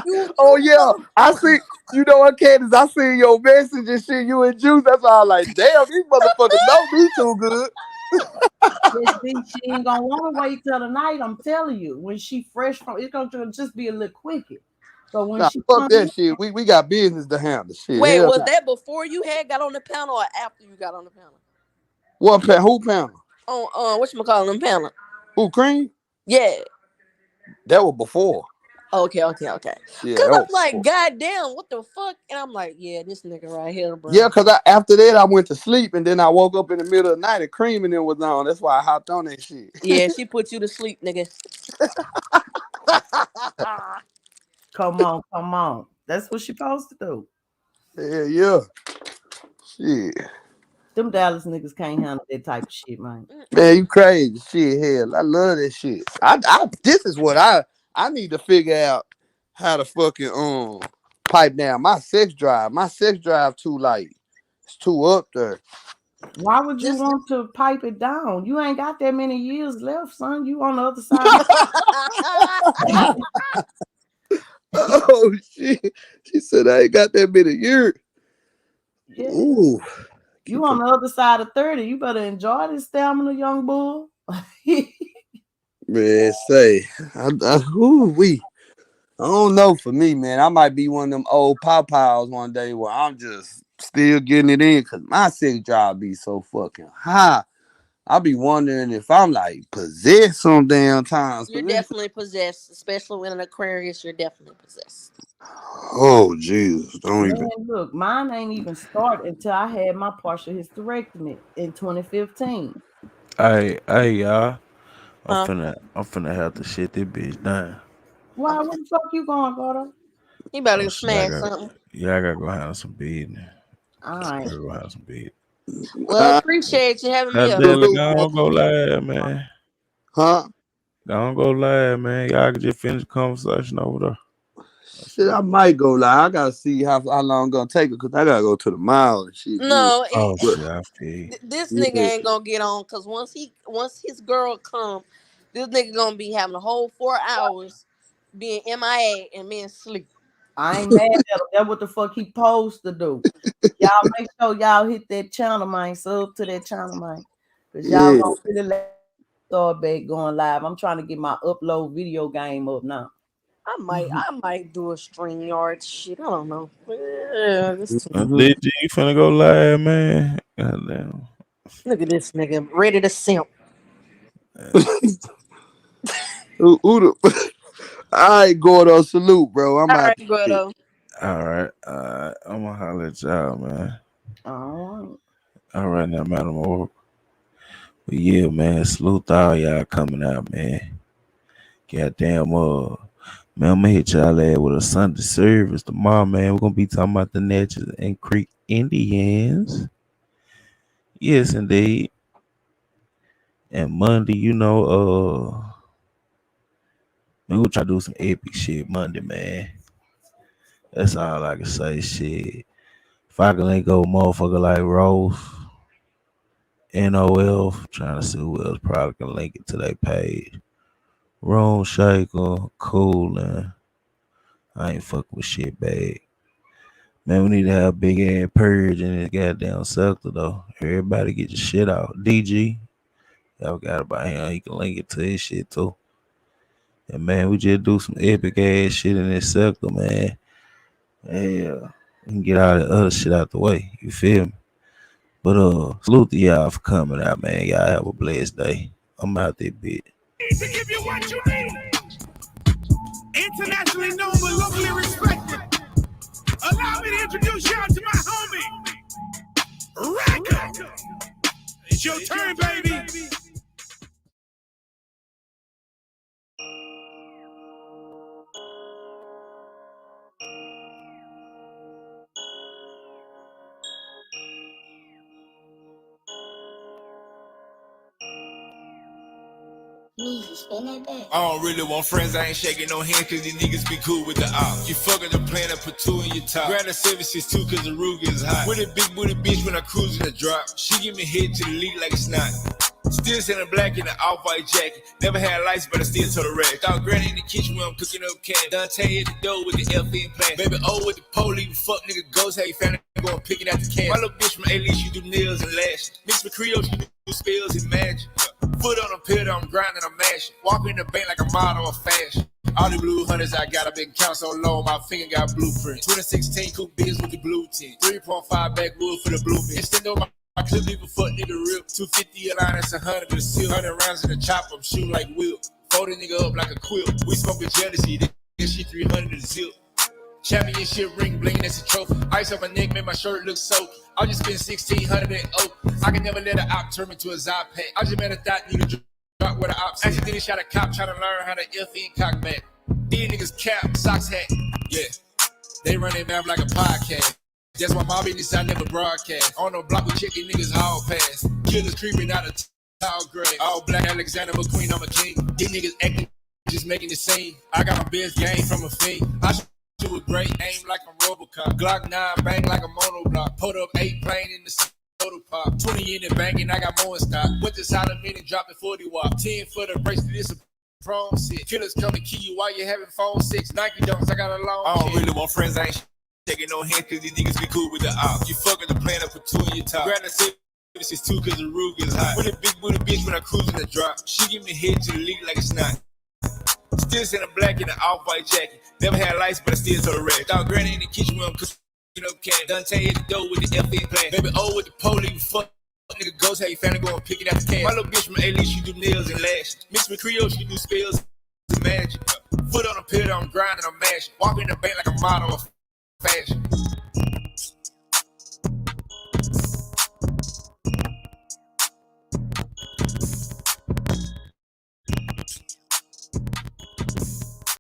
You yeah, I see. You know what, Candace? I see your message and shit. You and Juice. That's all. Like, damn, these motherfuckers know me too good. She ain't gonna want to wait till tonight. I'm telling you, when she fresh from, it's gonna just be a little quicker. So when Nah, she fuck come in, that shit. We got business to handle. Shit, Wait, hell was nah. that before you had got on the panel or after you got on the panel? What panel? Who panel? On what you call them panel? Who Cream? Yeah. That was before. Okay. Yeah, Cause that I'm was like, before. goddamn, what the fuck? And I'm like, yeah, this nigga right here, Yeah, bro. cause after that I went to sleep and then I woke up in the middle of the night and Cream and it was on. That's why I hopped on that shit. Yeah, she put you to sleep, nigga. come on. That's what she supposed to do. Yeah. Shit. Them Dallas niggas can't handle that type of shit, man. Man, you crazy. Shit, hell. I love that shit. This is what I need to figure out how to fucking pipe down my sex drive. My sex drive too like it's too up there. Why would you This want to pipe it down? You ain't got that many years left, son. You on the other side of Oh shit. She said I ain't got that many years. yeah. Ooh. You on the other side of 30. You better enjoy this stamina, young bull. Man, say I don't know for me, man. I might be one of them old pawpaws one day where I'm just still getting it in because my sex drive be so fucking high. I be wondering if I'm like possessed some damn times. You're definitely possessed, especially when an Aquarius. You're definitely possessed. Oh Jesus, don't Man, even. look, mine ain't even started until I had my partial hysterectomy in 2015. Hey, y'all. Huh? I'm finna have to shit this bitch down. Why? Where the fuck you going, Gordo? You better Oh go shit, smash something. I gotta go handle some business. All I right. gotta go handle some business. Well, appreciate you having me God up. damn it, Salute, go boy. on, go live, man. Huh? Don't go live, man. Y'all can just finish the conversation over there. Shit, I might go live. I gotta see how long it's gonna take it because I gotta go to the mall and shit. Yeah. No, Oh But shit, I feel. this nigga yeah, ain't gonna get on because once his girl come, this nigga gonna be having a whole 4 hours being MIA and being sleep. I ain't mad at him. That's what the fuck he supposed to do. Y'all make sure y'all hit that channel, man. Sub to that channel, man. Because y'all yeah. gonna really start back going live. I'm trying to get my upload video game up now. I might do a stream yard shit. I don't know. Yeah, this too much. Legit, you finna go live, man. Goddamn. Look at this nigga ready to simp. Who the? All right, Gordo, salute, bro. I'm All out right, this shit. Gordo. All right. I'm gonna holler at y'all, man. All right. All right, now, madam. But yeah, man. Salute to all y'all coming out, man. Goddamn, man, I'm gonna hit y'all ass with a Sunday service tomorrow, man. We're gonna be talking about the Natchez and Creek Indians. Yes, indeed. And Monday, we gonna try to do some epic shit Monday, man. That's all I can say. Shit. If I can link go motherfucker like Rose, NOL, trying to see who else probably can link it to their page. Ron Shaker, cool, and I ain't fucking with shit bad. Man, we need to have a big ass purge in this goddamn sector though. Everybody get your shit out. DG, y'all got about him. He can link it to his shit too. And man, we just do some epic ass shit in this sector, man. Yeah, we can get all the other shit out the way. You feel me? But salute to y'all for coming out, man. Y'all have a blessed day. I'm out there, bitch. To give you what you need. Internationally known but locally respected. Allow me to introduce y'all to my homie, Rico. It's your turn, baby. I don't really want friends, I ain't shaking no hands cause these niggas be cool with the op. You fucking the plan and put two in your top. Grab the 762 cause the Ruger is hot. With a big booty bitch when I cruise in the drop. She give me head to the league like it's not. Still sending black in the off-white jacket. Never had lights, but I still told the rag. Dog granny in the kitchen when I'm cooking up cat. Dante at the door with the FN plan. Baby O with the police, fuck nigga ghost. How you found it? Going picking out the can. My little bitch from A-Leaf, she do nails and lashes. Mix with Creole, she do spells and magic. Foot on a pillar, I'm grinding, I'm mashing. Walking in the bank like a model of fashion. All the blue hunters I got, I been count so low, my finger got blueprint. 2016 coupe biz with the blue tint. 3.5 backwood for the blue bitch. Extend over my clip, leave a fuck nigga rip. 250 a line, that's 100 with a seal. 100 rounds in the chopper, I'm shooting like Will. Fold a nigga up like a quilt. We smoking jealousy, this shit 300 to zip. Championship ring bling, that's a trophy. Ice on my neck, make my shirt look soaked. I just spent 1,600 and I can never let an op turn me to a Zop pack. I just made a thought nigga drop where the ops. Accidentally shot a cop trying to learn how to FN cock back. These niggas cap, socks hat. Yeah, they run their mouth like a podcast. That's why my business I never broadcast. On the block with chicken niggas all pass. Killers creeping out of tall gray. All black Alexander McQueen, I'm a king. These niggas acting, just making the scene. I got my best game from a fiend. I shoot with great aim like I'm Robocop. Glock 9 bang like a monoblock. Put up 8 plane in the soda pop. 20 in the bank and I got more in stock. Went to Solomon and dropping 40 watt. 10 for the bracelet, this a prom set. Killers come to kill you while you having phone 6. Nike dunks, I got a long I don't really want friends, I ain't taking no hands cause these niggas be cool with the op. You fucking the plan and put two in your top. Grab the 762 cause the Ruger is hot. With a big booty bitch when I cruise in the drop. She give me head to the league like it's not. Still sending black in an off-white jacket. Never had lights, but I still told the rag. Dog granny in the kitchen when I'm cooking up cat. Dante at the door with the FN plan. Baby O with the police, fuck nigga ghost. How you found it? Going picking out the can. My little bitch from A-Leaf, she do nails and lashes. Mix with Creole, she do spells and magic. Foot on a pillar, I'm grinding, I'm mashing. Walking in the bank like a model of fashion.